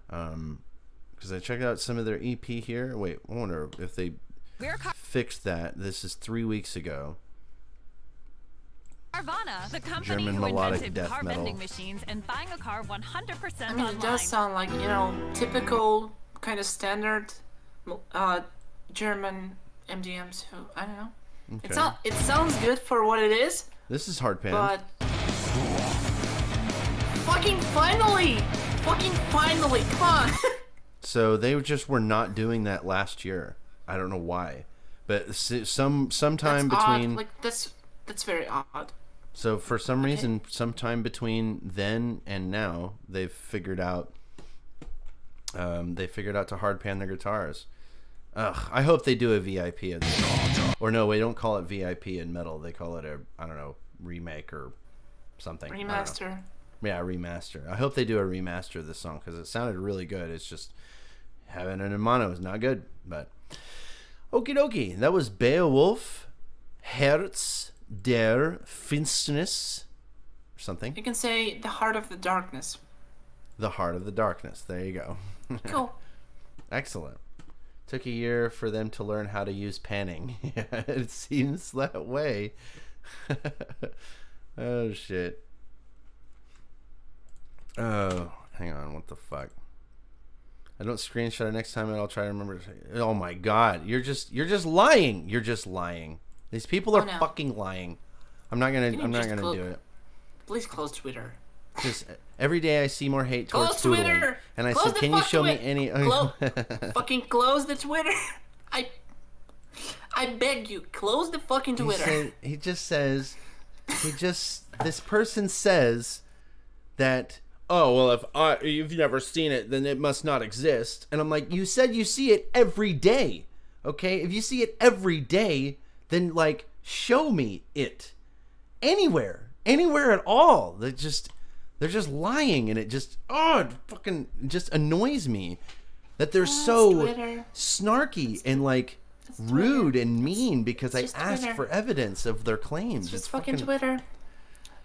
Because I checked out some of their EP here. Wait, I wonder if they fixed that. This is 3 weeks ago. Carvana, the company German who melodic invented death car metal. vending machines and buying a car 100% I mean, online. it does sound like, typical kind of standard German MDM, so I don't know. Okay. It sounds good for what it is, This is hard pan. but fucking finally, come on. So they just were not doing that last year. I don't know why, but sometime That's odd. between Like, that's That's very odd. So for some reason, sometime between then and now, they've figured out to hard pan their guitars. Ugh, I hope they do a VIP in this. Or no, we don't call it VIP in metal. They call it I don't know, remake or something. Remaster. Yeah, remaster. I hope they do a remaster of this song because it sounded really good. It's just having it in mono is not good. But okie dokie, that was Beowulf, Herz der Finsternis, or something. You can say the heart of the darkness. The Heart of the Darkness. There you go. Cool. Excellent. Took a year for them to learn how to use panning. Yeah, it seems that way. Oh, shit. Oh, hang on. What the fuck? I don't screenshot it next time, and I'll try to remember. Oh my god, you're just lying. You're just lying. These people are fucking lying. I'm not gonna do it. Please close Twitter. Just every day I see more hate towards Close Twitter. Twitter. And I Close said, can you show me any? Fucking close the Twitter. I beg you, close the fucking Twitter. This person says that, oh, well, if you've never seen it, then it must not exist. And I'm like, you said you see it every day. Okay? If you see it every day, then, like, show me it. Anywhere at all. They're just lying, and it fucking just annoys me that they're so snarky and, like, rude and mean because I asked for evidence of their claims. It's fucking Twitter.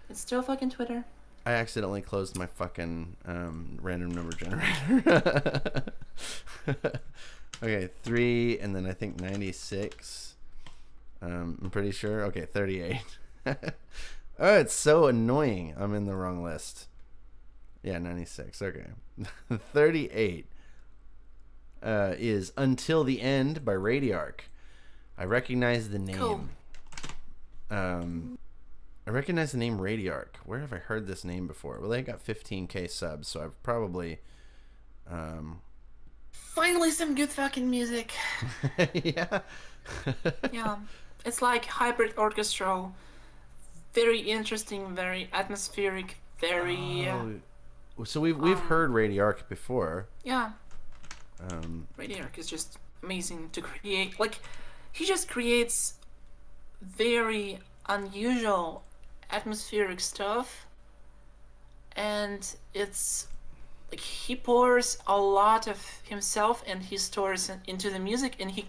It's still fucking Twitter. I accidentally closed my fucking random number generator. Okay, 3, and then I think 96. I'm pretty sure. Okay, 38. Oh, it's so annoying. I'm in the wrong list. Yeah, 96. Okay. 38 is Until the End by Radiarc. I recognize the name. Cool. I recognize the name Radiarc. Where have I heard this name before? Well, they got 15k subs, so I've probably... Finally some good fucking music. Yeah. Yeah. It's like hybrid orchestral. Very interesting, very atmospheric, very... So we've heard Radiarc before. Yeah. Radiarc is just amazing to create. Like, he just creates very unusual atmospheric stuff, and it's like he pours a lot of himself and his stories into the music, and he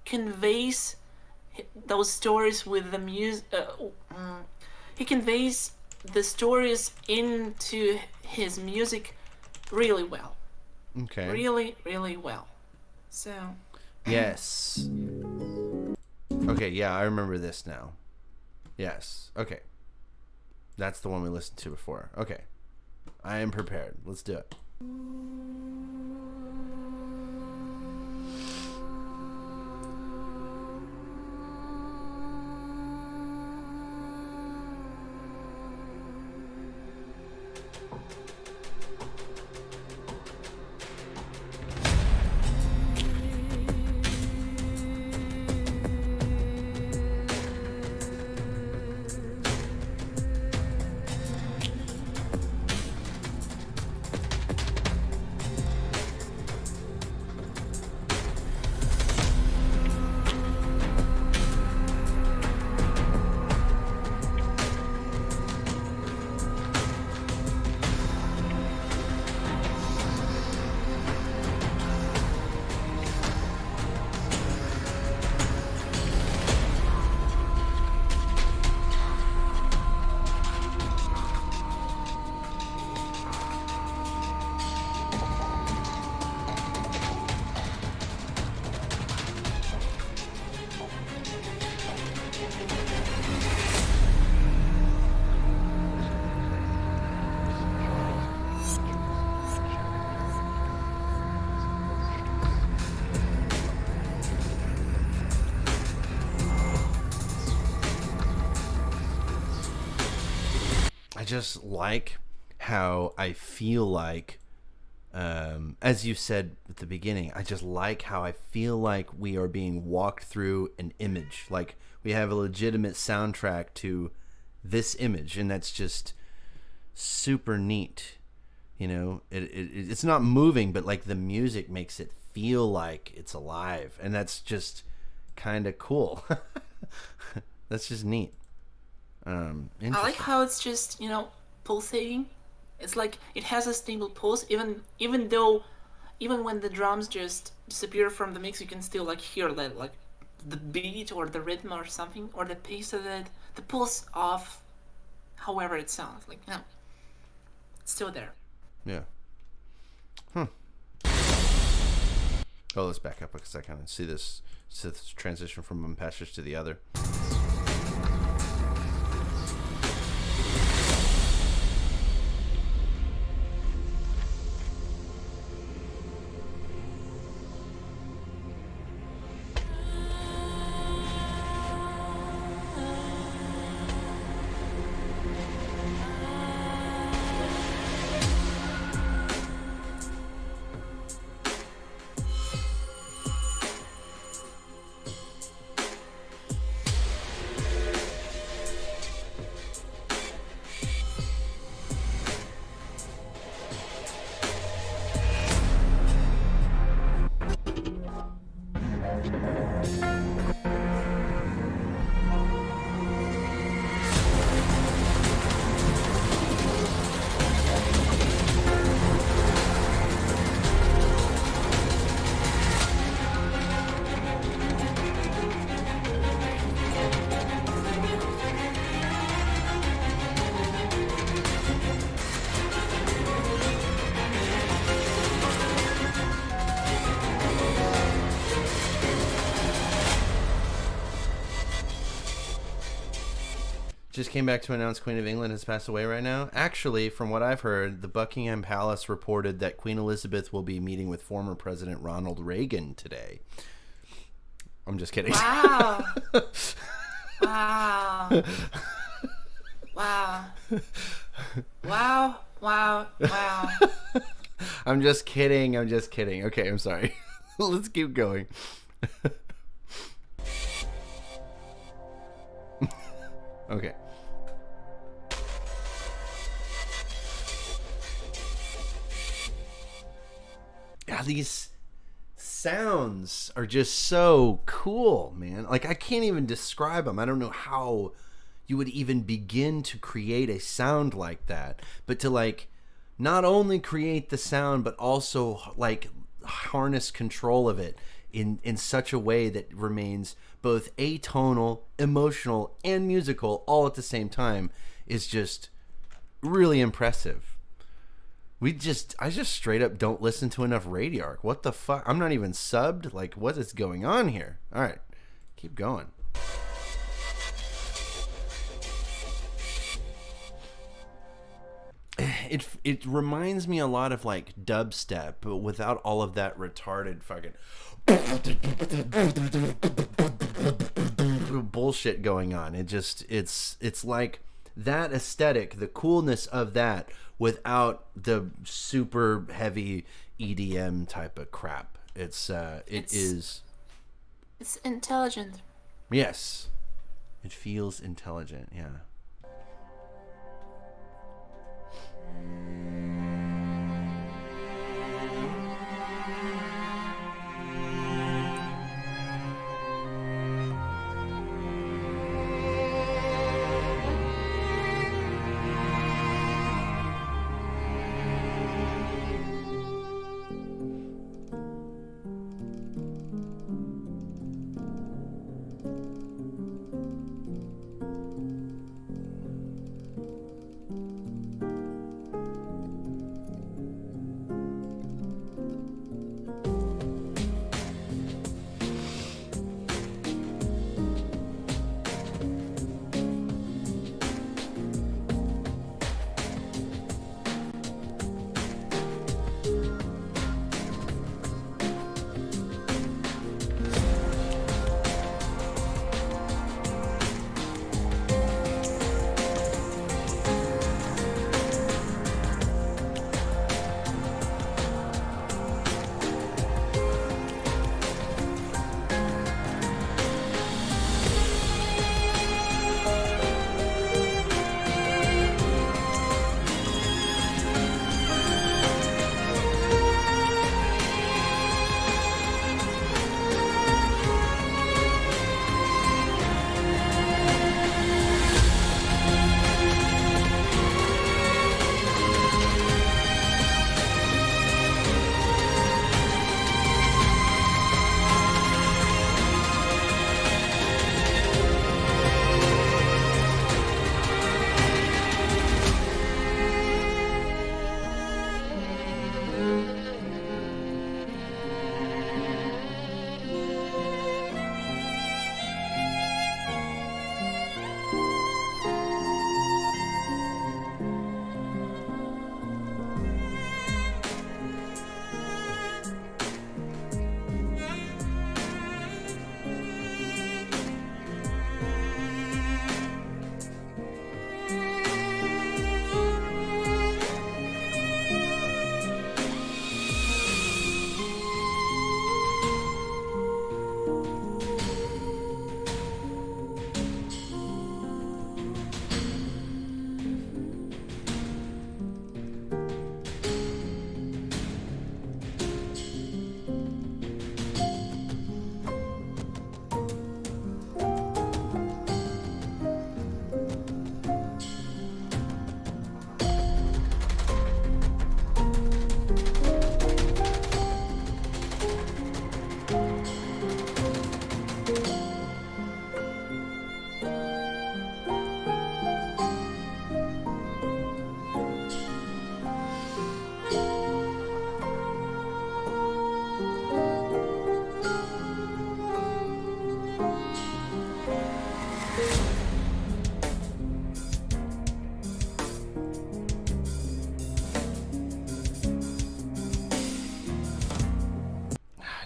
conveys those stories with the music. He conveys the stories into his music really well. Okay. Really, really well. So. Yes. Okay, yeah, I remember this now. Yes. Okay. That's the one we listened to before. Okay. I am prepared. Let's do it. Just like how I feel like as you said at the beginning, I just like how I feel like we are being walked through an image. Like we have a legitimate soundtrack to this image, and that's just super neat. You know, it's not moving, but like the music makes it feel like it's alive, and that's just kind of cool. That's just neat. I like how it's just, you know, pulsating. It's like it has a stable pulse, even when the drums just disappear from the mix, you can still like hear that, like the beat or the rhythm or something, or the pace of it, the pulse of however it sounds. Like, you know, it's still there. Yeah. Oh, let's back up because I kind of see this transition from one passage to the other. Just came back to announce Queen of England has passed away right now. Actually, from what I've heard, the Buckingham Palace reported that Queen Elizabeth will be meeting with former President Ronald Reagan today. I'm just kidding. Wow. Wow. Wow. Wow. Wow. Wow. I'm just kidding. Okay, I'm sorry. Let's keep going. Okay. Yeah, these sounds are just so cool, man. Like, I can't even describe them. I don't know how you would even begin to create a sound like that. But to, like, not only create the sound, but also, like, harness control of it in such a way that remains both atonal, emotional, and musical all at the same time is just really impressive. I just straight up don't listen to enough Radiarc. What the fuck? I'm not even subbed. Like, what is going on here? All right, keep going. It reminds me a lot of like dubstep, but without all of that retarded fucking bullshit going on. It's like that aesthetic, the coolness of that, without the super heavy EDM type of crap. It's intelligent. Yes. It feels intelligent, yeah.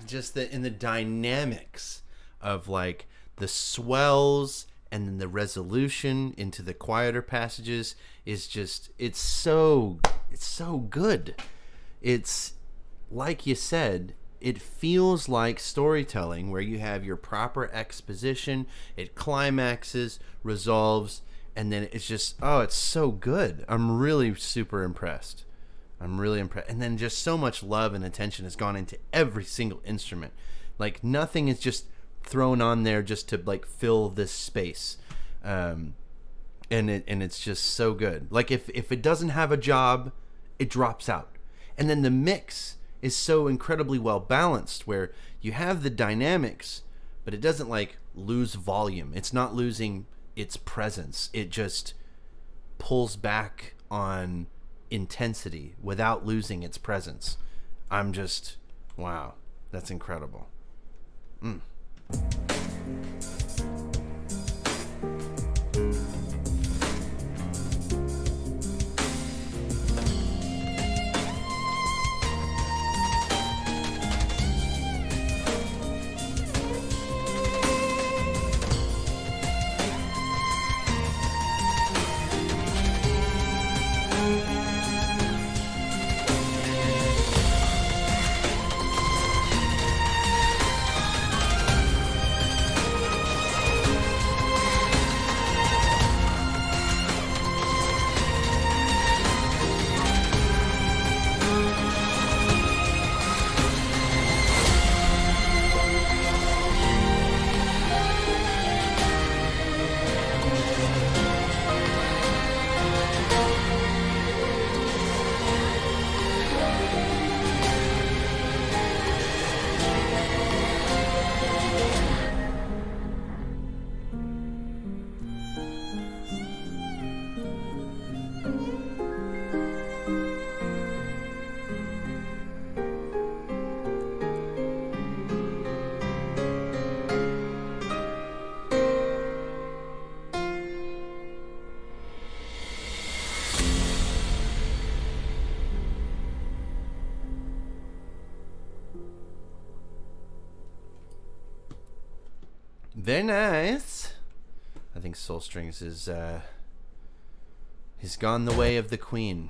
Just in the dynamics of like the swells and then the resolution into the quieter passages is just it's so good. It's like you said, it feels like storytelling where you have your proper exposition, it climaxes, resolves, and then it's just it's so good. I'm really super impressed. I'm really impressed. And then just so much love and attention has gone into every single instrument. Like nothing is just thrown on there just to like fill this space. And it's just so good. Like if it doesn't have a job, it drops out. And then the mix is so incredibly well balanced where you have the dynamics, but it doesn't like lose volume. It's not losing its presence. It just pulls back on intensity without losing its presence. I'm just, wow, that's incredible. Very nice. I think Soul Strings is he's gone the way of the Queen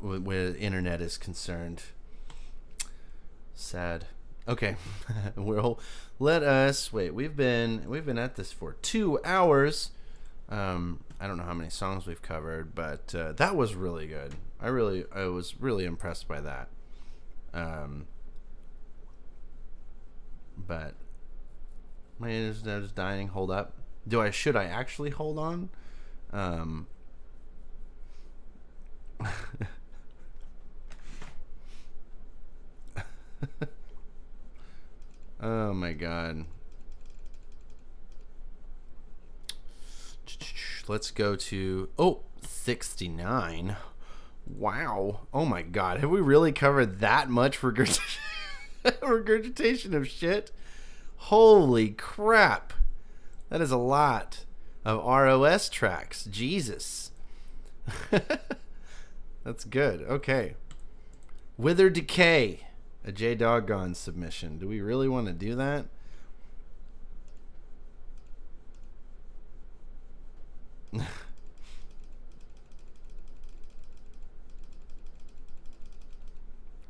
where the internet is concerned. Sad. Okay. Well, let us wait. We've been at this for 2 hours. I don't know how many songs we've covered, but that was really good. I was really impressed by that. But my internet is dying. Hold up. Should I actually hold on? Oh my god. Let's go to 69. Wow. Oh my god. Have we really covered that much regurgitation of shit? Holy crap. That is a lot of ROS tracks. Jesus. That's good. Okay. Wither Decay. A J Doggone submission. Do we really want to do that?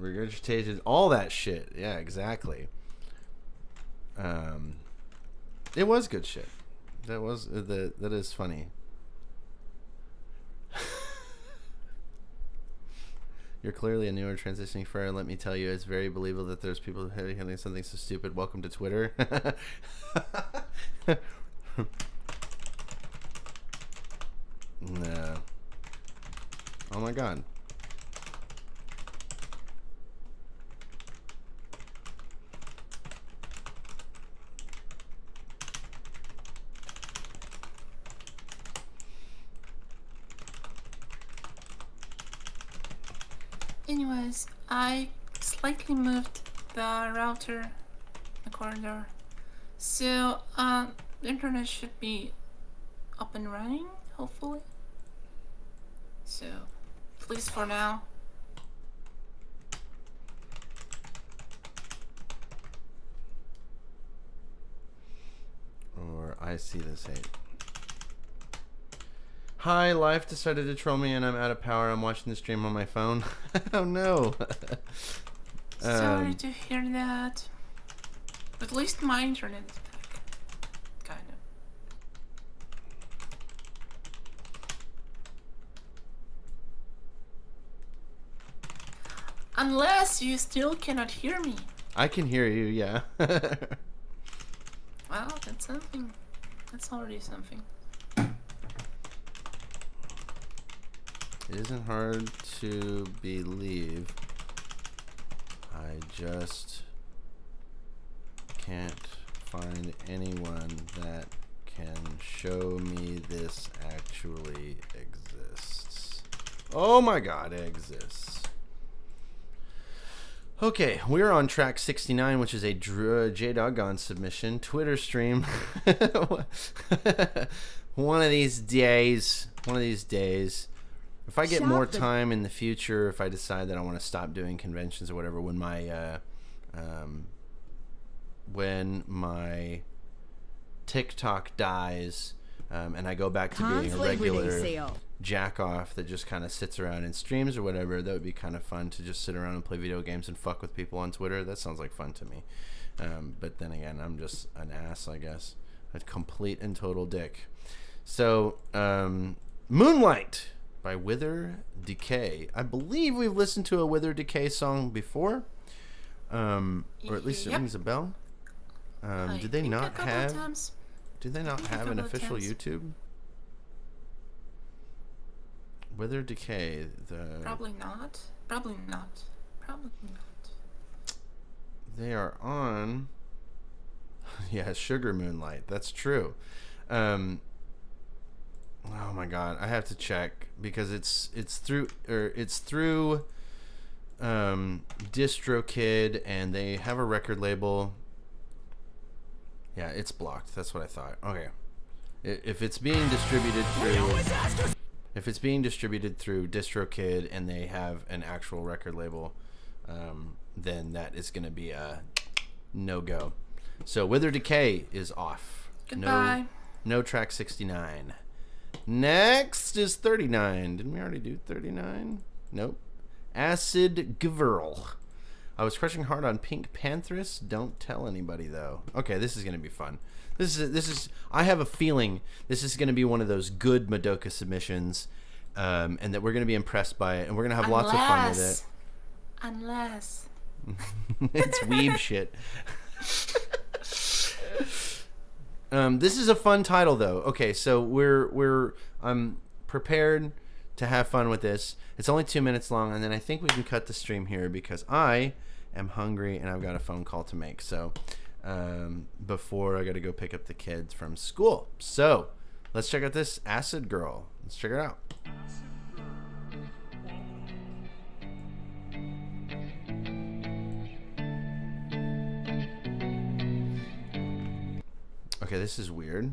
Regurgitated all that shit. Yeah, exactly. It was good shit. That is funny. You're clearly a newer transitioning fur, and let me tell you, it's very believable that there's people handling something so stupid. Welcome to Twitter. No. Oh my god. Anyways, I slightly moved the router, the corridor, so the internet should be up and running, hopefully. So, at least for now. Or I see this hate. Hi, life decided to troll me and I'm out of power. I'm watching the stream on my phone. Oh no. Sorry to hear that. At least my internet is back. Kind of. Unless you still cannot hear me. I can hear you, yeah. Well, that's something. That's already something. It isn't hard to believe. I just can't find anyone that can show me this actually exists. Oh my god, it exists. Okay, we're on track 69, which is a J-Doggone submission. Twitter stream. One of these days. If I get more time in the future, if I decide that I want to stop doing conventions or whatever, when my TikTok dies, and I go back to being a regular jack off that just kind of sits around and streams or whatever, that would be kind of fun to just sit around and play video games and fuck with people on Twitter. That sounds like fun to me. But then again, I'm just an ass, I guess. A complete and total dick. So, Moonlight by Wither Decay. I believe we've listened to a Wither Decay song before. Or at least it rings a bell. Do they not have an official YouTube? Wither Decay, Probably not. They are on. Yeah, Sugar Moonlight. That's true. Oh my god, I have to check because it's through DistroKid, and they have a record label. Yeah, it's blocked. That's what I thought. Okay, if it's being distributed through DistroKid and they have an actual record label, then that is going to be a no-go. So Wither Decay is off. Goodbye. No track 69. Next is 39. Didn't we already do 39? Nope. Acidgvrl. I was crushing hard on Pink Panthress. Don't tell anybody though. Okay, this is going to be fun. This is. I have a feeling this is going to be one of those good Madoka submissions, and that we're going to be impressed by it, and we're going to have lots of fun with it. Unless. It's weeb shit. This is a fun title though. Okay, so I'm prepared to have fun with this. It's only 2 minutes long, and then I think we can cut the stream here because I am hungry and I've got a phone call to make. So before I got to go pick up the kids from school. So let's check out this Acidgvrl. Let's check it out. Okay, this is weird.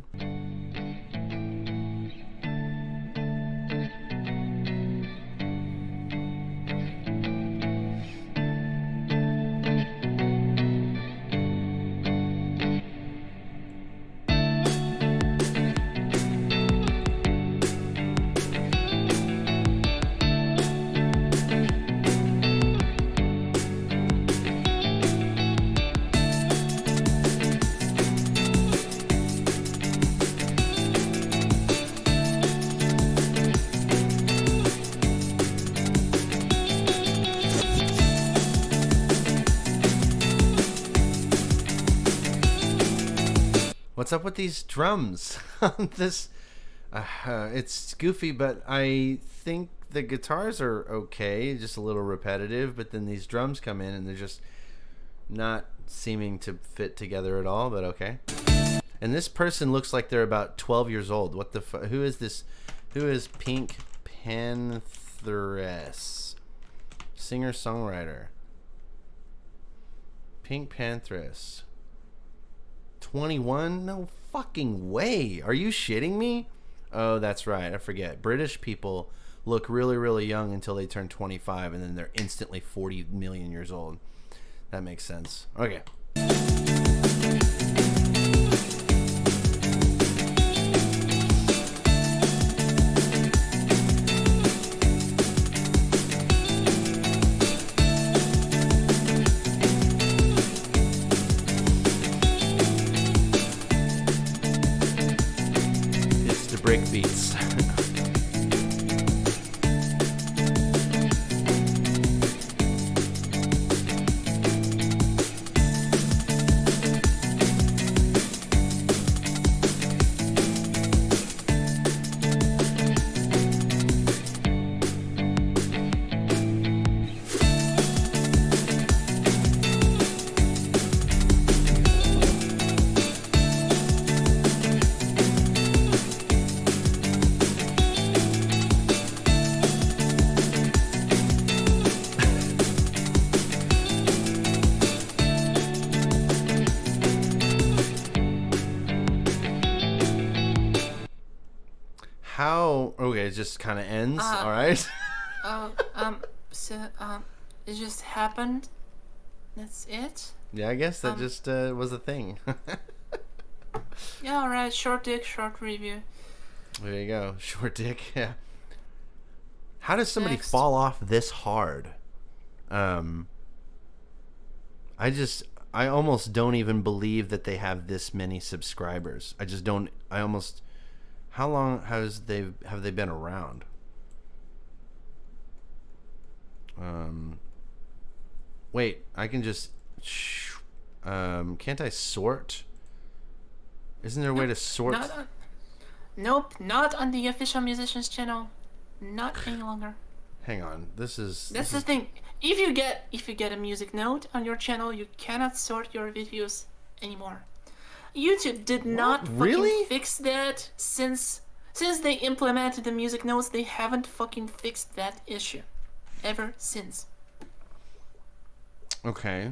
What's up with these drums? This, it's goofy, but I think the guitars are okay, just a little repetitive. But then these drums come in and they're just not seeming to fit together at all. But okay. And this person looks like they're about 12 years old. What the fuck? Who is this? Who is Pink Panthress? singer-songwriter. Pink Panthress. 21? No fucking way. Are you shitting me? Oh, that's right. I forget. British people look really, really young until they turn 25, and then they're instantly 40 million years old. That makes sense. Okay. Break beats. Okay, it just kind of ends. All right. It just happened. That's it. Yeah, I guess that just was a thing. Yeah, all right. Short dick, short review. There you go. Short dick. Yeah. How does somebody fall off this hard? I almost don't even believe that they have this many subscribers. I just don't. How long have they been around? Wait, I can just can't I sort? Isn't there a way to sort? Nope, not on the official musicians channel. Not any longer. Hang on, that's the thing. If you get a music note on your channel, you cannot sort your videos anymore. YouTube did not fucking fix that since they implemented the music notes. They haven't fucking fixed that issue ever since. Okay.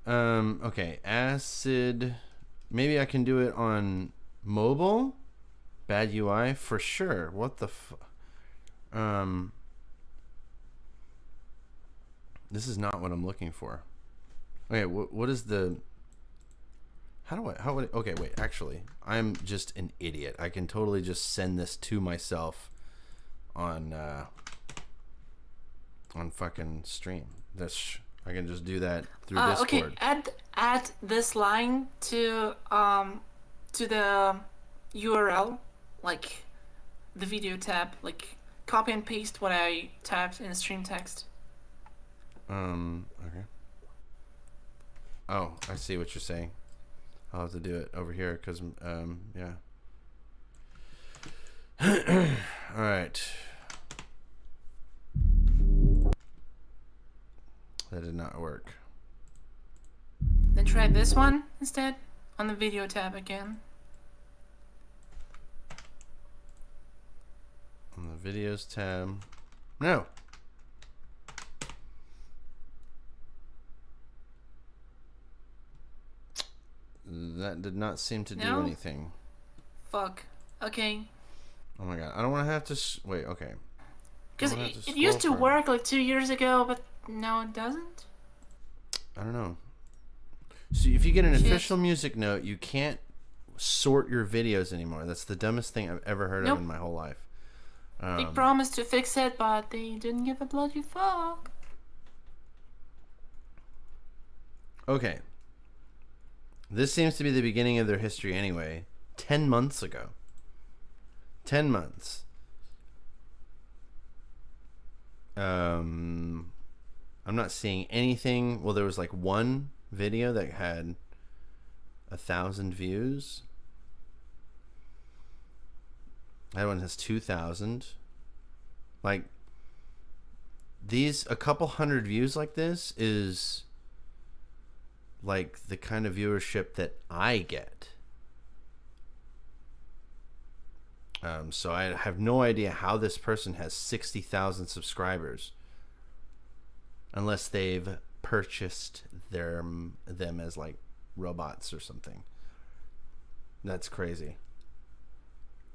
Okay, Acid. Maybe I can do it on mobile. Bad UI for sure. What the This is not what I'm looking for. Okay, what is the... Okay, wait, actually, I'm just an idiot. I can totally just send this to myself on fucking stream. I can just do that through Discord. Okay, add this line to the URL, like the video tab, like copy and paste what I typed in the stream text. Okay. Oh, I see what you're saying. I'll have to do it over here because, yeah. All right. That did not work. Then try this one instead on the video tab again. On the videos tab. No. That did not seem to do anything. Fuck. Okay. Oh my god. I don't want to have to... Wait, okay. Because it used to work like 2 years ago, but now it doesn't? I don't know. So if you get an official music note, you can't sort your videos anymore. That's the dumbest thing I've ever heard of in my whole life. They promised to fix it, but they didn't give a bloody fuck. Okay. This seems to be the beginning of their history anyway. 10 months ago. 10 months. I'm not seeing anything. Well, there was like one video that had 1,000 views. That one has 2,000. Like, a couple hundred views like this is like the kind of viewership that I get. So I have no idea how this person has 60,000 subscribers, unless they've purchased them as like robots or something. That's crazy.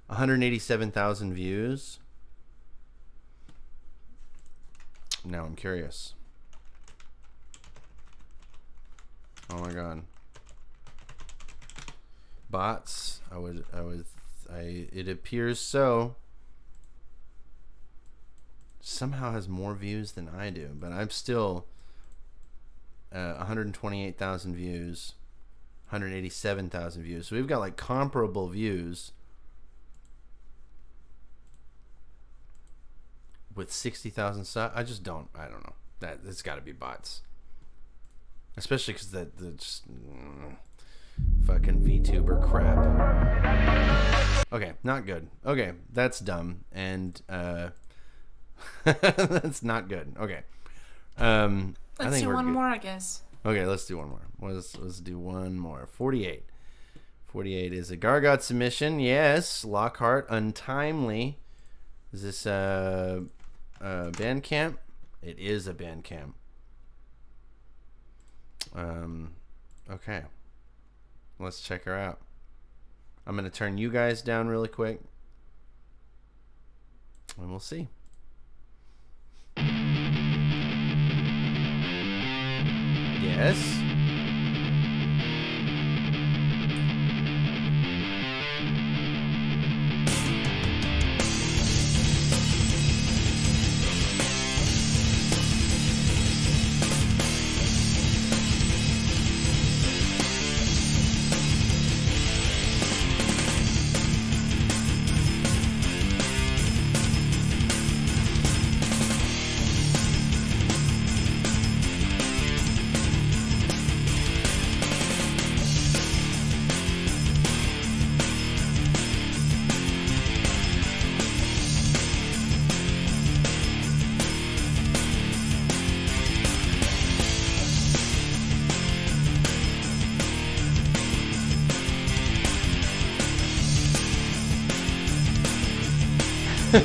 187,000 views. Now I'm curious. Oh my god. Bots. It appears so. Somehow has more views than I do, but I'm still 128,000 views, 187,000 views. So we've got like comparable views with 60,000 subs. I don't know. That it's got to be bots, especially because the just fucking VTuber crap. Okay, not good. Okay, that's dumb and that's not good. Okay. Let's do one more, I guess. Okay, let's do one more. Let's do one more. 48. 48 is a Gargot submission. Yes, Lockhart, Untimely. Is this Bandcamp? It is a Bandcamp. Okay. Let's check her out. I'm going to turn you guys down really quick. And we'll see. Yes.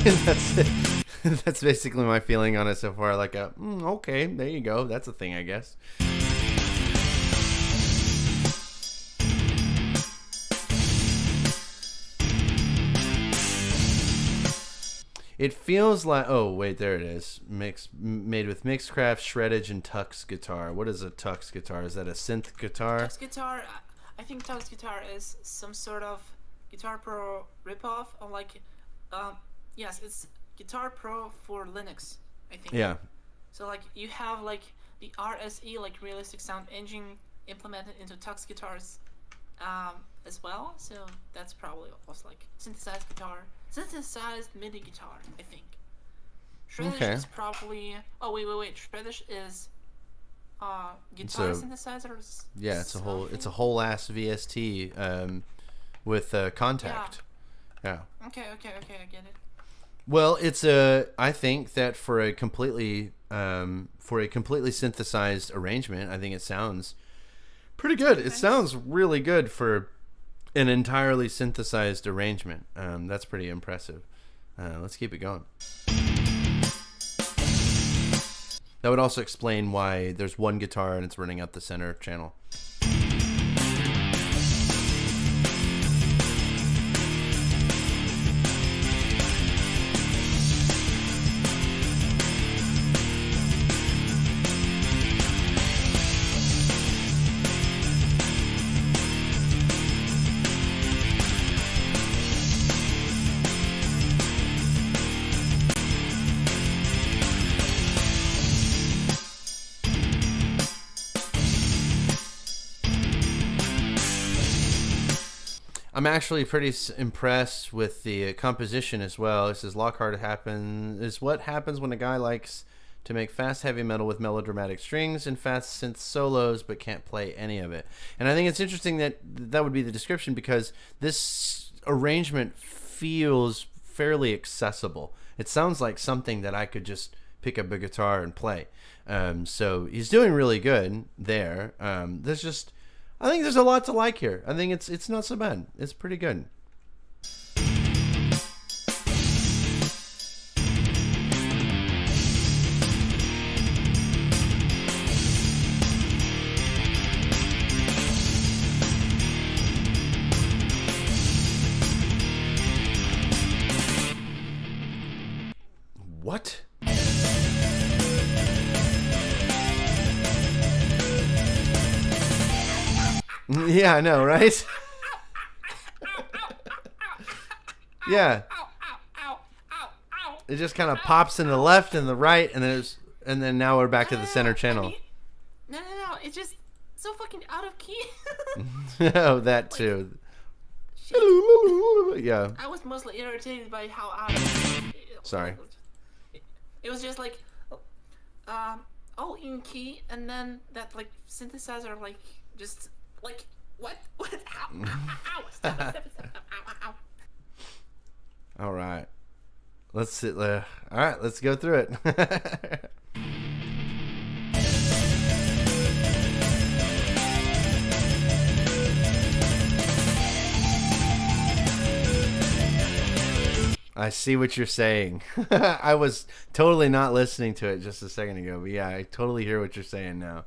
That's it. That's basically my feeling on it so far. Like, okay, there you go. That's a thing, I guess. It feels like, oh wait, there it is. Made with Mixcraft, Shreddage, and Tux guitar. What is a Tux guitar? Is that a synth guitar? Tux guitar. I think Tux guitar is some sort of Guitar Pro ripoff of like, yes, it's Guitar Pro for Linux, I think. Yeah. So like you have like the RSE, like realistic sound engine, implemented into Tux guitars as well. So that's probably also like synthesized MIDI guitar, I think. Shreddish is probably. Oh wait. Shreddish is guitar synthesizer. Yeah, it's a whole ass VST with Contact. Yeah. Okay, I get it. Well, I think that for a completely synthesized arrangement, I think it sounds pretty good. It sounds really good for an entirely synthesized arrangement. That's pretty impressive. Let's keep it going. That would also explain why there's one guitar and it's running up the center channel. I'm actually pretty impressed with the composition as well. It says Lockhart is what happens when a guy likes to make fast heavy metal with melodramatic strings and fast synth solos but can't play any of it. And I think it's interesting that would be the description, because this arrangement feels fairly accessible. It sounds like something that I could just pick up a guitar and play. So he's doing really good there. I think there's a lot to like here. I think it's not so bad. It's pretty good. Yeah, I know, right? Yeah. It just kind of pops in the left and the right, and then now we're back to the center channel. No. It's just so fucking out of key. Oh, that too. Yeah. I was mostly irritated by how out of key. Sorry. It was just like, all in key, and then that like synthesizer like just like what? Ow! Stop! Ow! All right. Let's sit there. All right, let's go through it. I see what you're saying. I was totally not listening to it just a second ago, but yeah, I totally hear what you're saying now.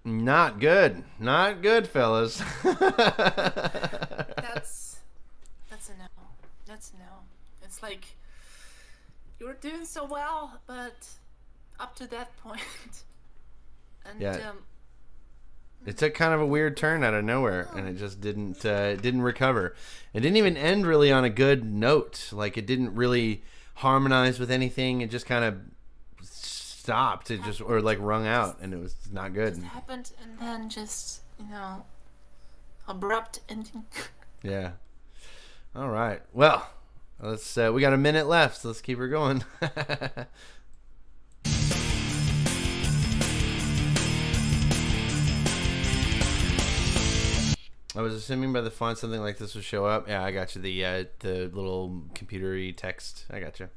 Not good. Not good, fellas. That's a no. That's a no. It's like you were doing so well, but up to that point. And yeah. It took kind of a weird turn out of nowhere, and it just didn't recover. It didn't even end really on a good note. Like, it didn't really harmonize with anything. It just kind of stopped. It just, or like rung out, and it was not good. It happened, and then just, abrupt ending. Yeah. All right. Well, let's. We got a minute left, so let's keep her going. I was assuming by the font something like this would show up. Yeah, I got you. The little computery text. I got you.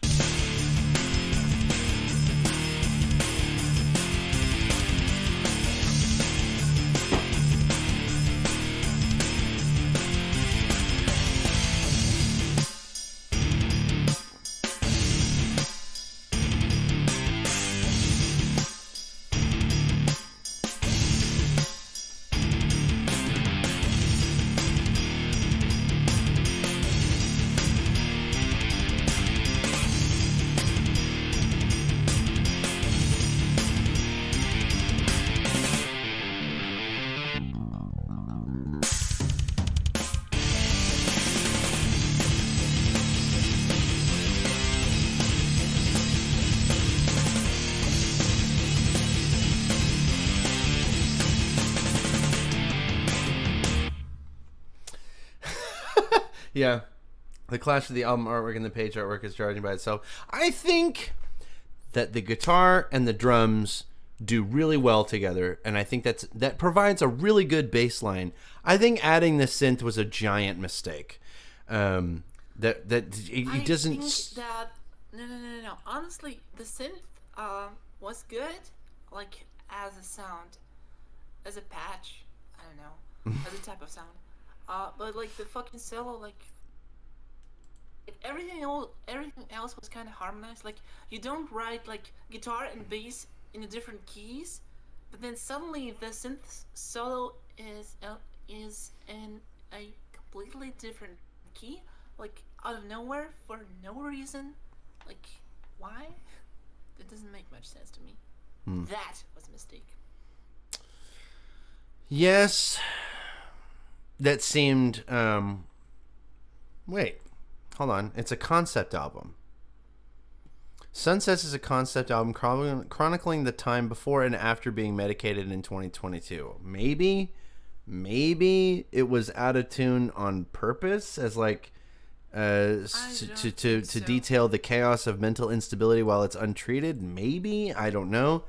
Yeah, the clash of the album artwork and the page artwork is charging by itself. I think that the guitar and the drums do really well together, and I think that provides a really good bass line. I think adding the synth was a giant mistake. It doesn't. Think that no. Honestly, the synth was good, like as a sound, as a patch. I don't know, as a type of sound. But like the fucking solo, like if everything else was kind of harmonized. Like you don't write like guitar and bass in the different keys, but then suddenly the synth solo is in a completely different key, like out of nowhere for no reason. Like why? It doesn't make much sense to me. That was a mistake. Yes. That seemed, wait, hold on. It's a concept album. Sunsets is a concept album chronicling the time before and after being medicated in 2022. Maybe it was out of tune on purpose as like, to detail the chaos of mental instability while it's untreated. Maybe, I don't know.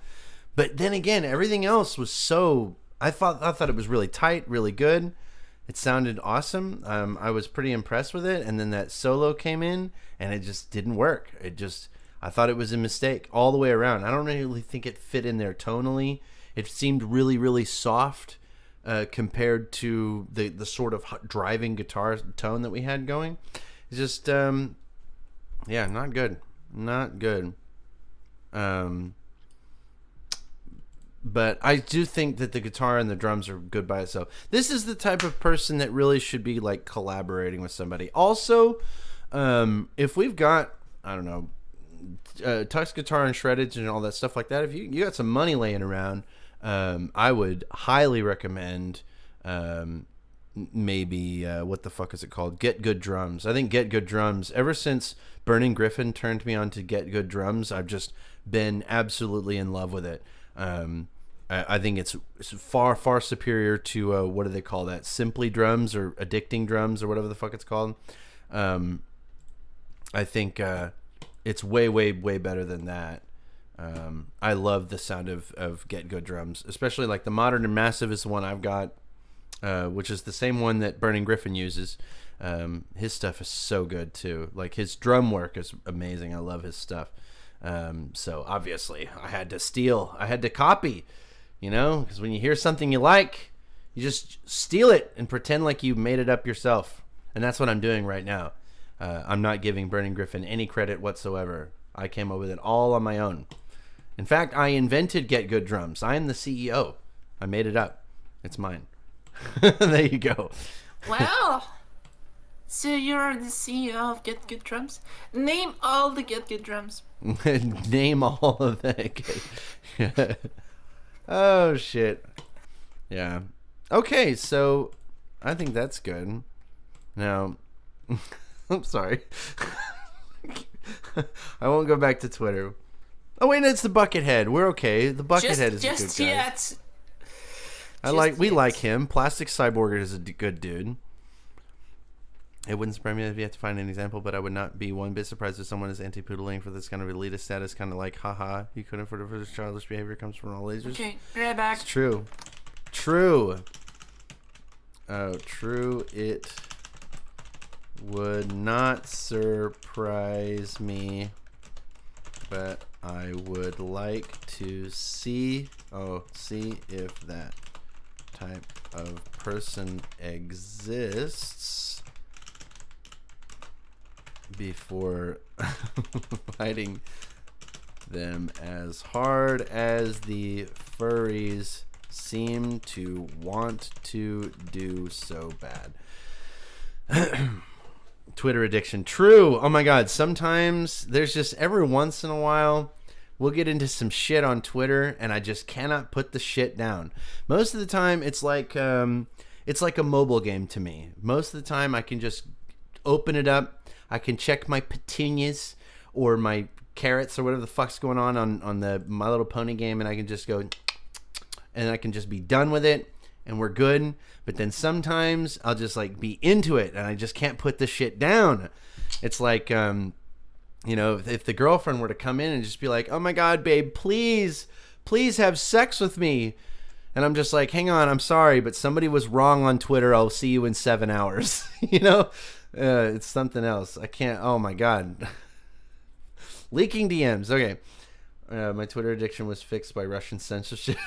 But then again, everything else was so, I thought it was really tight, really good. It sounded awesome. I was pretty impressed with it. And then that solo came in and it just didn't work. I thought it was a mistake all the way around. I don't really think it fit in there tonally. It seemed really, really soft compared to the sort of driving guitar tone that we had going. It's just, not good. Not good. But I do think that the guitar and the drums are good by itself. This is the type of person that really should be like collaborating with somebody. Also, if we've got, I don't know, Tux guitar and shreddage and all that stuff like that, if you got some money laying around, I would highly recommend maybe what the fuck is it called? Get Good Drums. I think Get Good Drums, ever since Burning Griffin turned me on to Get Good Drums, I've just been absolutely in love with it. I think it's far, far superior to what do they call that? Simply drums or addicting drums or whatever the fuck it's called. I think it's way, way, way better than that. I love the sound of Get Good Drums, especially like the Modern and Massive is the one I've got, which is the same one that Burning Griffin uses. His stuff is so good too. Like his drum work is amazing. I love his stuff. So obviously I had to copy, you know, because when you hear something you like, you just steal it and pretend like you made it up yourself. And that's what I'm doing right now. I'm not giving Burning Griffin any credit whatsoever. I came up with it all on my own. In fact, I invented Get Good Drums. I am the CEO. I made it up. It's mine. There you go. Wow. So you're the CEO of Get Good Drums? Name all the Get Good Drums. Name all of that. Oh, shit. Yeah. Okay, so I think that's good. Now, I'm sorry. I won't go back to Twitter. Oh, wait, it's the Buckethead. We're okay. The Buckethead is a good guy. Yet. We like him. Plastic Cyborg is a good dude. It wouldn't surprise me if you have to find an example, but I would not be one bit surprised if someone is anti-poodling for this kind of elitist status, kind of like, haha, you couldn't afford it for this childish behavior comes from all ages. Okay, right back. It's true. Oh, true. It would not surprise me, but I would like to see if that type of person exists before fighting them as hard as the furries seem to want to do so bad. Twitter addiction. True. Oh my god. Sometimes there's just every once in a while we'll get into some shit on Twitter and I just cannot put the shit down. Most of the time it's like a mobile game to me. Most of the time I can just open it up. I can check my petunias or my carrots or whatever the fuck's going on the My Little Pony game, and I can just go and I can just be done with it and we're good. But then sometimes I'll just like be into it and I just can't put the shit down. It's like you know, if the girlfriend were to come in and just be like, oh my god, babe, please have sex with me, and I'm just like, hang on, I'm sorry, but somebody was wrong on Twitter, I'll see you in 7 hours. You know, it's something else. I can't. Oh my god. Leaking DMs. Okay. My Twitter addiction was fixed by Russian censorship.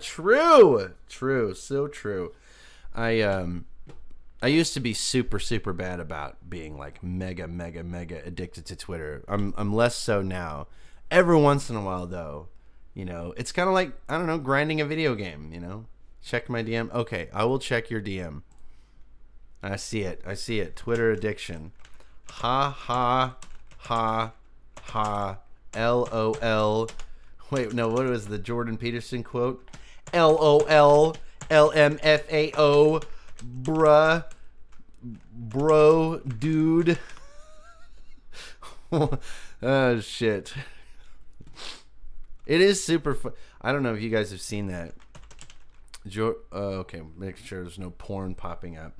True. So true. I used to be super bad about being like mega addicted to Twitter. I'm less so now. Every once in a while though, you know, it's kind of like, I don't know, grinding a video game, you know. Check my DM. Okay, I will check your DM. I see it. Twitter addiction. Ha. LOL. Wait, no, what was the Jordan Peterson quote? LOL. LMFAO. Bruh. Bro. Dude. Oh, shit. It is super fun. I don't know if you guys have seen that. Okay, making sure there's no porn popping up.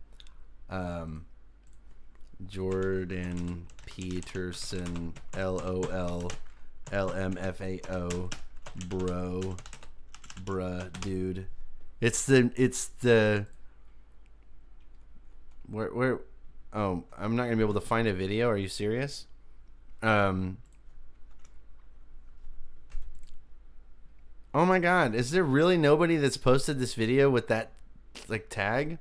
Jordan Peterson, LOL, LMFAO, bruh, dude. It's the where oh, I'm not gonna be able to find a video. Are you serious? Oh my god, is there really nobody that's posted this video with that like tag?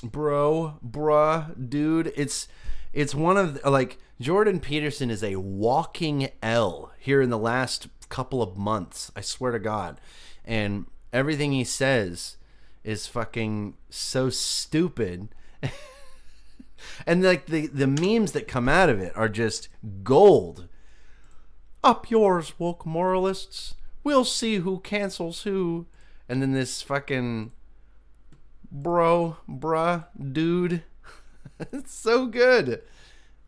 Bruh, dude, it's it's one of like Jordan Peterson is a walking L here in the last couple of months. I swear to God, and everything he says is fucking so stupid. And like the memes that come out of it are just gold. Up yours, woke moralists. We'll see who cancels who. And then this fucking bruh, dude. It's so good.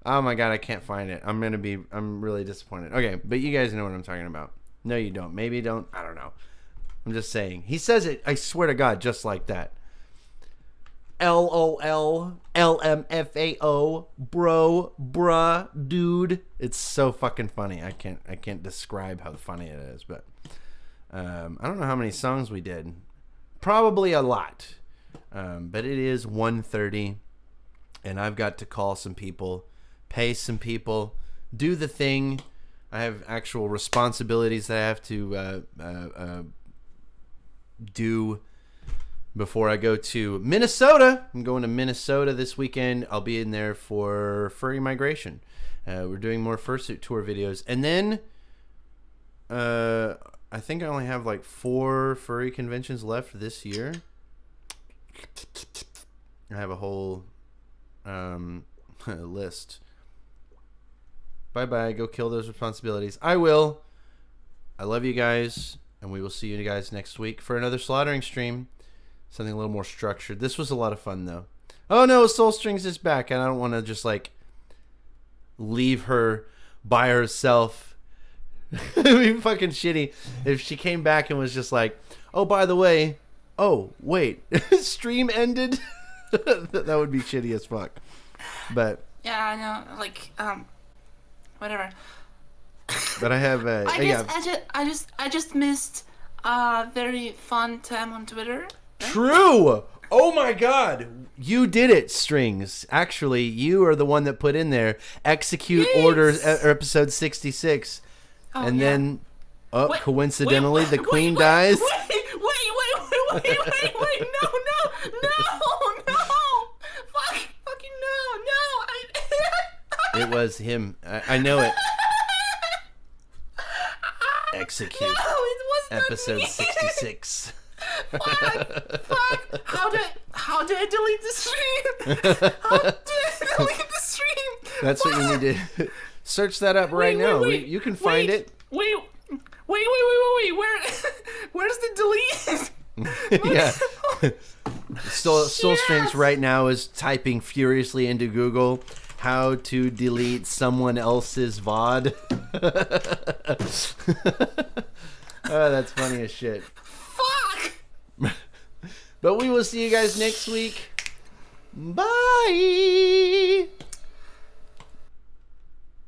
Oh my God, I can't find it. I'm really disappointed. Okay, but you guys know what I'm talking about. No, you don't. Maybe you don't. I don't know. I'm just saying. He says it, I swear to God, just like that. LOL, LMFAO, bro, bruh, dude. It's so fucking funny. I can't describe how funny it is, but I don't know how many songs we did. Probably a lot. But it is 1:30, and I've got to call some people, pay some people, do the thing. I have actual responsibilities that I have to do before I go to Minnesota. I'm going to Minnesota this weekend. I'll be in there for Furry Migration. We're doing more fursuit tour videos. And then I think I only have like 4 furry conventions left this year. I have a whole list. Bye-bye. Go kill those responsibilities. I will. I love you guys. And we will see you guys next week for another slaughtering stream. Something a little more structured. This was a lot of fun, though. Oh, no, Soul Strings is back. And I don't want to just, like, leave her by herself. It'd be fucking shitty if she came back and was just like, oh, by the way, oh, wait, stream ended? That would be shitty as fuck. But yeah, I know. Like, whatever. But I have I just missed a very fun time on Twitter. True. Oh my God, you did it, Strings. Actually, you are the one that put in there execute orders episode 66, and then coincidentally the queen dies. Wait, no, fucking no. It was him. I know it. Execute. No, it was episode not me. 66. Fuck. How do I delete the stream? How do I delete the stream? That's what you need to search that up right now. You can find it. Wait. Where's the delete? Yeah. Soul Strings right now is typing furiously into Google how to delete someone else's VOD. Oh, that's funny as shit. Fuck! But we will see you guys next week. Bye!